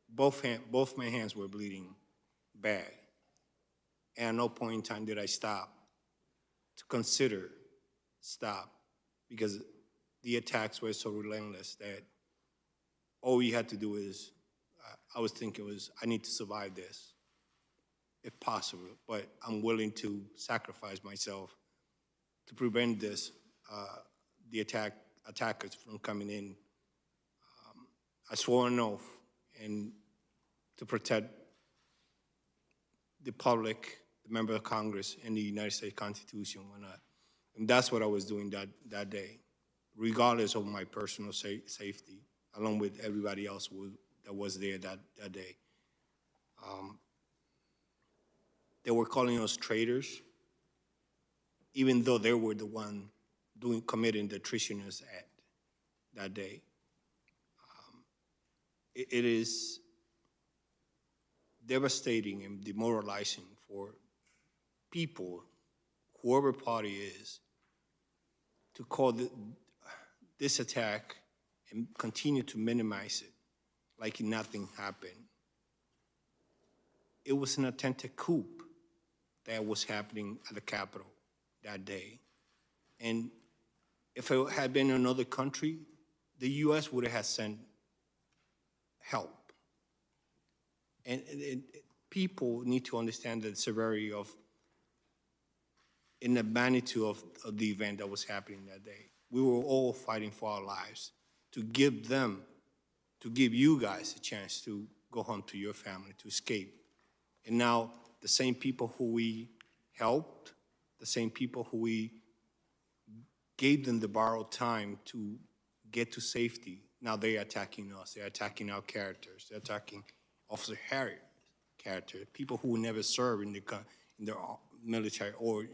both my hands were bleeding bad. And at no point in time did I stop to consider stop, because the attacks were so relentless that all we had to do is, I was thinking was, I need to survive this, if possible, but I'm willing to sacrifice myself to prevent this, the attackers from coming in. I swore an oath and to protect the public, the member of Congress, and the United States Constitution. And that's what I was doing that day, regardless of my personal safety, along with everybody else that was there that day. They were calling us traitors, even though they were the one committing the treasonous act that day. It is devastating and demoralizing for people, whoever party is, to call this attack and continue to minimize it like nothing happened. it was an attempted coup that was happening at the Capitol that day. And if it had been another country, the U.S. would have sent help. And people need to understand the severity of, and the magnitude of the event that was happening that day. We were all fighting for our lives to give you guys a chance to go home to your family, to escape. And now the same people who we helped, the same people who we gave them the borrowed time to get to safety, now they're attacking us. They're attacking our characters. They're attacking Officer Harriet's character, people who never served in the military or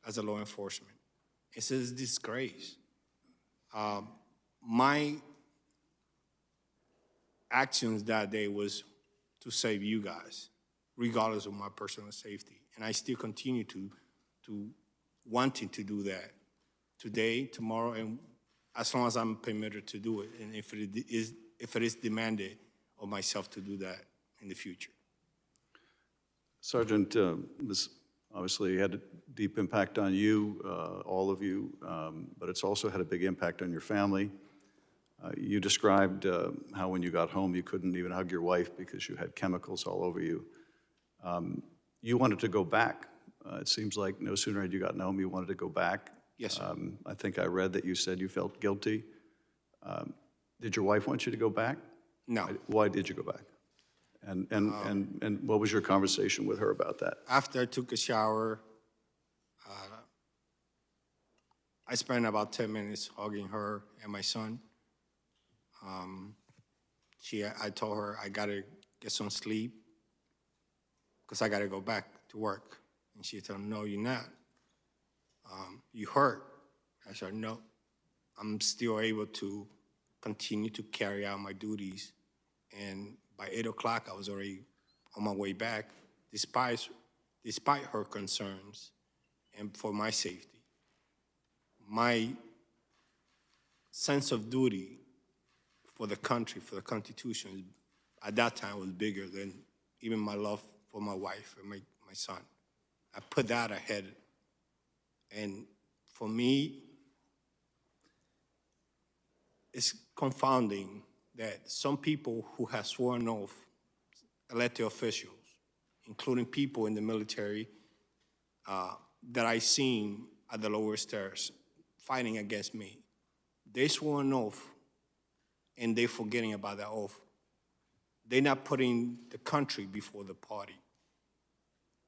as a law enforcement. It's a disgrace. My actions that day was to save you guys, regardless of my personal safety. And I still continue to wanting to do that today, tomorrow, and as long as I'm permitted to do it, and if it is demanded of myself to do that in the future. Sergeant, this obviously had a deep impact on you, all of you, but it's also had a big impact on your family. You described how when you got home you couldn't even hug your wife because you had chemicals all over you. You wanted to go back. It seems like no sooner had you gotten home, you wanted to go back. Yes, sir. I think I read that you said you felt guilty. Did your wife want you to go back? No. Why did you go back? And what was your conversation with her about that? After I took a shower, I spent about 10 minutes hugging her and my son. I told her I gotta get some sleep because I gotta go back to work. And she told me, no, you're not. You hurt. I said, no, I'm still able to continue to carry out my duties. And by 8 o'clock, I was already on my way back, despite her concerns and for my safety. My sense of duty for the country, for the Constitution, at that time was bigger than even my love for my wife and my son. I put that ahead. And for me, it's confounding that some people who have sworn oath, elected officials, including people in the military that I seen at the lower stairs fighting against me, they swore an oath and they're forgetting about that oath. They're not putting the country before the party.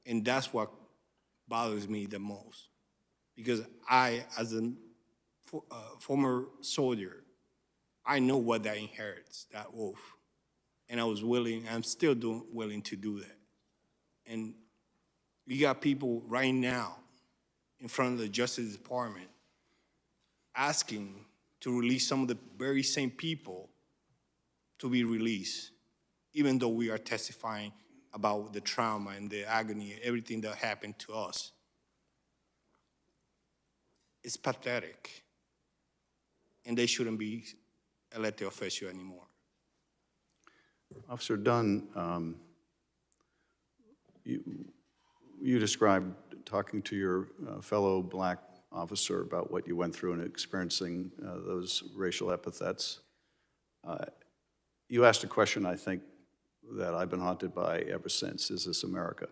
And that's what bothers me the most. Because I, as a former soldier, I know what that inherits, that oath. And I was willing, I'm still willing to do that. And you got people right now in front of the Justice Department asking to release some of the very same people to be released, even though we are testifying about the trauma and the agony and everything that happened to us. It's pathetic. And they shouldn't be elected official anymore. Officer Dunn, you described talking to your fellow black officer about what you went through and experiencing those racial epithets. You asked a question, I think, that I've been haunted by ever since: is this America?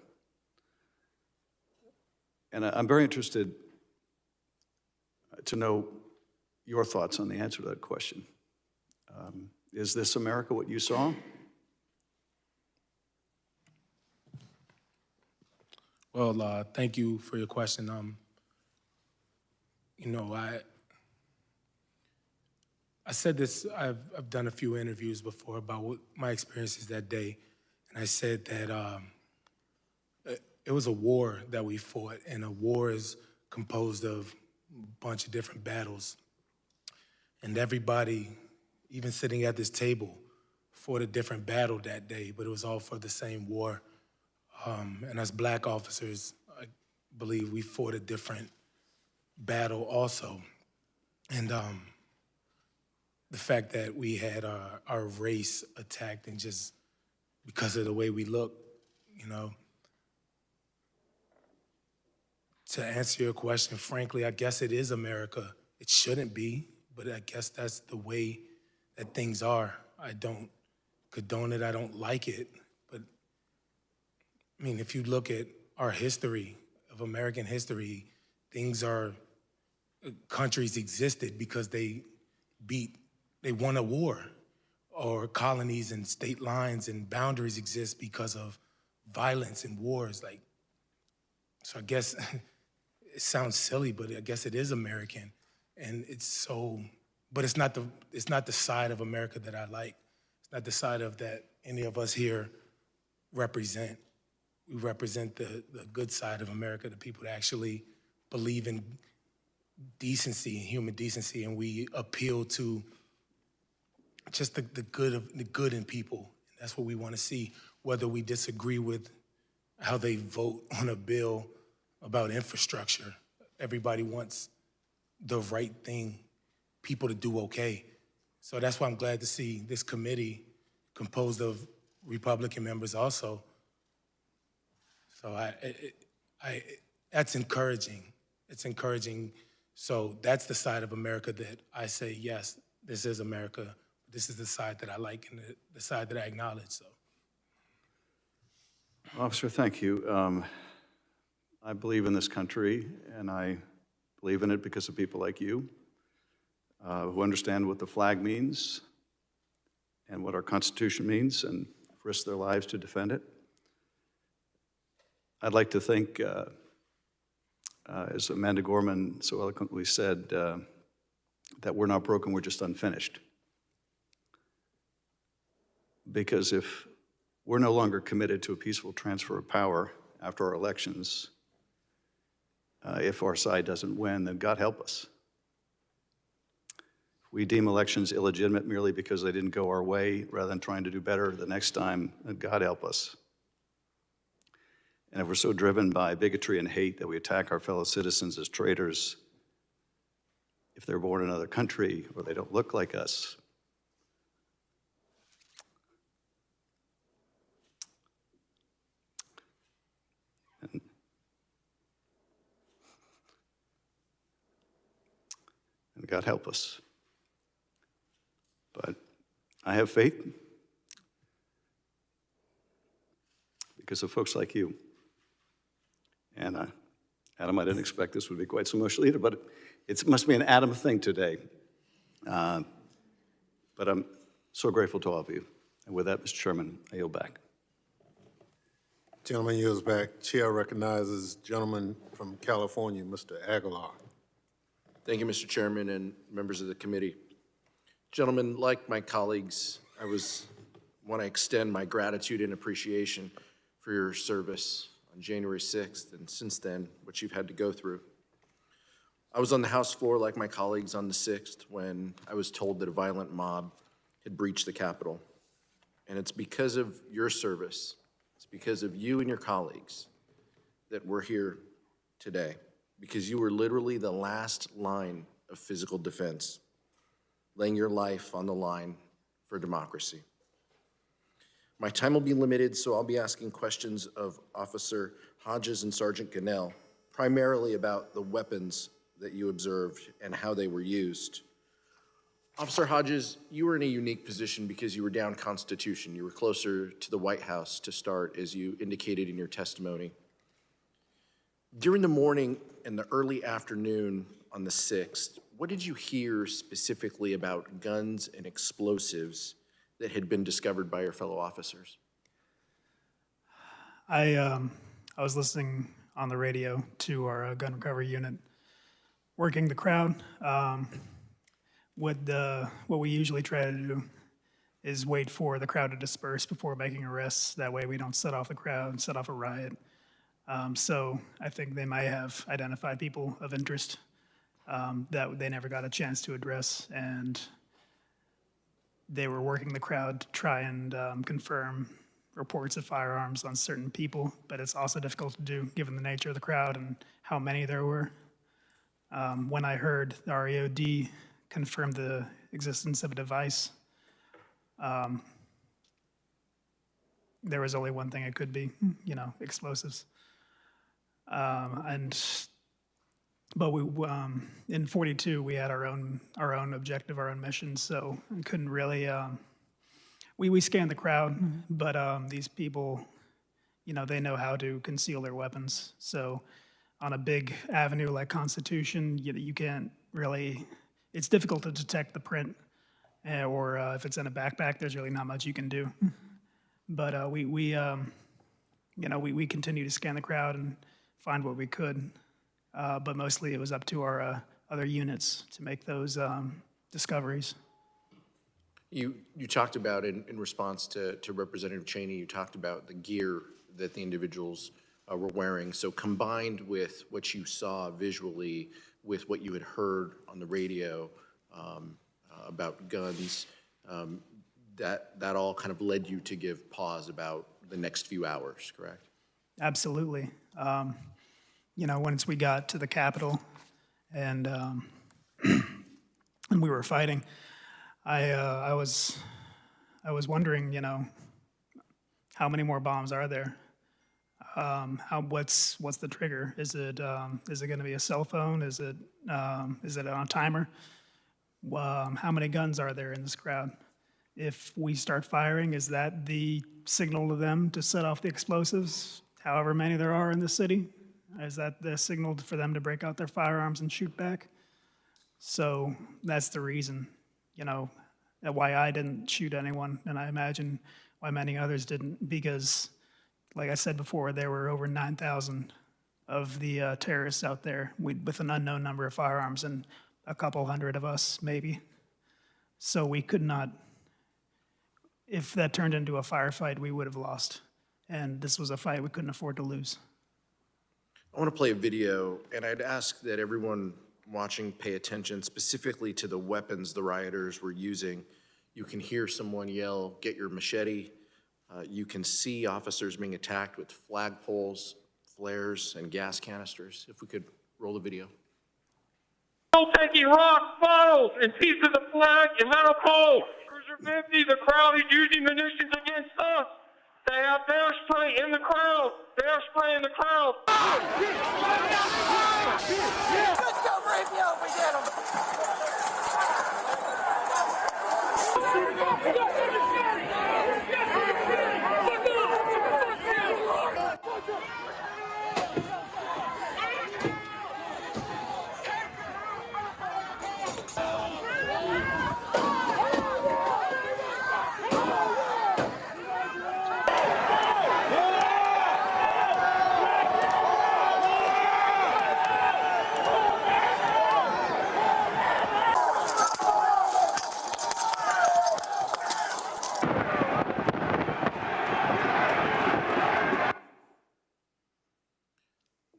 And I'm very interested to know your thoughts on the answer to that question. Is this America what you saw? Well, thank you for your question. You know, I said this, I've done a few interviews before about what my experiences that day, and I said that it was a war that we fought, and a war is composed of a bunch of different battles. And everybody, even sitting at this table, fought a different battle that day, but it was all for the same war. And as black officers, I believe we fought a different battle also. And the fact that we had our race attacked, and just because of the way we look, you know. To answer your question, frankly, I guess it is America. It shouldn't be, but I guess that's the way that things are. I don't condone it, I don't like it, but I mean, if you look at our history, of American history, countries existed because they won a war, or colonies and state lines and boundaries exist because of violence and wars. Like, so I guess it sounds silly, but I guess it is American, and but it's not the side of America that I like. It's not the side of that any of us here represent. We represent the good side of America, the people that actually believe in decency and human decency, and we appeal to just the good in people. That's what we want to see, whether we disagree with how they vote on a bill about infrastructure. Everybody wants the right thing, people to do okay. So that's why I'm glad to see this committee composed of Republican members also. So that's encouraging. It's encouraging. So that's the side of America that I say, yes, this is America. This is the side that I like and the side that I acknowledge. So, Officer, thank you. I believe in this country, and I believe in it because of people like you who understand what the flag means and what our Constitution means and risk their lives to defend it. I'd like to think, as Amanda Gorman so eloquently said, that we're not broken, we're just unfinished. Because if we're no longer committed to a peaceful transfer of power after our elections, if our side doesn't win, then God help us. If we deem elections illegitimate merely because they didn't go our way rather than trying to do better the next time, then God help us. And if we're so driven by bigotry and hate that we attack our fellow citizens as traitors, if they're born in another country or they don't look like us, and God help us. But I have faith because of folks like you. And Adam, I didn't expect this would be quite so emotional either, but it must be an Adam thing today. But I'm so grateful to all of you. And with that, Mr. Chairman, I yield back. Gentleman yields back. Chair recognizes gentleman from California, Mr. Aguilar. Thank you, Mr. Chairman and members of the committee. Gentlemen, like my colleagues, I want to extend my gratitude and appreciation for your service on January 6th, and since then, what you've had to go through. I was on the House floor like my colleagues on the 6th when I was told that a violent mob had breached the Capitol. And it's because of your service, it's because of you and your colleagues that we're here today, because you were literally the last line of physical defense, laying your life on the line for democracy. My time will be limited, so I'll be asking questions of Officer Hodges and Sergeant Gonnell, primarily about the weapons that you observed and how they were used. Officer Hodges, you were in a unique position because you were down Constitution. You were closer to the White House to start, as you indicated in your testimony. During the morning and the early afternoon on the 6th, what did you hear specifically about guns and explosives that had been discovered by your fellow officers? I was listening on the radio to our gun recovery unit, working the crowd. What we usually try to do is wait for the crowd to disperse before making arrests. That way we don't set off the crowd and set off a riot. So I think they might have identified people of interest that they never got a chance to address, and they were working the crowd to try and confirm reports of firearms on certain people, but it's also difficult to do given the nature of the crowd and how many there were. When I heard the REOD confirm the existence of a device, there was only one thing it could be, you know, explosives. But we, in 42, we had our own objective, our own mission, so we couldn't really, we scanned the crowd, but these people, you know, they know how to conceal their weapons. So on a big avenue like Constitution, you can't really, it's difficult to detect the print, or if it's in a backpack, there's really not much you can do. But you know, we continue to scan the crowd and find what we could. But mostly it was up to our other units to make those discoveries. You talked about, in response to Representative Cheney, you talked about the gear that the individuals were wearing. So combined with what you saw visually, with what you had heard on the radio about guns, that all kind of led you to give pause about the next few hours, correct? Absolutely. You know, once we got to the Capitol and and we were fighting, I was wondering, you know, how many more bombs are there? What's the trigger? Is it going to be a cell phone? Is it on a timer? How many guns are there in this crowd? If we start firing, is that the signal to them to set off the explosives, however many there are in the city? Is that the signal for them to break out their firearms and shoot back? So that's the reason, you know, why I didn't shoot anyone, and I imagine why many others didn't, because, like I said before, there were over 9,000 of the terrorists out there with an unknown number of firearms, and a couple hundred of us, maybe. So we could not, if that turned into a firefight, we would have lost. And this was a fight we couldn't afford to lose. I want to play a video, and I'd ask that everyone watching pay attention specifically to the weapons the rioters were using. You can hear someone yell, "Get your machete." You can see officers being attacked with flagpoles, flares, and gas canisters. If we could roll the video. Taking rocks, bottles, and pieces of flag and metal poles. Cruiser 50, the crowd is using munitions against us. They have bear spray in the crowd. Bear spray in the crowd. Let's go, Rapio, we get him.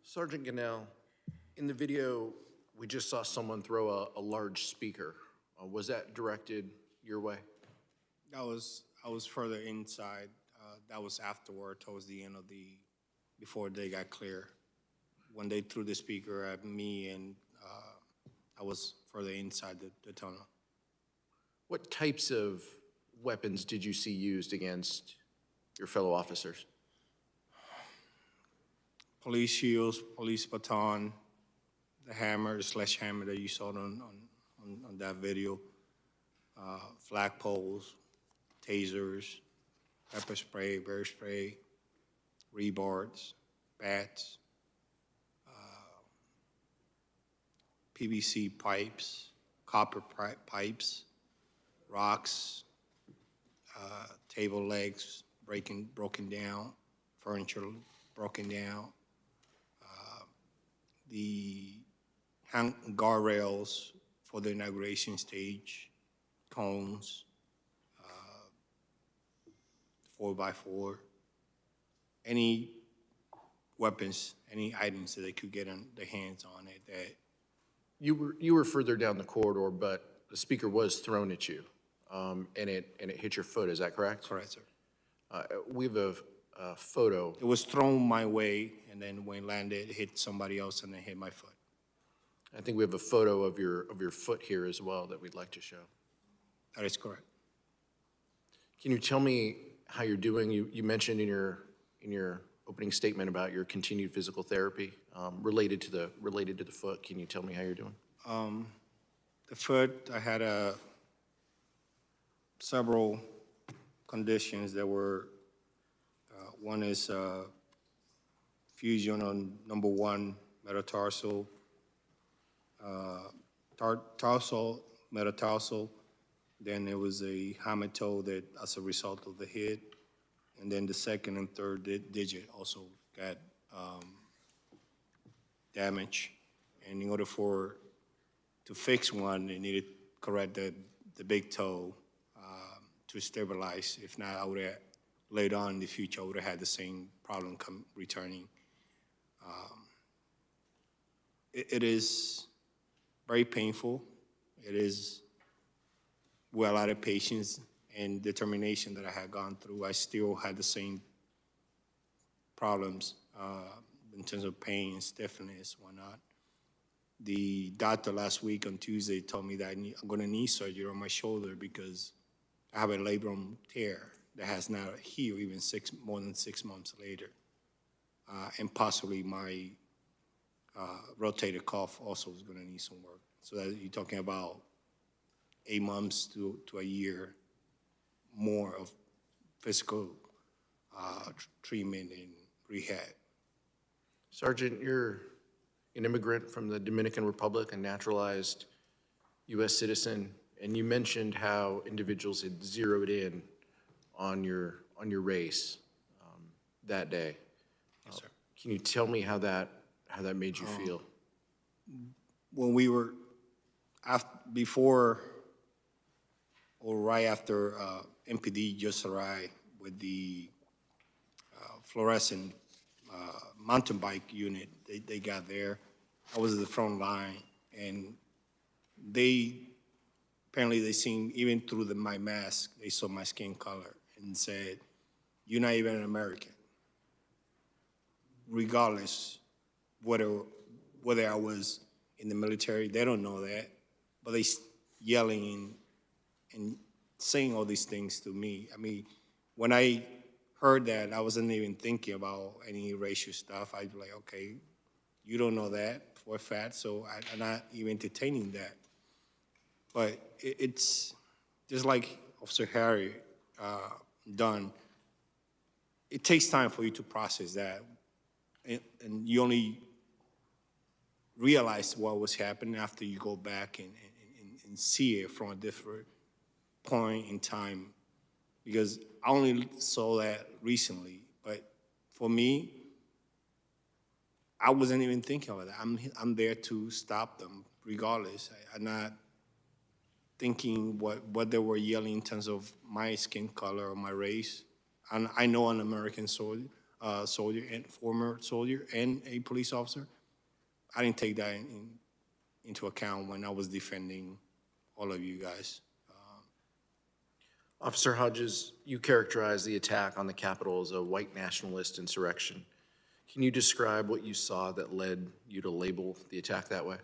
Sergeant Gonnell, in the video, we just saw someone throw a large speaker. Was that directed your way? I was further inside. That was afterward, towards the end of before they got clear. When they threw the speaker at me, and I was further inside the tunnel. What types of weapons did you see used against your fellow officers? Police shields, police baton, the hammer, the sledgehammer that you saw on that video, flagpoles, tasers, pepper spray, bear spray, rebards, bats, PVC pipes, copper pipes, rocks, table legs broken down, furniture broken down, the guardrails for the inauguration stage, cones, 4x4, any weapons, any items that they could get their hands on it. That you were further down the corridor, but the speaker was thrown at you, and it hit your foot. Is that correct? Correct, sir. We have a photo. It was thrown my way, and then when it landed, it hit somebody else, and then hit my foot. I think we have a photo of your foot here as well that we'd like to show. That is correct. Can you tell me how you're doing. You mentioned in your opening statement about your continued physical therapy related to the foot. Can you tell me how you're doing? The foot, I had several conditions that were, one is fusion on number 1 metatarsal, tarsal, metatarsal. Then there was a hammertoe that, as a result of the hit, and then the second and third digit also got damage. And in order to fix one, they needed to correct the big toe to stabilize. If not, I would have, later on in the future, I would have had the same problem returning. It is very painful. It is with a lot of patience and determination that I had gone through. I still had the same problems in terms of pain and stiffness, whatnot. The doctor last week on Tuesday told me that I'm going to need surgery on my shoulder because I have a labrum tear that has not healed even more than 6 months later. And possibly my rotator cuff also is going to need some work. So that you're talking about 8 months to a year more of physical treatment and rehab. Sergeant, you're an immigrant from the Dominican Republic, a naturalized U.S. citizen, and you mentioned how individuals had zeroed in on your race that day. Yes, sir. Can you tell me how that made you feel? When we were before or right after MPD just arrived with the fluorescent mountain bike unit, they got there. I was at the front line, and apparently they seen, even through my mask, they saw my skin color and said, "You're not even an American." Regardless, whether I was in the military, they don't know that, but they yelling and saying all these things to me. I mean, when I heard that, I wasn't even thinking about any racial stuff. I'd be like, okay, you don't know that for a fact, so I'm not even entertaining that. But it's just like Officer Harry Dunn. It takes time for you to process that, and you only realize what was happening after you go back and see it from a different point in time, because I only saw that recently. But for me, I wasn't even thinking about that. I'm there to stop them regardless. I'm not thinking what they were yelling in terms of my skin color or my race. And I know an American soldier and former soldier and a police officer. I didn't take that into account when I was defending all of you guys. Officer Hodges, you characterized the attack on the Capitol as a white nationalist insurrection. Can you describe what you saw that led you to label the attack that way?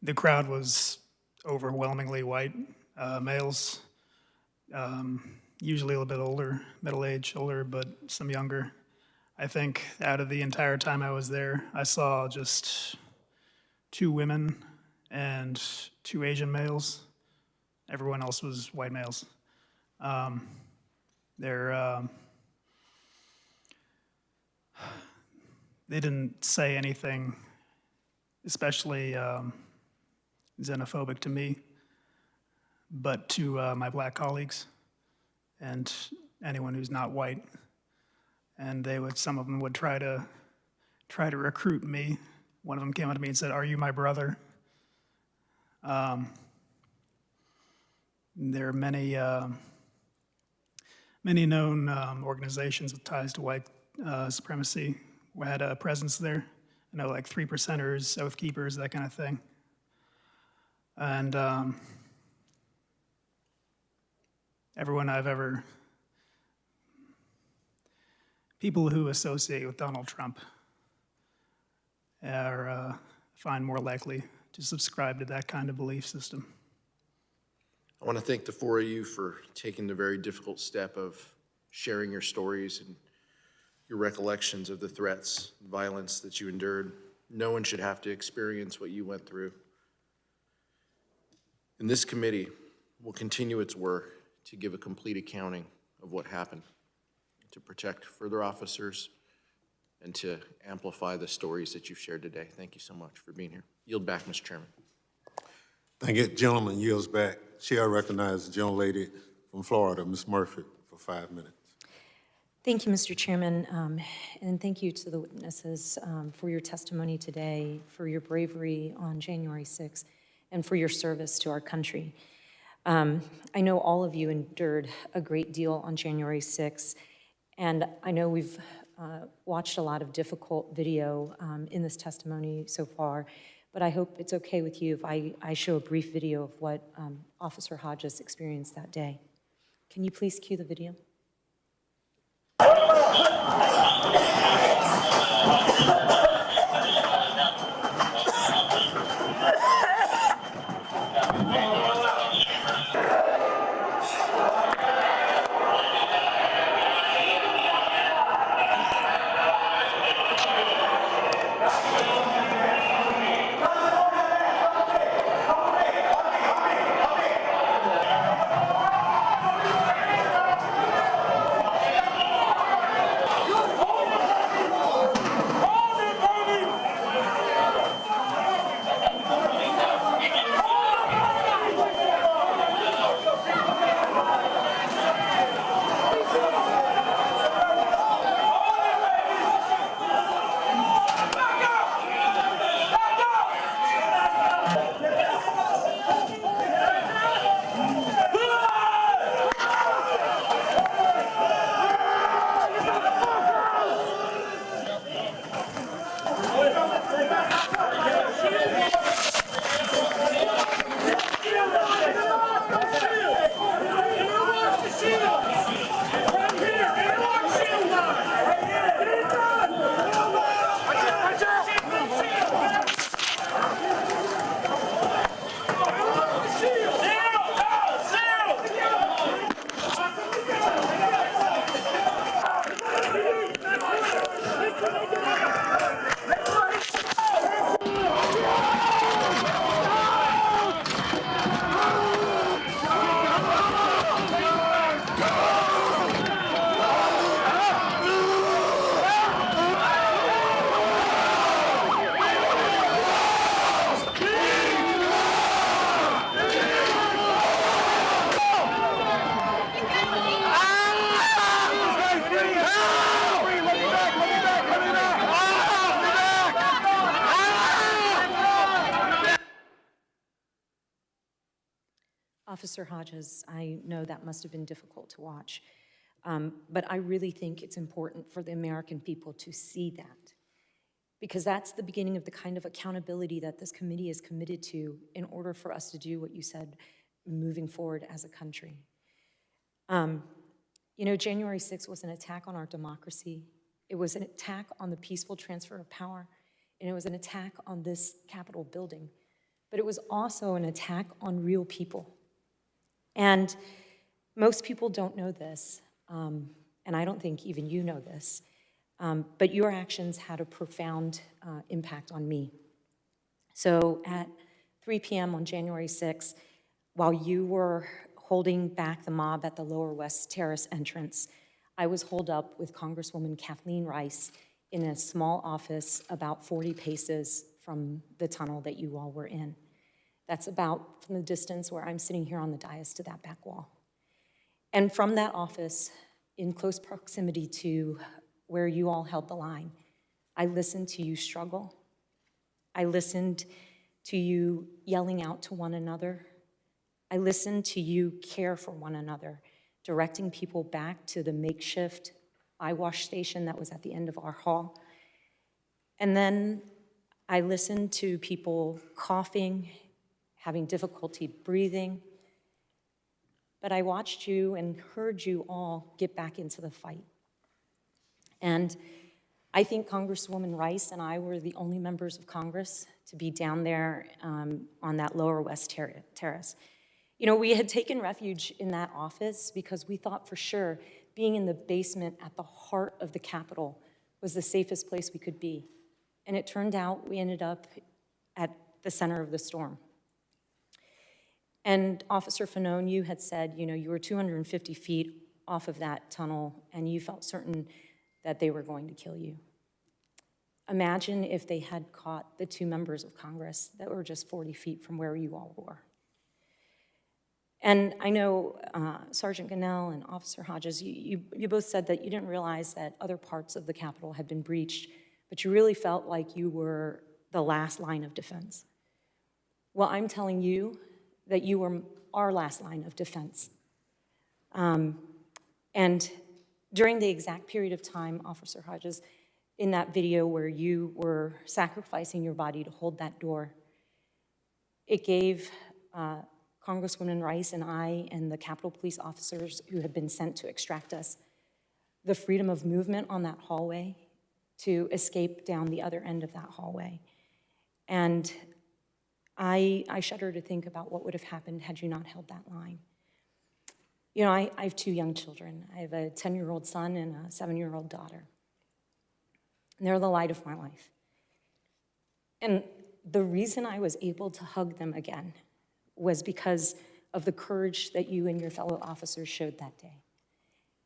The crowd was overwhelmingly white males, usually a little bit older, middle-aged, older, but some younger. I think out of the entire time I was there, I saw just 2 women and 2 Asian males. Everyone else was white males. They didn't say anything especially xenophobic to me, but to my black colleagues and anyone who's not white. And some of them would try to recruit me. One of them came up to me and said, "Are you my brother?" There are many known organizations with ties to white supremacy who had a presence there. I know, like 3%ers, Oath Keepers, that kind of thing. And everyone I've ever, people who associate with Donald Trump are find more likely to subscribe to that kind of belief system. I want to thank the four of you for taking the very difficult step of sharing your stories and your recollections of the threats, violence that you endured. No one should have to experience what you went through. And this committee will continue its work to give a complete accounting of what happened, to protect further officers, and to amplify the stories that you've shared today. Thank you so much for being here. Yield back, Mr. Chairman. Thank you. Gentleman yields back. Chair recognizes the gentlelady from Florida, Ms. Murphy, for 5 minutes. Thank you, Mr. Chairman, and thank you to the witnesses for your testimony today, for your bravery on January 6th, and for your service to our country. I know all of you endured a great deal on January 6th, and I know we've watched a lot of difficult video in this testimony so far, but I hope it's okay with you if I show a brief video of what Officer Hodges experienced that day. Can you please cue the video? Officer Hodges, I know that must have been difficult to watch, but I really think it's important for the American people to see that, because that's the beginning of the kind of accountability that this committee is committed to in order for us to do what you said moving forward as a country. You know, January 6th was an attack on our democracy. It was an attack on the peaceful transfer of power, and it was an attack on this Capitol building. But it was also an attack on real people. And most people don't know this, and I don't think even you know this, but your actions had a profound impact on me. So at 3 p.m. on January 6th, while you were holding back the mob at the Lower West Terrace entrance, I was holed up with Congresswoman Kathleen Rice in a small office about 40 paces from the tunnel that you all were in. That's about from the distance where I'm sitting here on the dais to that back wall. And from that office, in close proximity to where you all held the line, I listened to you struggle. I listened to you yelling out to one another. I listened to you care for one another, directing people back to the makeshift eye wash station that was at the end of our hall. And then I listened to people coughing, having difficulty breathing. But I watched you and heard you all get back into the fight. And I think Congresswoman Rice and I were the only members of Congress to be down there on that Lower West Terrace. You know, we had taken refuge in that office because we thought for sure being in the basement at the heart of the Capitol was the safest place we could be. And it turned out we ended up at the center of the storm. And Officer Fanone, you had said, you know, you were 250 feet off of that tunnel and you felt certain that they were going to kill you. Imagine if they had caught the 2 members of Congress that were just 40 feet from where you all were. And I know Sergeant Gonnell and Officer Hodges, you both said that you didn't realize that other parts of the Capitol had been breached, but you really felt like you were the last line of defense. Well, I'm telling you that you were our last line of defense. And during the exact period of time, Officer Hodges, in that video where you were sacrificing your body to hold that door, it gave Congresswoman Rice and I and the Capitol Police officers who had been sent to extract us the freedom of movement on that hallway to escape down the other end of that hallway. And I shudder to think about what would have happened had you not held that line. You know, I have 2 young children. I have a 10-year-old son and a 7-year-old daughter. And they're the light of my life. And the reason I was able to hug them again was because of the courage that you and your fellow officers showed that day.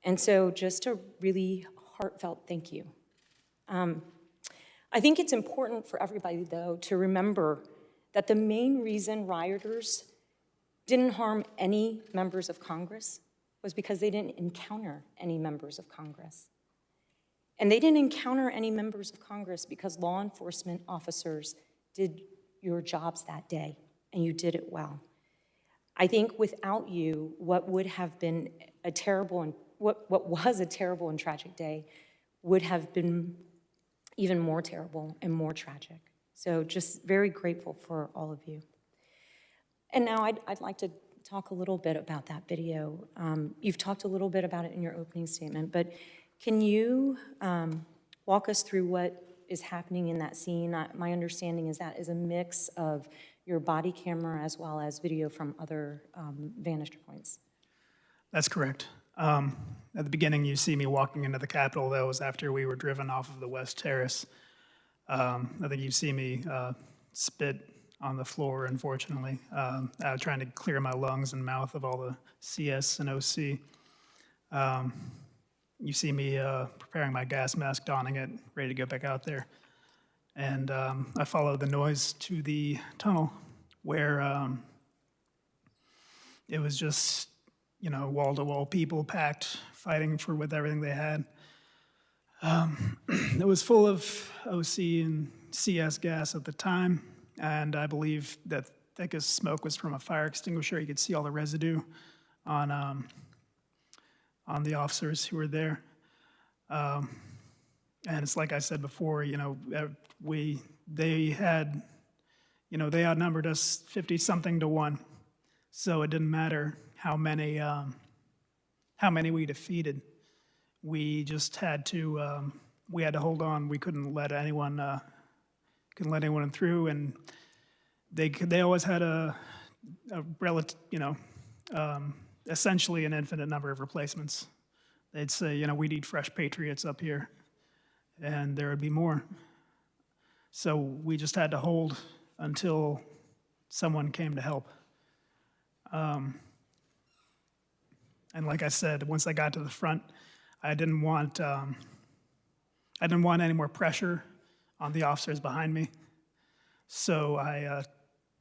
And so just a really heartfelt thank you. I think it's important for everybody, though, to remember that the main reason rioters didn't harm any members of Congress was because they didn't encounter any members of Congress. And they didn't encounter any members of Congress because law enforcement officers did your jobs that day, and you did it well. I think without you, what would have been a terrible and what was a terrible and tragic day would have been even more terrible and more tragic. So just very grateful for all of you. And now I'd like to talk a little bit about that video. You've talked a little bit about it in your opening statement, but can you walk us through what is happening in that scene? My understanding is that is a mix of your body camera as well as video from other vantage points. That's correct. At the beginning, you see me walking into the Capitol. That was after we were driven off of the West Terrace. I think you see me spit on the floor, unfortunately. I was trying to clear my lungs and mouth of all the CS and OC. You see me preparing my gas mask, donning it, ready to go back out there. And I followed the noise to the tunnel where it was just, you know, wall-to-wall people packed, fighting for with everything they had. It was full of OC and CS gas at the time, and I believe that thickest smoke was from a fire extinguisher. You could see all the residue on the officers who were there. And it's like I said before, you know, they outnumbered us 50-something to 1. So it didn't matter how many we defeated. We just had to, we had to hold on. We couldn't let anyone through, and they always had a relative, you know, essentially an infinite number of replacements. They'd say, you know, we need fresh patriots up here, and there would be more. So we just had to hold until someone came to help. And like I said, once I got to the front, I didn't want any more pressure on the officers behind me. So I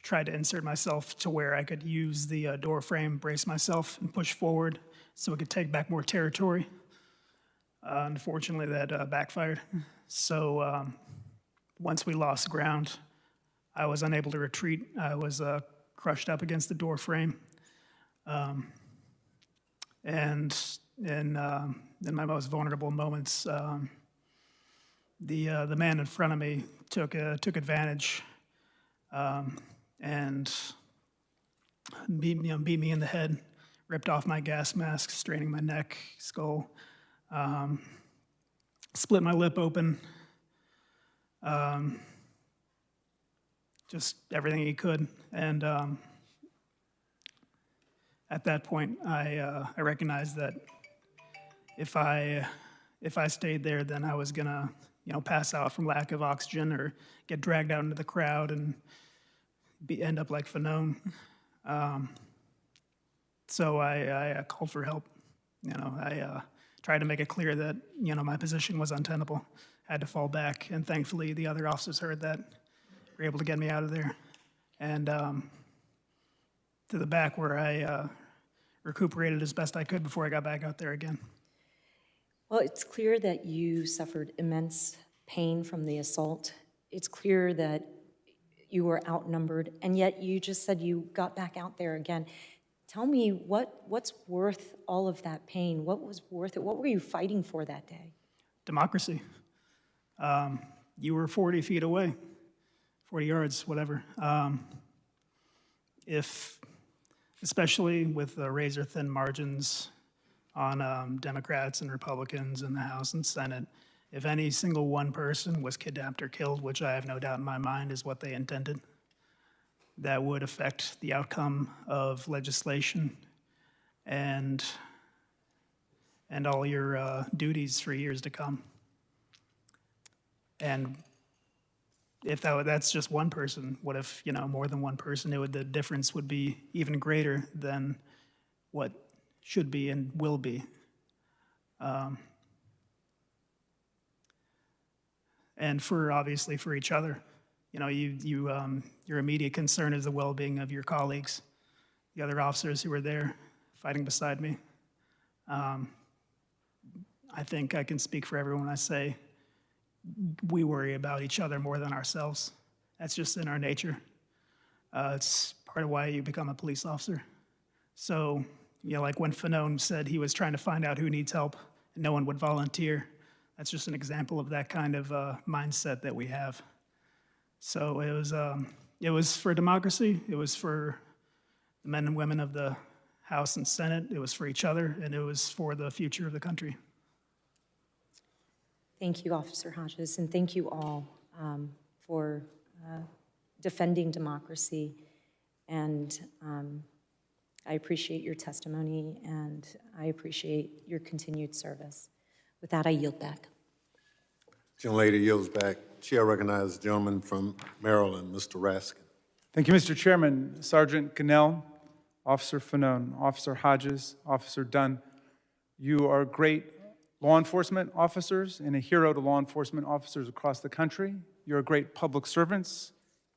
tried to insert myself to where I could use the door frame, brace myself, and push forward so we could take back more territory. Unfortunately, that backfired. So once we lost ground, I was unable to retreat. I was crushed up against the door frame. And in my most vulnerable moments, the man in front of me took advantage and beat me in the head, ripped off my gas mask, straining my neck, skull, split my lip open, just everything he could. And at that point, I recognized that if I stayed there, then I was gonna, pass out from lack of oxygen or get dragged out into the crowd and end up like Fanone. So I called for help. I tried to make it clear that, my position was untenable. I had to fall back, and thankfully the other officers heard that, were able to get me out of there. And to the back where I recuperated as best I could before I got back out there again. Well, it's clear that you suffered immense pain from the assault. It's clear that you were outnumbered, and yet you just said you got back out there again. Tell me, what's worth all of that pain? What was worth it? What were you fighting for that day? Democracy. You were 40 feet away, 40 yards, whatever. Especially with the razor-thin margins on Democrats and Republicans in the House and Senate, if any single one person was kidnapped or killed, which I have no doubt in my mind is what they intended, that would affect the outcome of legislation and all your duties for years to come. And if that's just one person, what if, more than one person, the difference would be even greater than what should be and will be. And obviously for each other. Your immediate concern is the well-being of your colleagues, the other officers who were there fighting beside me. I think I can speak for everyone when I say we worry about each other more than ourselves. That's just in our nature. It's part of why you become a police officer. So, like when Fanone said he was trying to find out who needs help and no one would volunteer, that's just an example of that kind of mindset that we have. So it was for democracy, it was for the men and women of the House and Senate, it was for each other, and it was for the future of the country. Thank you, Officer Hodges, and thank you all for defending democracy. And I appreciate your testimony, and I appreciate your continued service. With that, I yield back. Gentlelady yields back. Chair recognizes the gentleman from Maryland, Mr. Raskin. Thank you, Mr. Chairman. Sergeant Gonnell, Officer Fanone, Officer Hodges, Officer Dunn, you are great law enforcement officers and a hero to law enforcement officers across the country. You're great public servants,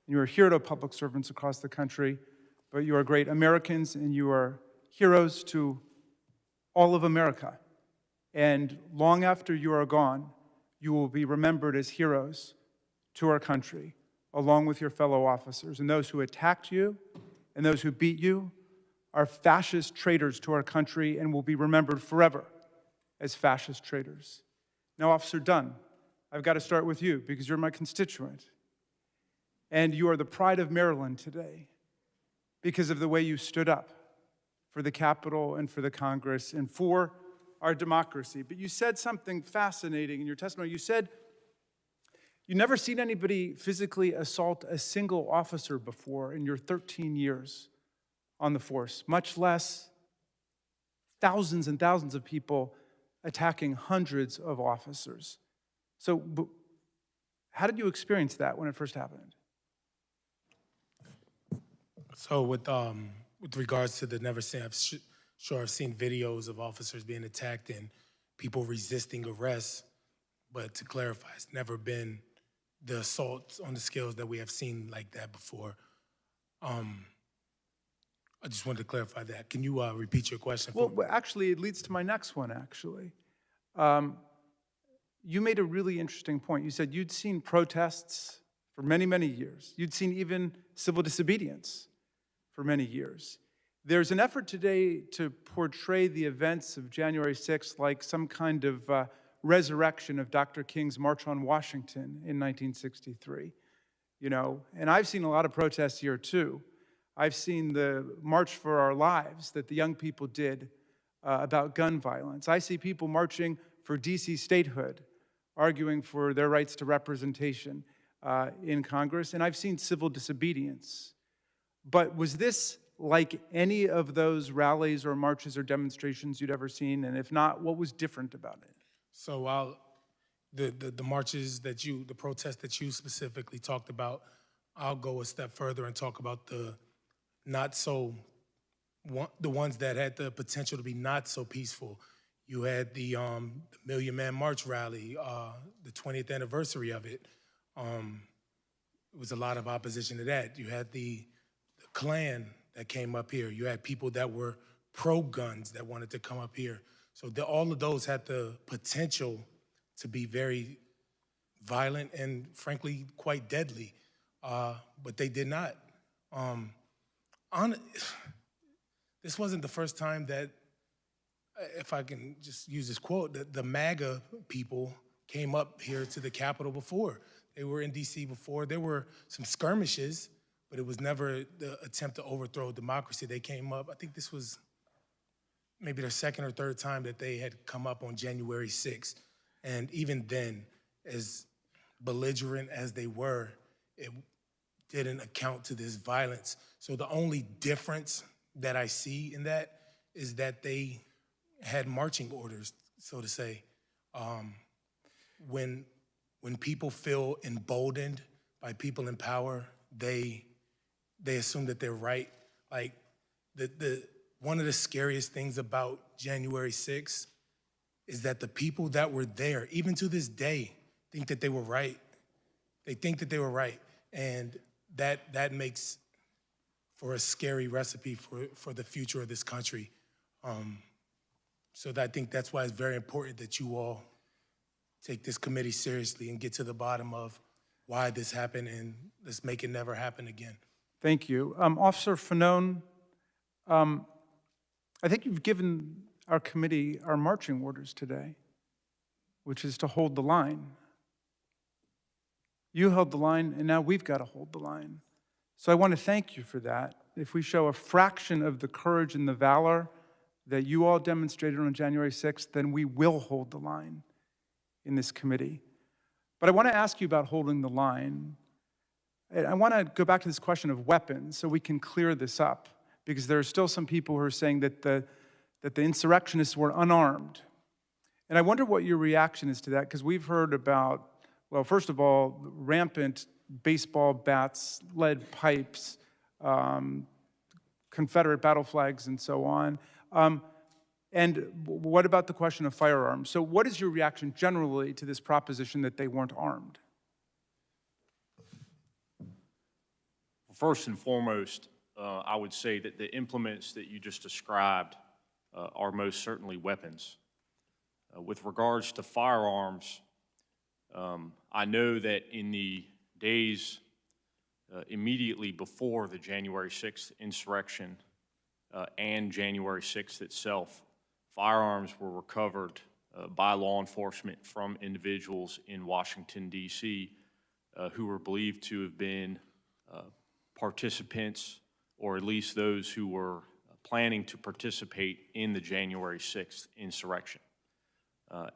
and you're a hero to public servants across the country, but you are great Americans, and you are heroes to all of America. And long after you are gone, you will be remembered as heroes to our country, along with your fellow officers. And those who attacked you and those who beat you are fascist traitors to our country and will be remembered forever as fascist traitors. Now, Officer Dunn, I've got to start with you because you're my constituent. And you are the pride of Maryland today because of the way you stood up for the Capitol and for the Congress and for our democracy. But you said something fascinating in your testimony. You said you've never seen anybody physically assault a single officer before in your 13 years on the force, much less thousands and thousands of people attacking hundreds of officers. So how did you experience that when it first happened? So with regards to the never seen, I've seen videos of officers being attacked and people resisting arrest, but to clarify, it's never been the assaults on the scales that we have seen like that before. I just wanted to clarify that. Can you repeat your question? Well, actually, it leads to my next one, actually. You made a really interesting point. You said you'd seen protests for many, many years. You'd seen even civil disobedience for many years. There's an effort today to portray the events of January 6th like some kind of resurrection of Dr. King's March on Washington in 1963. And I've seen a lot of protests here too. I've seen the March for Our Lives that the young people did about gun violence. I see people marching for DC statehood, arguing for their rights to representation in Congress, and I've seen civil disobedience. But was this like any of those rallies or marches or demonstrations you'd ever seen? And if not, what was different about it? So while the marches that the protests that you specifically talked about, I'll go a step further and talk about the ones that had the potential to be not so peaceful. You had the Million Man March rally, the 20th anniversary of it. There was a lot of opposition to that. You had the Klan that came up here. You had people that were pro-guns that wanted to come up here. So all of those had the potential to be very violent and frankly quite deadly, but they did not. This wasn't the first time that, if I can just use this quote, that the MAGA people came up here to the Capitol before. They were in DC before. There were some skirmishes, but it was never the attempt to overthrow democracy. They came up, I think this was maybe their second or third time that they had come up on January 6th. And even then, as belligerent as they were, it didn't account to this violence. So the only difference that I see in that is that they had marching orders, so to say. When people feel emboldened by people in power, they assume that they're right. Like one of the scariest things about January 6th is that the people that were there, even to this day, think that they were right. They think that they were right, and that makes for a scary recipe for the future of this country. So I think that's why it's very important that you all take this committee seriously and get to the bottom of why this happened, and let's make it never happen again. Thank you. Officer Fanone, I think you've given our committee our marching orders today, which is to hold the line. You held the line, and now we've got to hold the line. So I want to thank you for that. If we show a fraction of the courage and the valor that you all demonstrated on January 6th, then we will hold the line in this committee. But I want to ask you about holding the line. I want to go back to this question of weapons so we can clear this up, because there are still some people who are saying that the insurrectionists were unarmed. And I wonder what your reaction is to that, because we've heard about, well, first of all, rampant baseball bats, lead pipes, Confederate battle flags, and so on. And what about the question of firearms? So what is your reaction generally to this proposition that they weren't armed? First and foremost, I would say that the implements that you just described are most certainly weapons. With regards to firearms, I know that in the days immediately before the January 6th insurrection and January 6th itself, firearms were recovered by law enforcement from individuals in Washington, D.C. Who were believed to have been participants, or at least those who were planning to participate in the January 6th insurrection.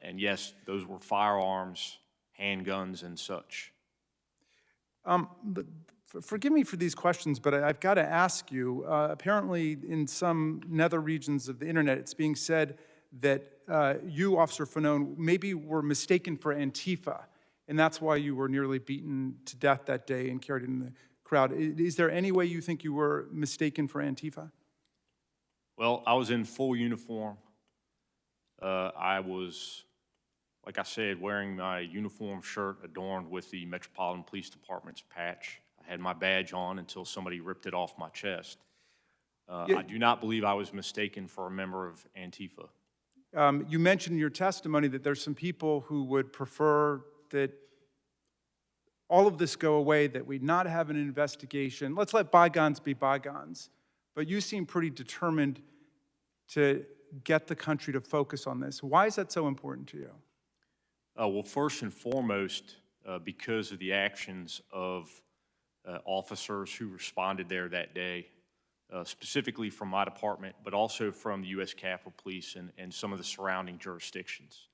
And yes, those were firearms, handguns, and such. Forgive me for these questions, but I've got to ask you, apparently in some nether regions of the internet, it's being said that you, Officer Fanone, maybe were mistaken for Antifa, and that's why you were nearly beaten to death that day and carried in the crowd. Is there any way you think you were mistaken for Antifa? Well, I was in full uniform. I was, like I said, wearing my uniform shirt adorned with the Metropolitan Police Department's patch. I had my badge on until somebody ripped it off my chest. I do not believe I was mistaken for a member of Antifa. You mentioned in your testimony that there's some people who would prefer that all of this go away, that we not have an investigation. Let's let bygones be bygones. But you seem pretty determined to get the country to focus on this. Why is that so important to you? Well, first and foremost, because of the actions of officers who responded there that day, specifically from my department, but also from the U.S. Capitol Police and some of the surrounding jurisdictions.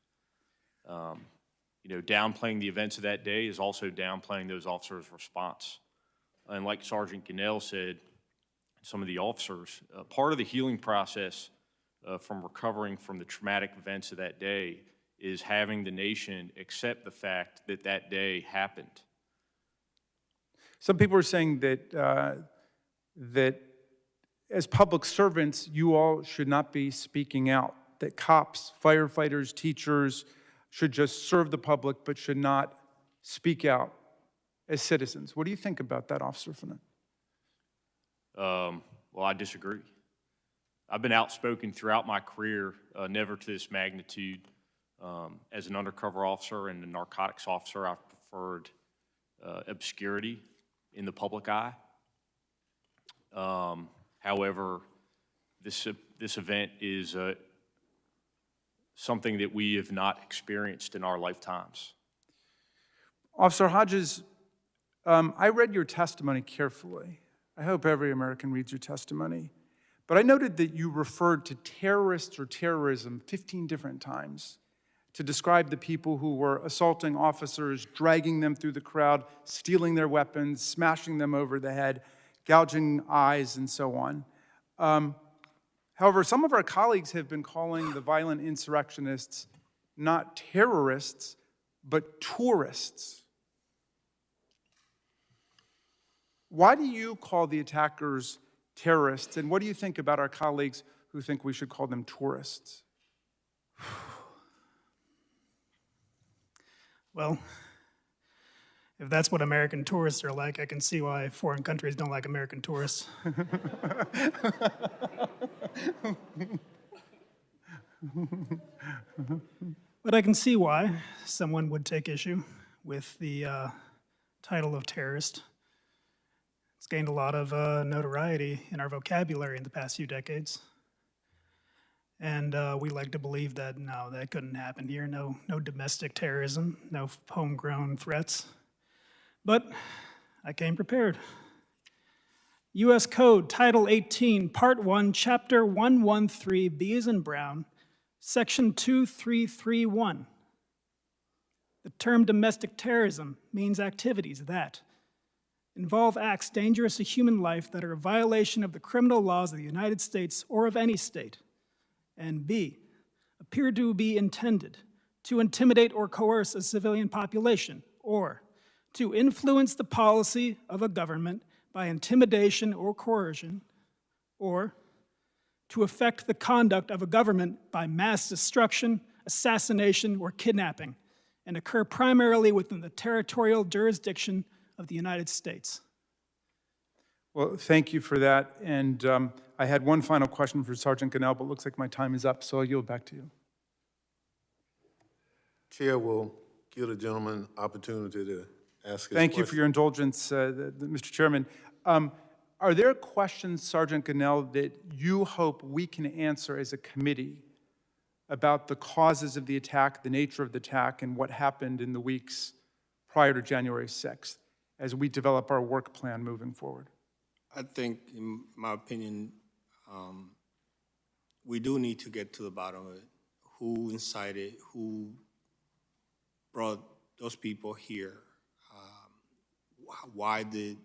You know, downplaying the events of that day is also downplaying those officers' response. And like Sergeant Gonnell said, some of the officers. Part of the healing process from recovering from the traumatic events of that day is having the nation accept the fact that that day happened. Some people are saying that, that as public servants, you all should not be speaking out, that cops, firefighters, teachers should just serve the public but should not speak out as citizens. What do you think about that, Officer Fanone? Well, I disagree. I've been outspoken throughout my career, never to this magnitude. As an undercover officer and a narcotics officer, I've preferred obscurity in the public eye. However, this event is something that we have not experienced in our lifetimes. Officer Hodges, I read your testimony carefully. I hope every American reads your testimony. But I noted that you referred to terrorists or terrorism 15 different times to describe the people who were assaulting officers, dragging them through the crowd, stealing their weapons, smashing them over the head, gouging eyes, and so on. However, some of our colleagues have been calling the violent insurrectionists not terrorists, but tourists. Why do you call the attackers terrorists, and what do you think about our colleagues who think we should call them tourists? Well, if that's what American tourists are like, I can see why foreign countries don't like American tourists. But I can see why someone would take issue with the title of terrorist. It's gained a lot of notoriety in our vocabulary in the past few decades. And we like to believe that, no, that couldn't happen here. No domestic terrorism, no homegrown threats. But I came prepared. U.S. Code, Title 18, Part 1, Chapter 113, B as in Brown, Section 2331. The term domestic terrorism means activities that involve acts dangerous to human life that are a violation of the criminal laws of the United States or of any state, and B, appear to be intended to intimidate or coerce a civilian population, or to influence the policy of a government by intimidation or coercion, or to affect the conduct of a government by mass destruction, assassination, or kidnapping, and occur primarily within the territorial jurisdiction of the United States. Well, thank you for that. And I had one final question for Sergeant Gonnell, but it looks like my time is up, so I'll yield back to you. Chair will give the gentleman opportunity to ask his Thank you for your indulgence, Mr. Chairman. Are there questions, Sergeant Gonnell, that you hope we can answer as a committee about the causes of the attack, the nature of the attack, and what happened in the weeks prior to January 6th as we develop our work plan moving forward? I think, in my opinion, we do need to get to the bottom of it. Who incited, who brought those people here, why the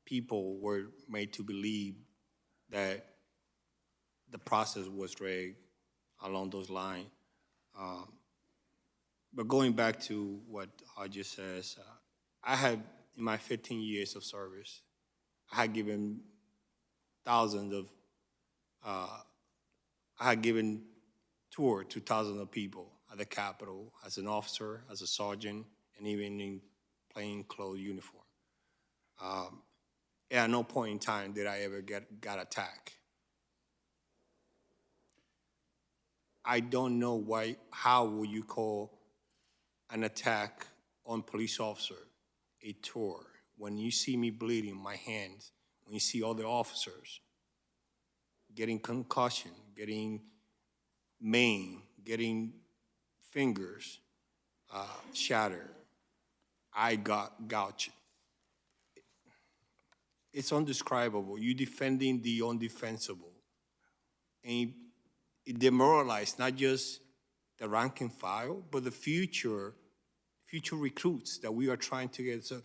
people were made to believe that the process was rigged along those lines. But going back to what Hodges says, I had, in my 15 years of service, I had given thousands of, I had given tour to thousands of people at the Capitol as an officer, as a sergeant, and even in plain clothes uniform. At no point in time did I ever got attacked. I don't know why, how would you call an attack on police officer a tour when you see me bleeding my hands, when you see other officers getting concussion, getting maimed, getting fingers shattered. I got gouged. It's undescribable. You're defending the undefensible. And it demoralized not just the rank and file, but the future recruits that we are trying to get. So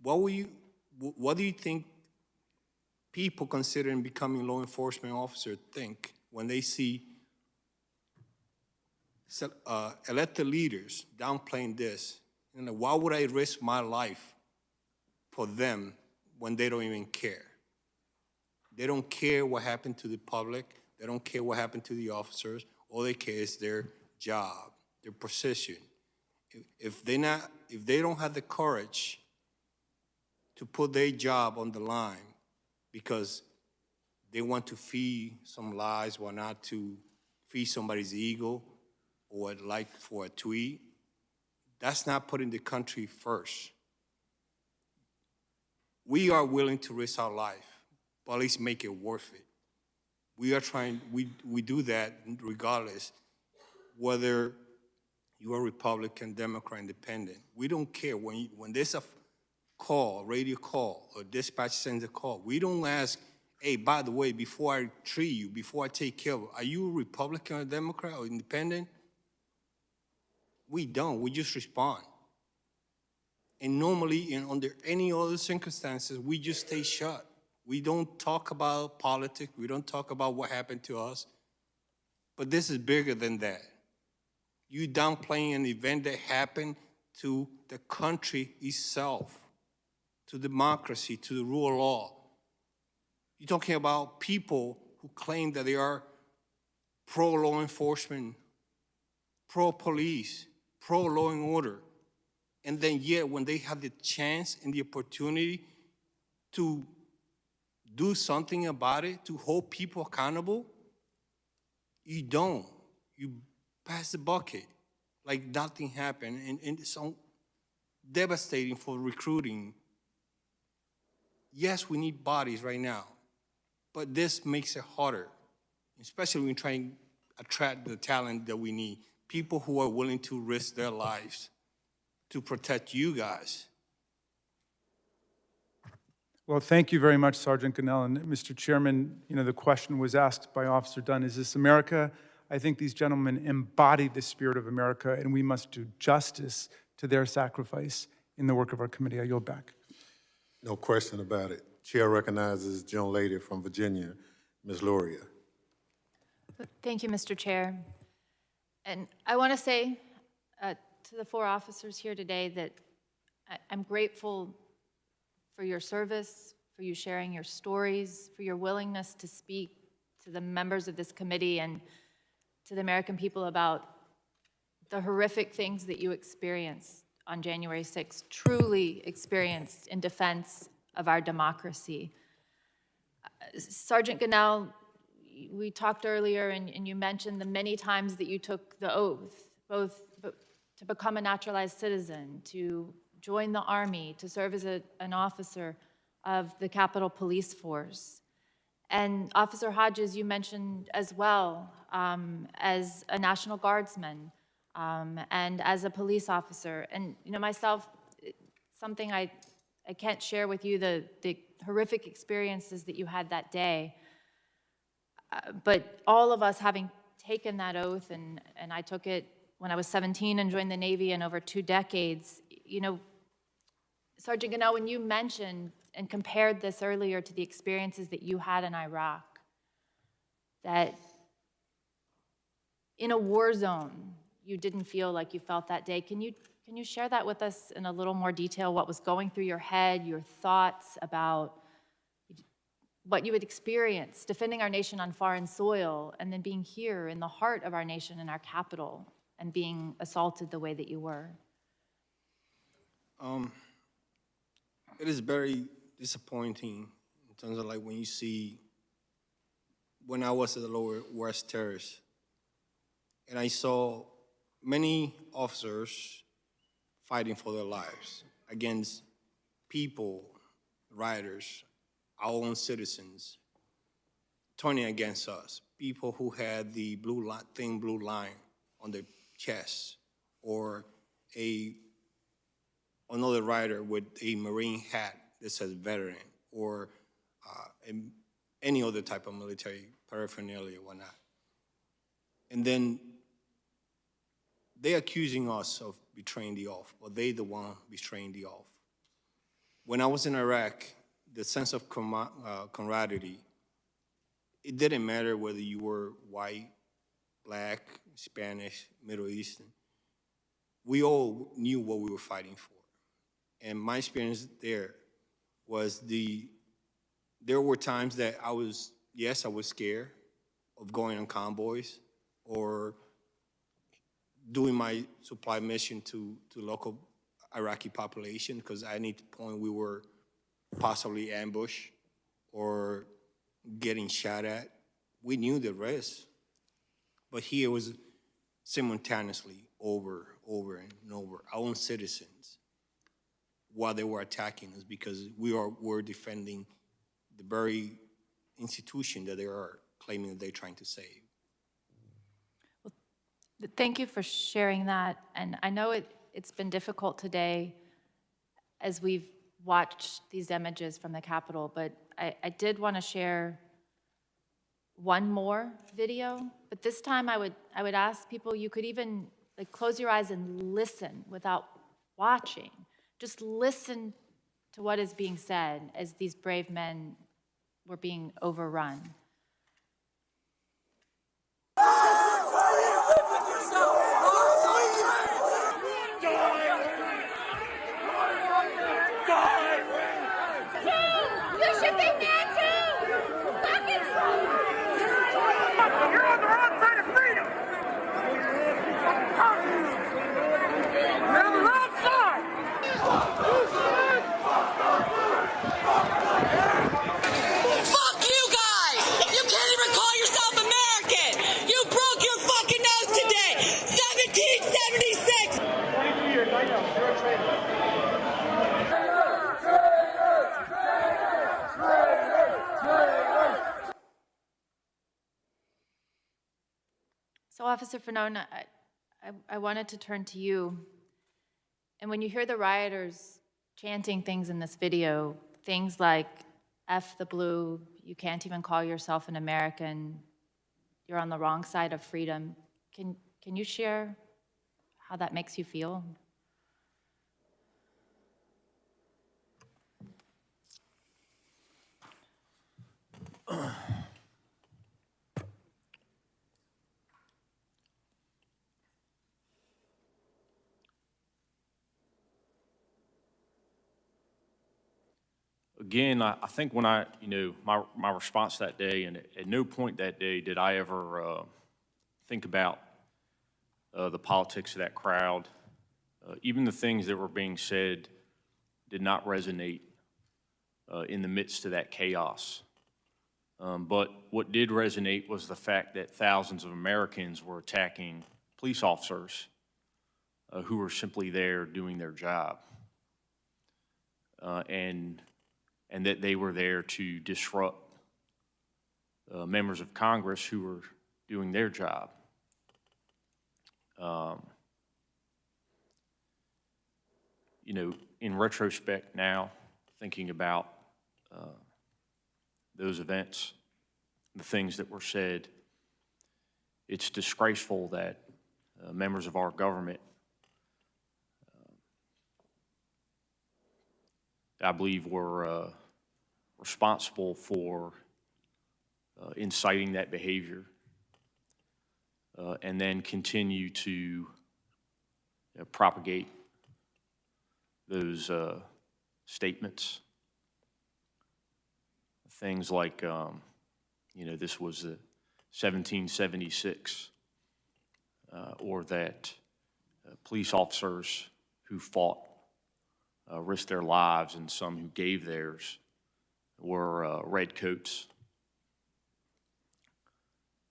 what do you think people considering becoming law enforcement officers think when they see elected leaders downplaying this. And why would I risk my life for them when they don't even care? They don't care what happened to the public. They don't care what happened to the officers. All they care is their job, their position. If they don't have the courage to put their job on the line because they want to feed some lies or not to feed somebody's ego or like for a tweet, that's not putting the country first. We are willing to risk our life, but at least make it worth it. We are trying, we do that regardless, whether you are Republican, Democrat, Independent. We don't care. When there's a call, radio call, or dispatch sends a call, we don't ask, hey, by the way, before I treat you, before I take care of you, are you a Republican or Democrat or Independent? We don't. We just respond. And normally, under any other circumstances, we just stay shut. We don't talk about politics. We don't talk about what happened to us. But this is bigger than that. You downplaying an event that happened to the country itself, to democracy, to the rule of law. You're talking about people who claim that they are pro-law enforcement, pro-police, pro-law and order. And then yet, when they have the chance and the opportunity to do something about it, to hold people accountable, you don't. You pass the bucket like nothing happened. And it's so devastating for recruiting. Yes, we need bodies right now, but this makes it harder, especially when trying to attract the talent that we need. People who are willing to risk their lives to protect you guys. Well, thank you very much, Sergeant Gonnell. And Mr. Chairman, the question was asked by Officer Dunn, is this America? I think these gentlemen embody the spirit of America, and we must do justice to their sacrifice in the work of our committee. I yield back. No question about it. Chair recognizes the gentlelady from Virginia, Ms. Luria. Thank you, Mr. Chair. And I want to say to the four officers here today that I'm grateful for your service, for you sharing your stories, for your willingness to speak to the members of this committee and to the American people about the horrific things that you experienced on January 6th, truly experienced in defense of our democracy. Sergeant Gonnell, we talked earlier and you mentioned the many times that you took the oath, both to become a naturalized citizen, to join the Army, to serve as an officer of the Capitol Police Force. And Officer Hodges, you mentioned as well, as a National Guardsman and as a police officer. And myself, something I can't share with you, the horrific experiences that you had that day. But all of us having taken that oath, and I took it when I was 17 and joined the Navy in over 2 decades, Sergeant Gonnell, when you mentioned and compared this earlier to the experiences that you had in Iraq, that in a war zone, you didn't feel like you felt that day. Can you share that with us in a little more detail, what was going through your head, your thoughts about what you had experienced defending our nation on foreign soil and then being here in the heart of our nation in our capital and being assaulted the way that you were? It is very disappointing in terms of like when you see, when I was at the Lower West Terrace, and I saw many officers fighting for their lives against people, rioters, our own citizens, turning against us, people who had the thin blue line on their chest, or another rider with a Marine hat that says veteran, or any other type of military paraphernalia or whatnot. And then they're accusing us of betraying the oath, but they the one betraying the oath. When I was in Iraq, the sense of camaraderie. It didn't matter whether you were white, black, Spanish, Middle Eastern. We all knew what we were fighting for. And my experience there was there were times that I was scared of going on convoys or doing my supply mission to local Iraqi population, because at any point we were possibly ambushed or getting shot at. We knew the risk, but here was simultaneously over and over our own citizens while they were attacking us, because we were defending the very institution that they are claiming that they're trying to save. Well, thank you for sharing that. And I know it's been difficult today as we've watched these images from the Capitol, but I did want to share one more video. But this time I would ask people, you could even like close your eyes and listen without watching. Just listen to what is being said as these brave men were being overrun. So, Officer Fanone, I wanted to turn to you. And when you hear the rioters chanting things in this video, things like, F the blue, you can't even call yourself an American, you're on the wrong side of freedom, can you share how that makes you feel? Again, I think when my response that day, and at no point that day did I ever think about the politics of that crowd. Even the things that were being said did not resonate in the midst of that chaos. But what did resonate was the fact that thousands of Americans were attacking police officers who were simply there doing their job. And that they were there to disrupt members of Congress who were doing their job. In retrospect now, thinking about those events, the things that were said, it's disgraceful that members of our government, I believe, were responsible for inciting that behavior and then continue to propagate those statements. Things like, this was 1776, or that police officers who fought risked their lives, and some who gave theirs were redcoats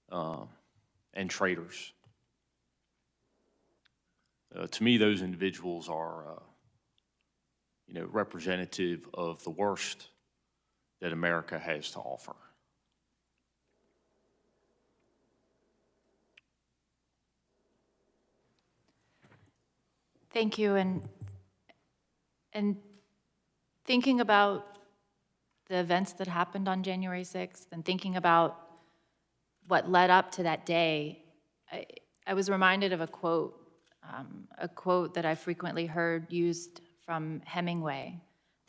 and traitors. To me, those individuals are, representative of the worst that America has to offer. Thank you. And thinking about the events that happened on January 6th and thinking about what led up to that day, I was reminded of a quote that I frequently heard used from Hemingway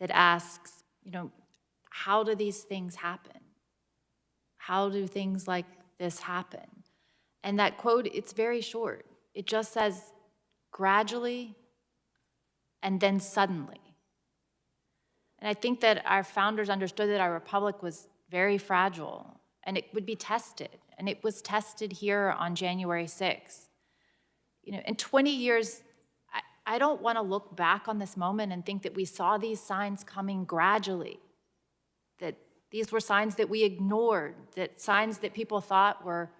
that asks, how do these things happen? How do things like this happen? And that quote, it's very short. It just says, gradually and then suddenly. And I think that our founders understood that our republic was very fragile and it would be tested. And it was tested here on January 6th. You know, in 20 years, I don't want to look back on this moment and think that we saw these signs coming gradually, that these were signs that we ignored, that signs that people thought were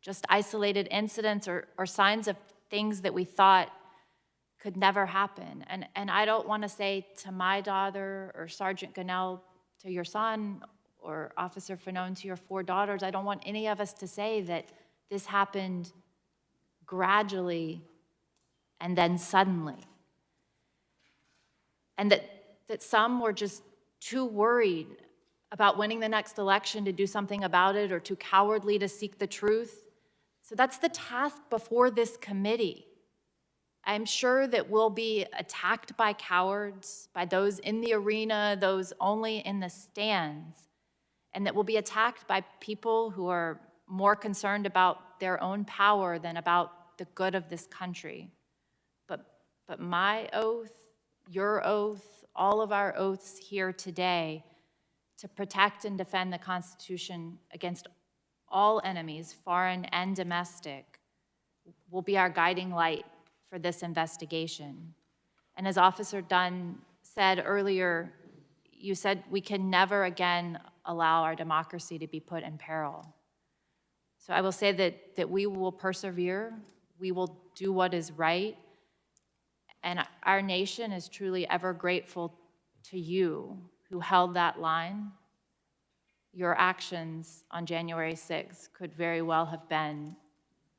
just isolated incidents or signs of things that we thought could never happen. And I don't want to say to my daughter or Sergeant Gonnell to your son or Officer Fanone to your 4 daughters, I don't want any of us to say that this happened gradually and then suddenly. And that some were just too worried about winning the next election to do something about it or too cowardly to seek the truth. So that's the task before this committee. I'm sure that we'll be attacked by cowards, by those in the arena, those only in the stands, and that we'll be attacked by people who are more concerned about their own power than about the good of this country. But my oath, your oath, all of our oaths here today to protect and defend the Constitution against all enemies, foreign and domestic, will be our guiding light for this investigation. And as Officer Dunn said earlier, you said we can never again allow our democracy to be put in peril. So I will say that we will persevere, we will do what is right, and our nation is truly ever grateful to you who held that line. Your actions on January 6th could very well have been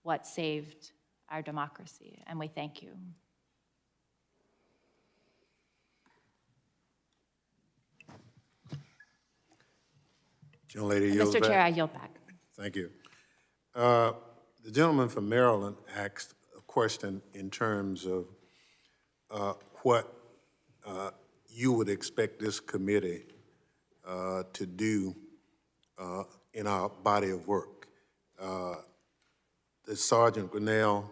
what saved our democracy, and we thank you. Gentlelady yields Mr. Chair, back. I yield back. Thank you. The gentleman from Maryland asked a question in terms of what you would expect this committee to do in our body of work. The Sergeant Gonnell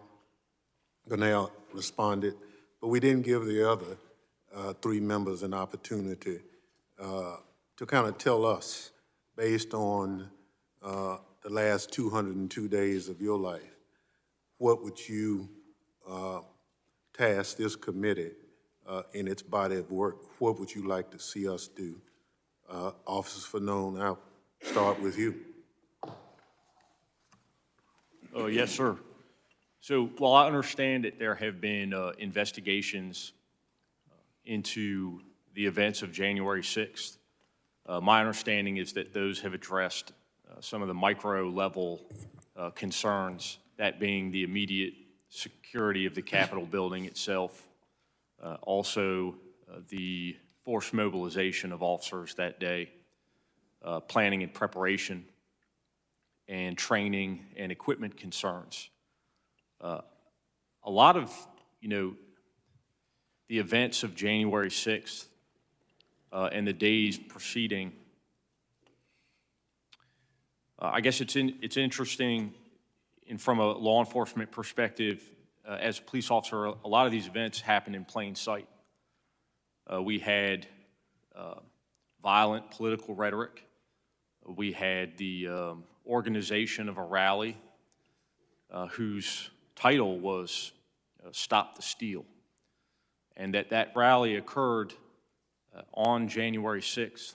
responded, but we didn't give the other 3 members an opportunity to kind of tell us, based on the last 202 days of your life, what would you task this committee in its body of work? What would you like to see us do? Officer Fanone, I'll start with you. Yes, sir. So while I understand that there have been investigations into the events of January 6th, my understanding is that those have addressed some of the micro-level concerns, that being the immediate security of the Capitol building itself, also the forced mobilization of officers that day, planning and preparation, and training and equipment concerns. A lot of, the events of January 6th and the days preceding, I guess it's interesting, and from a law enforcement perspective, as a police officer, a lot of these events happen in plain sight. We had violent political rhetoric. We had the organization of a rally whose title was Stop the Steal, and that rally occurred on January 6th,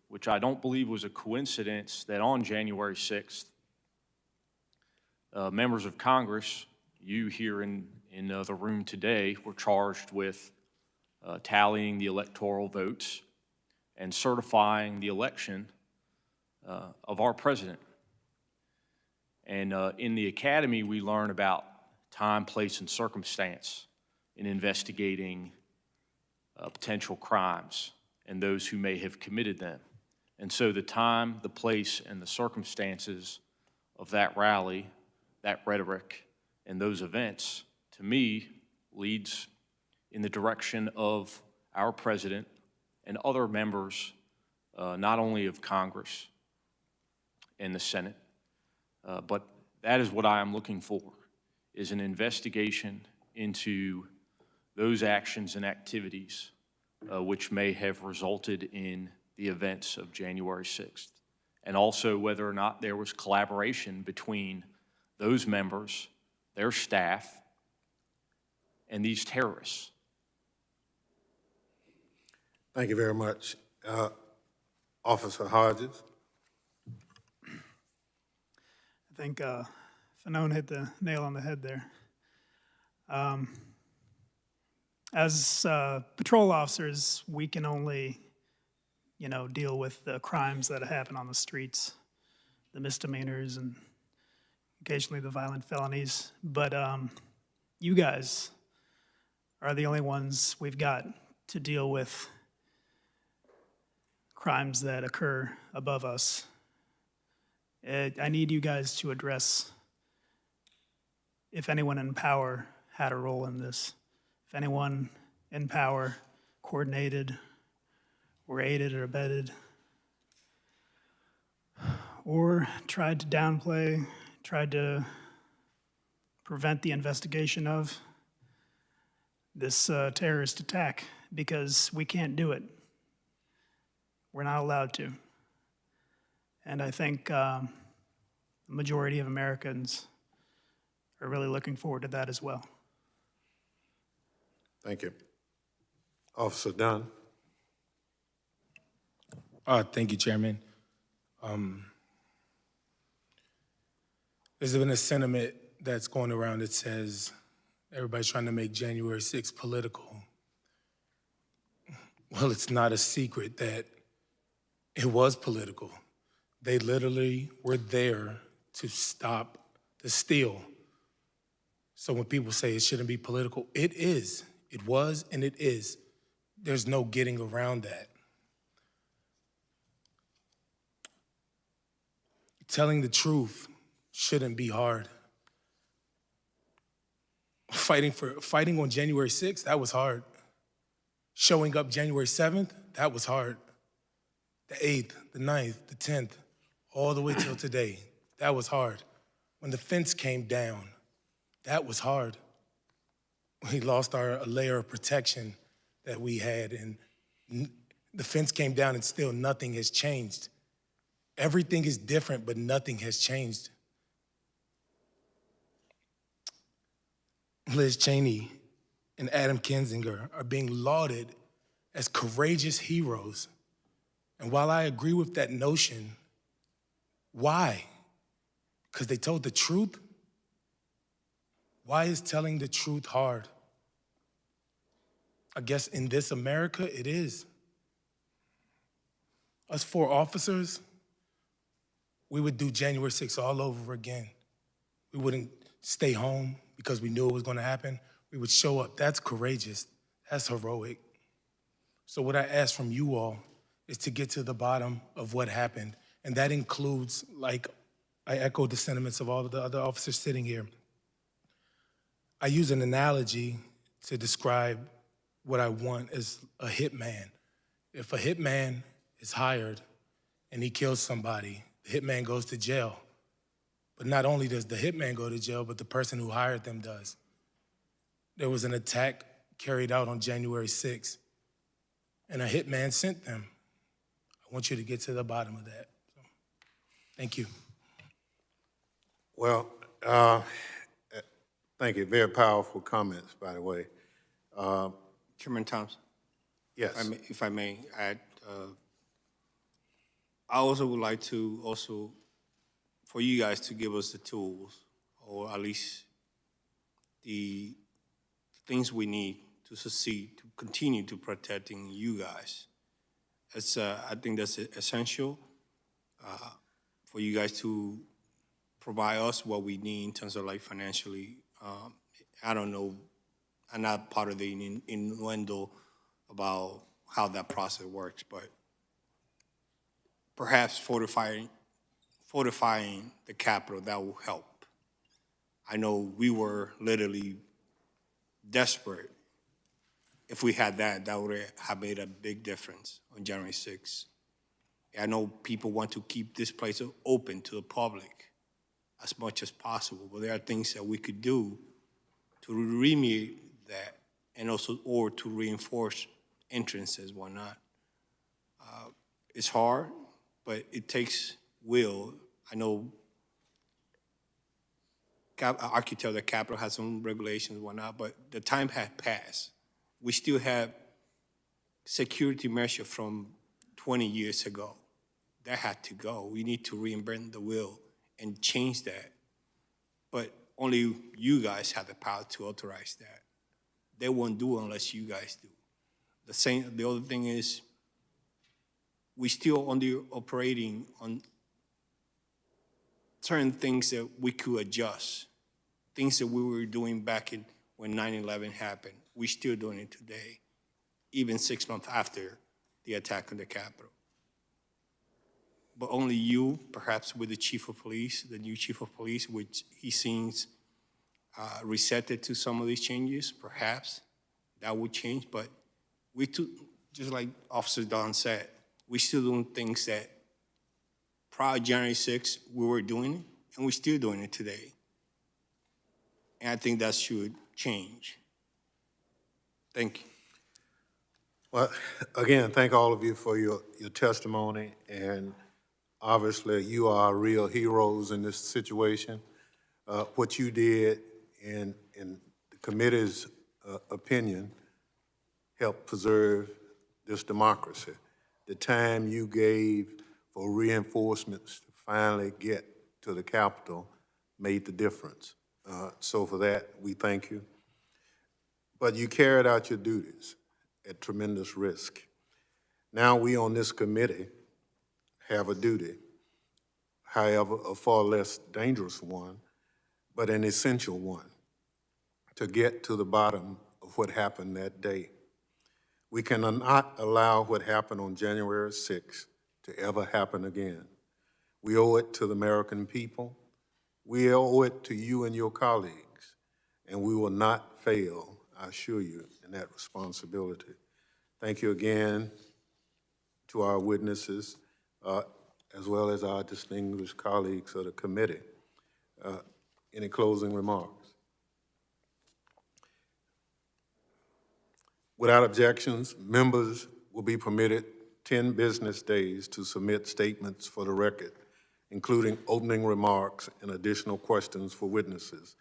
which I don't believe was a coincidence that on January 6th, members of Congress, you here in the room today, were charged with tallying the electoral votes and certifying the election of our president. And in the academy, we learn about time, place, and circumstance in investigating potential crimes and those who may have committed them. And so the time, the place, and the circumstances of that rally, that rhetoric, and those events, to me, leads in the direction of our president and other members not only of Congress and the Senate, but that is what I am looking for, is an investigation into those actions and activities which may have resulted in the events of January 6th, and also whether or not there was collaboration between those members, their staff, and these terrorists. Thank you very much. Officer Hodges. I think Fanone hit the nail on the head there. As patrol officers, we can only, deal with the crimes that happen on the streets, the misdemeanors, and occasionally the violent felonies. But you guys are the only ones we've got to deal with crimes that occur above us. I need you guys to address if anyone in power had a role in this, if anyone in power coordinated or aided or abetted or tried to downplay, tried to prevent the investigation of this terrorist attack, because we can't do it. We're not allowed to. And I think the majority of Americans are really looking forward to that as well. Thank you. Officer Dunn. Thank you, Chairman. There's been a sentiment that's going around that says everybody's trying to make January 6th political. Well, it's not a secret that it was political. They literally were there to stop the steal. So when people say it shouldn't be political, it is. It was and it is. There's no getting around that. Telling the truth shouldn't be hard. Fighting on January 6th, that was hard. Showing up January 7th, that was hard. The 8th, the 9th, the 10th, all the way till today, that was hard. When the fence came down, that was hard. We lost a layer of protection that we had, and the fence came down and still nothing has changed. Everything is different, but nothing has changed. Liz Cheney and Adam Kinzinger are being lauded as courageous heroes. And while I agree with that notion, why? Because they told the truth? Why is telling the truth hard? I guess in this America, it is. Us 4 officers, we would do January 6th all over again. We wouldn't stay home because we knew it was going to happen. We would show up. That's courageous. That's heroic. So what I ask from you all is to get to the bottom of what happened. And that includes, like I echo the sentiments of all of the other officers sitting here. I use an analogy to describe what I want as a hitman. If a hitman is hired and he kills somebody, the hitman goes to jail. But not only does the hitman go to jail, but the person who hired them does. There was an attack carried out on January 6th, and a hitman sent them. I want you to get to the bottom of that. So, thank you. Well, thank you. Very powerful comments, by the way. Chairman Thompson? Yes. If I may add, I also would like to for you guys to give us the tools, or at least the things we need to succeed, to continue to protecting you guys. I think that's essential for you guys to provide us what we need in terms of financially. I don't know, I'm not part of the innuendo about how that process works, but perhaps fortifying the Capitol, that will help. I know we were literally desperate. If we had that, that would have made a big difference on January 6th. I know people want to keep this place open to the public as much as possible, but there are things that we could do to remediate that, and also, or to reinforce entrances, whatnot. It's hard, but it takes will. I know architect of the Capitol has some regulations, whatnot, but the time has passed. We still have security measure from 20 years ago. That had to go. We need to reinvent the wheel and change that. But only you guys have the power to authorize that. They won't do it unless you guys do. The other thing is, we still only operating on certain things that we could adjust, things that we were doing back in when 9/11 happened. We're still doing it today, even 6 months after the attack on the Capitol. But only you, perhaps with the chief of police, the new chief of police, which he seems receptive to some of these changes, perhaps that would change. But we too, just like Officer Dunn said, we still doing things that prior to January 6th, we were doing it, and we're still doing it today. And I think that should change. Thank you. Well, again, thank all of you for your testimony, and obviously you are real heroes in this situation. What you did in the committee's opinion helped preserve this democracy. The time you gave for reinforcements to finally get to the Capitol made the difference. So for that, we thank you. But you carried out your duties at tremendous risk. Now we on this committee have a duty, however, a far less dangerous one, but an essential one, to get to the bottom of what happened that day. We cannot allow what happened on January 6th to ever happen again. We owe it to the American people. We owe it to you and your colleagues, and we will not fail, I assure you, in that responsibility. Thank you again to our witnesses, as well as our distinguished colleagues of the committee. Any closing remarks? Without objections, members will be permitted 10 business days to submit statements for the record, including opening remarks and additional questions for witnesses,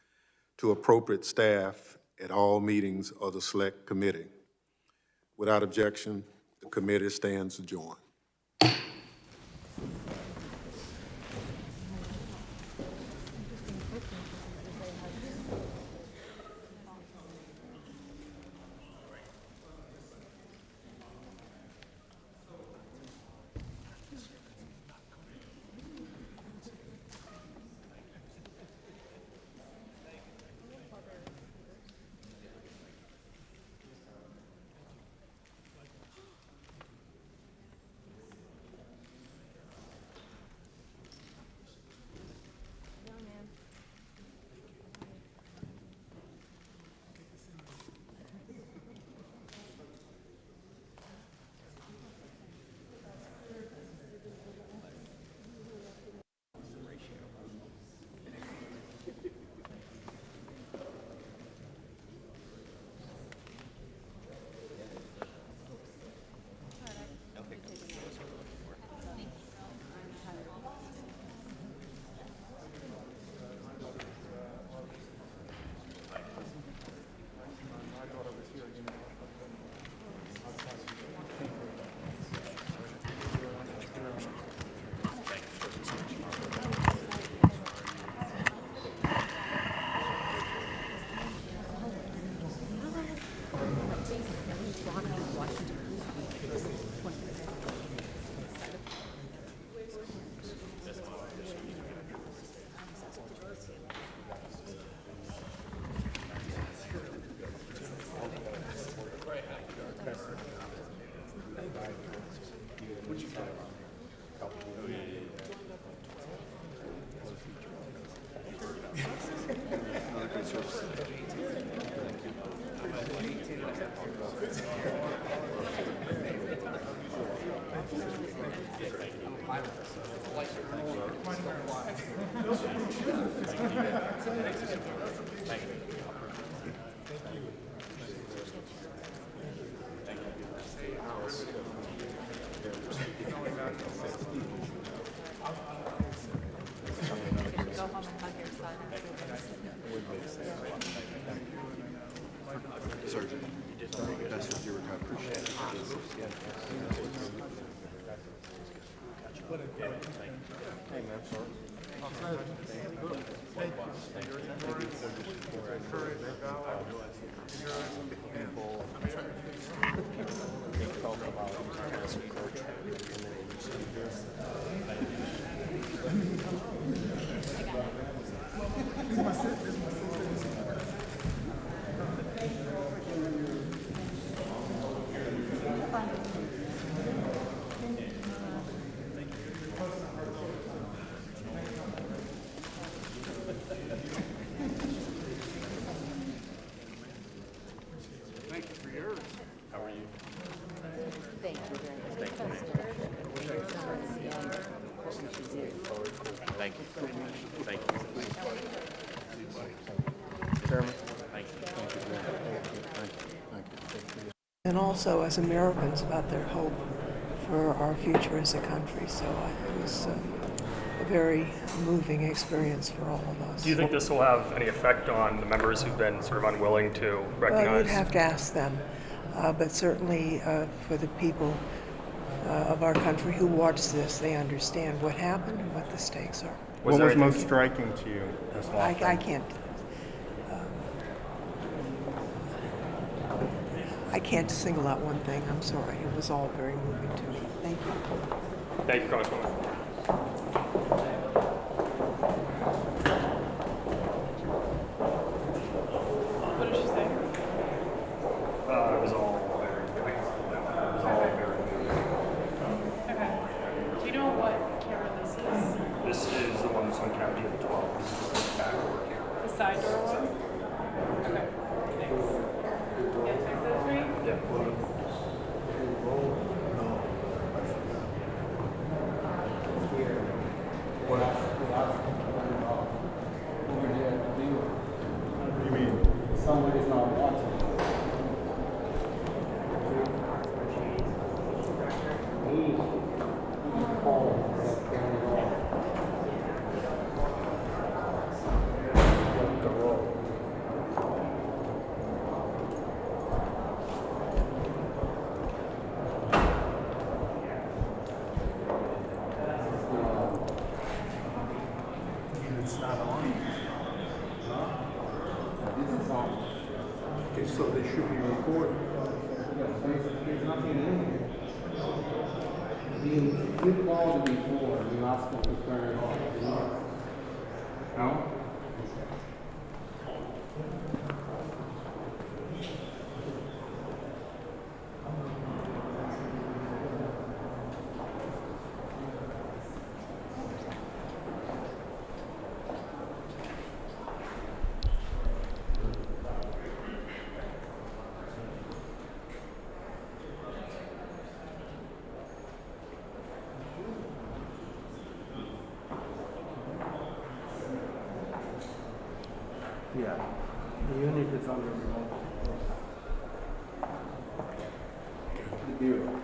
to appropriate staff at all meetings of the Select Committee. Without objection, the committee stands adjourned. Sergeant, you did very good. Best with your recovery. Appreciate it. Hey, man, sorry. Thank you for yours. How are you? Thank you very much. Thank you. Thank you. Chairman. Thank you. And also as Americans about their hope for our future as a country. So it was a very moving experience for all of us. Do you think this will have any effect on the members who've been sort of unwilling to recognize? Well, you'd have to ask them, but certainly for the people of our country who watch this, they understand what happened and what the stakes are. What was most striking to you? I can't. I can't single out one thing. I'm sorry. It was all very moving to me. Thank you. Thank you, Congresswoman. What did she say? It was all very moving. Okay. Do you know what camera this is? This is the one that's on camera at 12. This is the back door camera. The side door one? Okay. Thanks. Yeah, text that to me? Yeah. You mean somebody's not watching? It's not on. This is on. Okay, so they should be recorded. There's nothing in here. You called before, you asked them to turn it off. No? Yeah, the unit is on the remote. The bureau.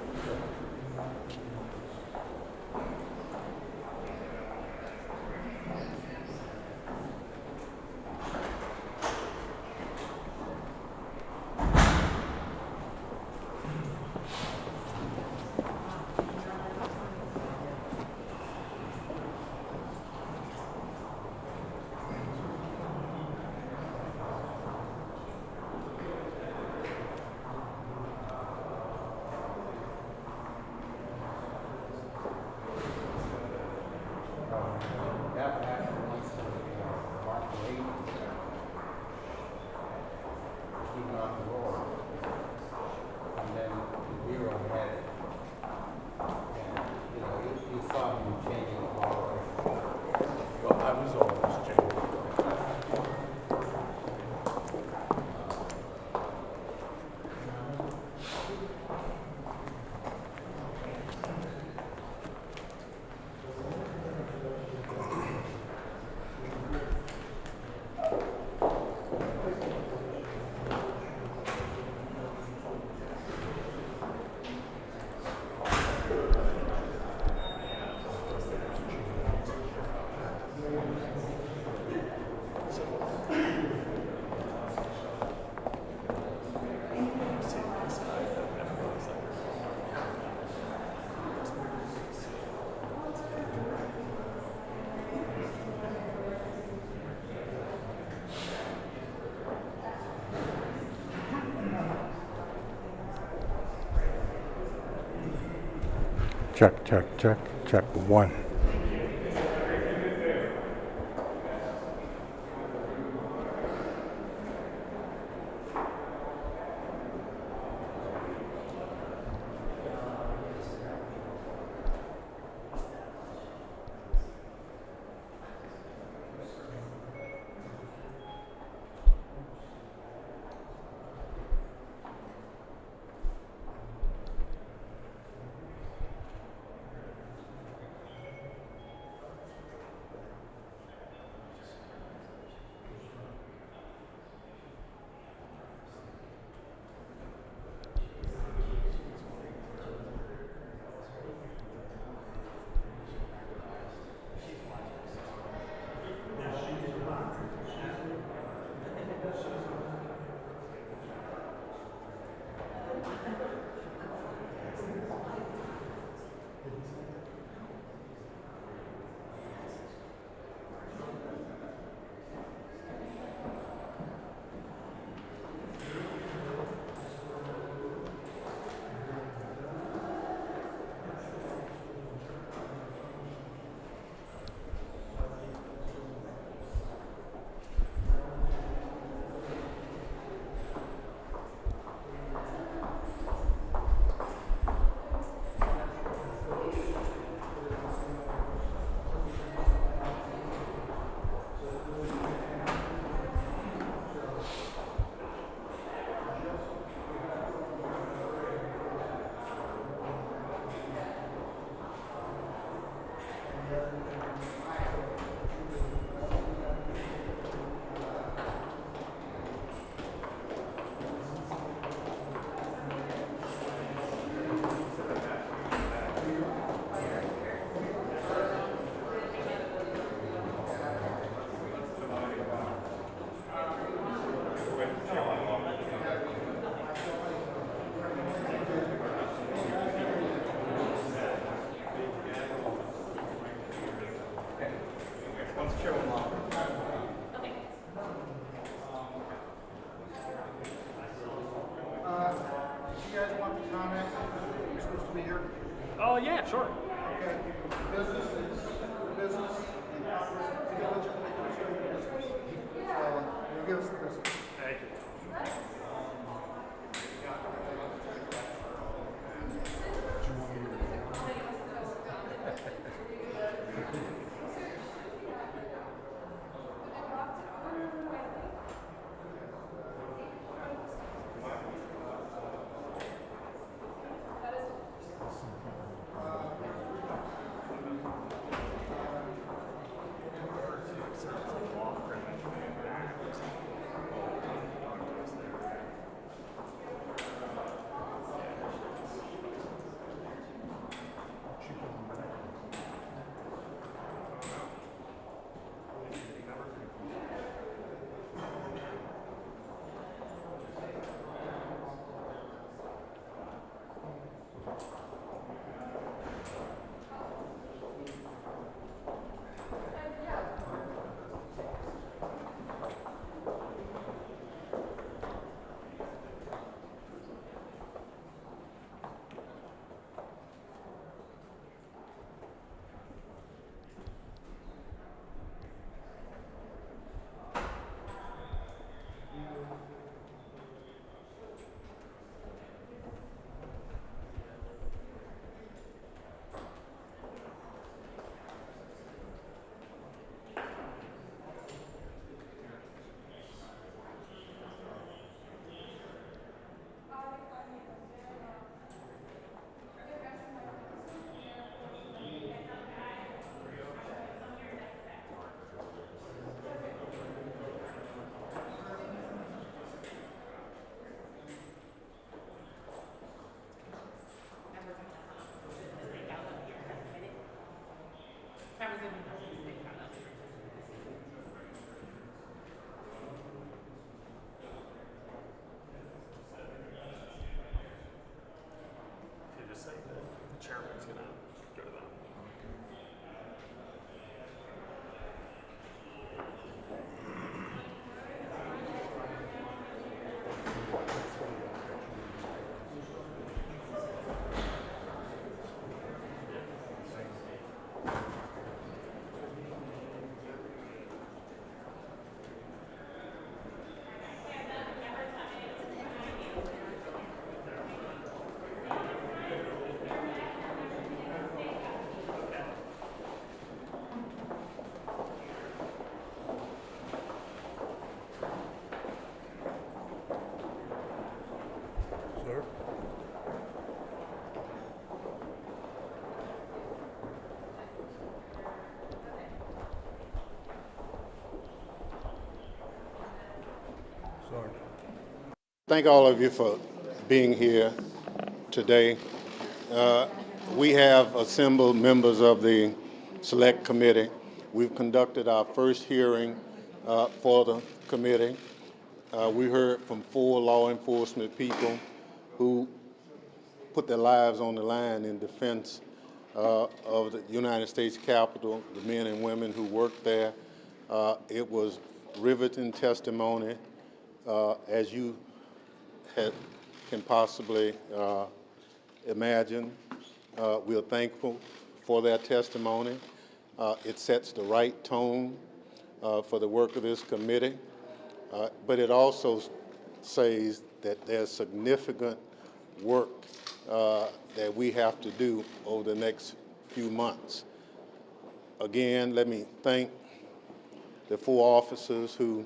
Check, check, check, check. 1. Oh, yeah, sure. Okay. Business is business, and operation diligently pursue your business. You'll give us the business. Thank you. Thank all of you for being here today. We have assembled members of the Select Committee. We've conducted our first hearing for the committee. We heard from 4 law enforcement people who put their lives on the line in defense of the United States Capitol, the men and women who worked there. It was riveting testimony, as you can possibly imagine. We're thankful for their testimony. It sets the right tone for the work of this committee, but it also says that there's significant work that we have to do over the next few months. Again, let me thank the 4 officers who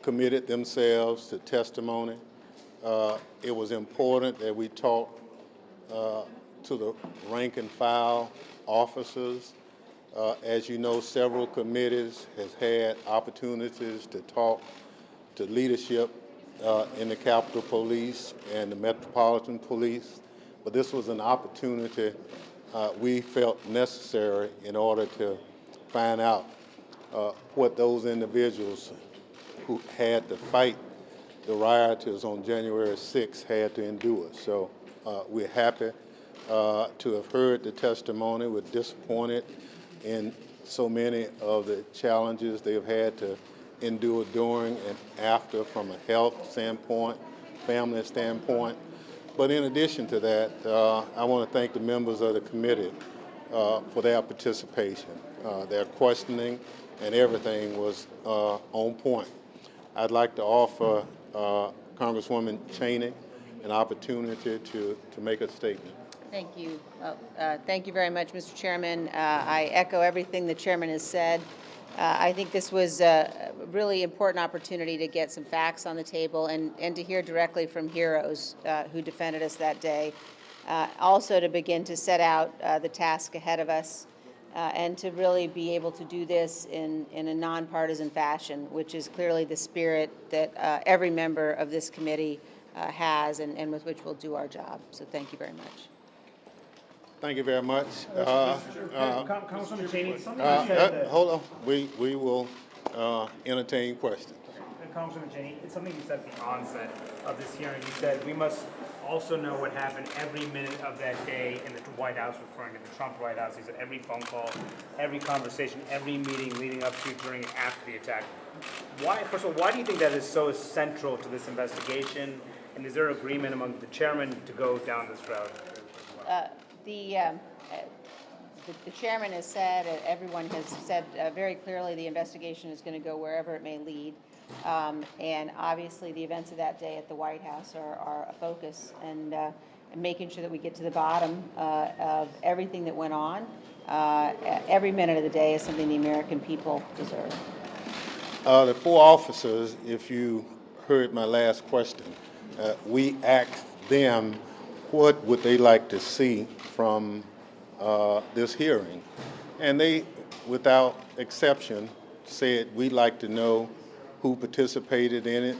committed themselves to testimony. It was important that we talk to the rank and file officers. As you know, several committees has had opportunities to talk to leadership in the Capitol Police and the Metropolitan Police, but this was an opportunity we felt necessary in order to find out what those individuals who had to fight the rioters on January 6th had to endure. So we're happy to have heard the testimony. We're disappointed in so many of the challenges they've had to endure during and after from a health standpoint, family standpoint. But in addition to that, I want to thank the members of the committee for their participation. Their questioning and everything was on point. I'd like to offer Congresswoman Cheney an opportunity to make a statement. Thank you. Thank you very much, Mr. Chairman. I echo everything the chairman has said. I think this was a really important opportunity to get some facts on the table and to hear directly from heroes who defended us that day. Also to begin to set out the task ahead of us and to really be able to do this in a nonpartisan fashion, which is clearly the spirit that every member of this committee has and with which we'll do our job. So thank you very much. Thank you very much. Congresswoman Cheney, something you said hold on. We will entertain questions. Congresswoman Cheney, it's something you said at the onset of this hearing. You said we must also know what happened every minute of that day in the White House, referring to the Trump White House. He said every phone call, every conversation, every meeting leading up to, during, and after the attack. Why, first of all, why do you think that is so central to this investigation? And is there agreement among the chairman to go down this road? The chairman has said, everyone has said very clearly the investigation is going to go wherever it may lead. And obviously the events of that day at the White House are a focus, and making sure that we get to the bottom of everything that went on. Every minute of the day is something the American people deserve. The 4 officers, if you heard my last question, we asked them what would they like to see from this hearing. And they, without exception, said we'd like to know who participated in it,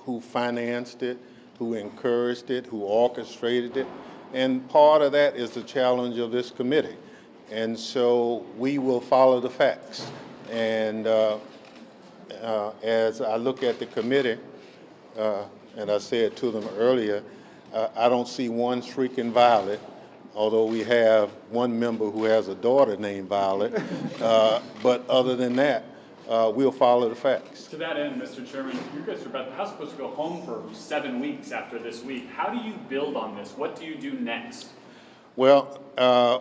who financed it, who encouraged it, who orchestrated it. And part of that is the challenge of this committee. And so we will follow the facts. And as I look at the committee, and I said to them earlier, I don't see one shrieking Violet, although we have one member who has a daughter named Violet. But other than that, we'll follow the facts. To that end, Mr. Chairman, you guys are about the House is supposed to go home for 7 weeks after this week. How do you build on this? What do you do next? Well,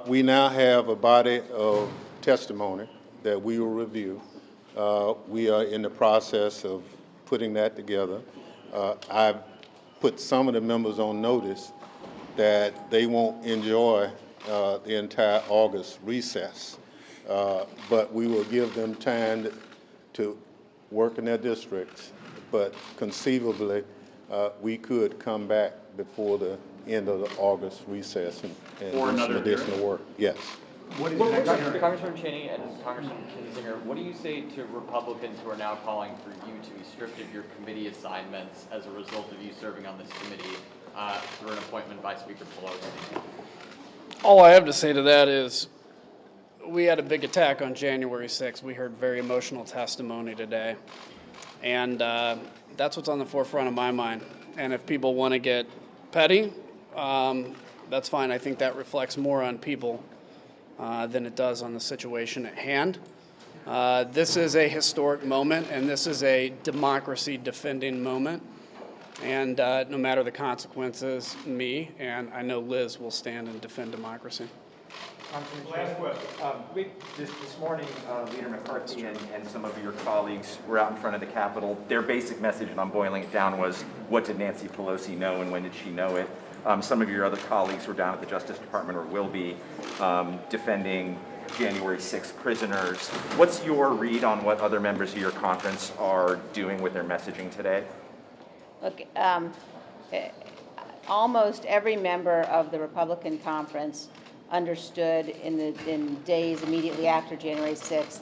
we now have a body of testimony that we will review. We are in the process of putting that together. I've put some of the members on notice that they won't enjoy the entire August recess, but we will give them time to work in their districts, but conceivably we could come back before the end of the August recess and do some additional work. Yes. Congressman Cheney and Congressman Kinzinger, what do you say to Republicans who are now calling for you to be stripped transcript of your committee assignments as a result of you serving on this committee through an appointment by Speaker Pelosi. All I have to say to that is we had a big attack on January 6th. We heard very emotional testimony today. And that's what's on the forefront of my mind. And if people want to get petty, that's fine. I think that reflects more on people than it does on the situation at hand. This is a historic moment, and this is a democracy-defending moment. And no matter the consequences, me and I know Liz will stand and defend democracy. Last question. This morning, Leader McCarthy and some of your colleagues were out in front of the Capitol. Their basic message, and I'm boiling it down, was what did Nancy Pelosi know and when did she know it? Some of your other colleagues were down at the Justice Department or will be defending January 6th prisoners. What's your read on what other members of your conference are doing with their messaging today? Look, almost every member of the Republican conference understood in days immediately after January 6th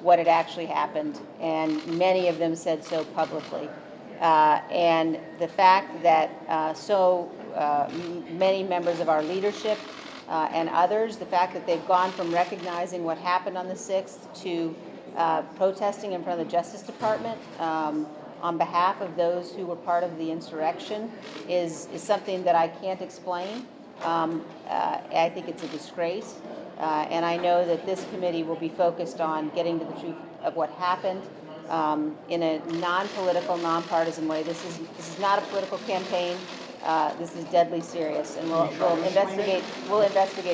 what had actually happened, and many of them said so publicly. And the fact that so many members of our leadership and others, the fact that they've gone from recognizing what happened on the 6th to protesting in front of the Justice Department on behalf of those who were part of the insurrection is something that I can't explain. I think it's a disgrace, and I know that this committee will be focused on getting to the truth of what happened in a non-political, non-partisan way. This is not a political campaign. This is deadly serious, and we'll investigate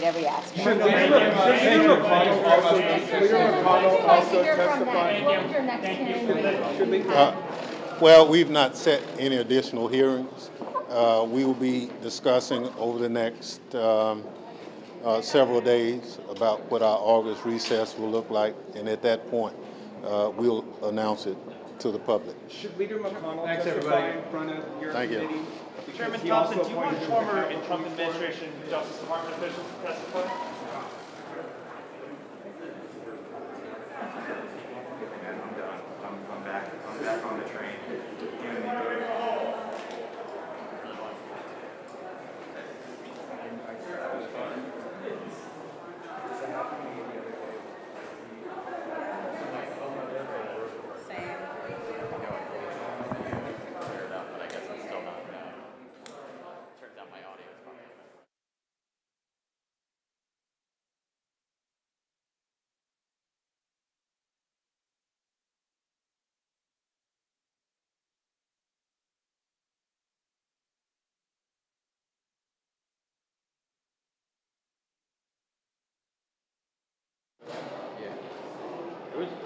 every aspect. Should Leader McConnell also testify? Well, we've not set any additional hearings. We will be discussing over the next several days about what our August recess will look like, and at that point, we'll announce it to the public. Should Leader McConnell testify in front of your committee? Chairman Thompson, do you want former Trump administration Justice Department officials to testify? I'm back on the train.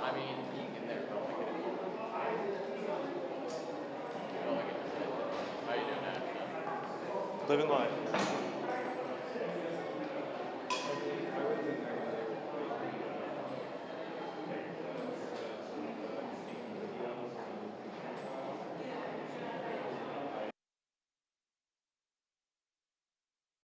I mean, in there, don't make it. How you doing, Ash? Living life.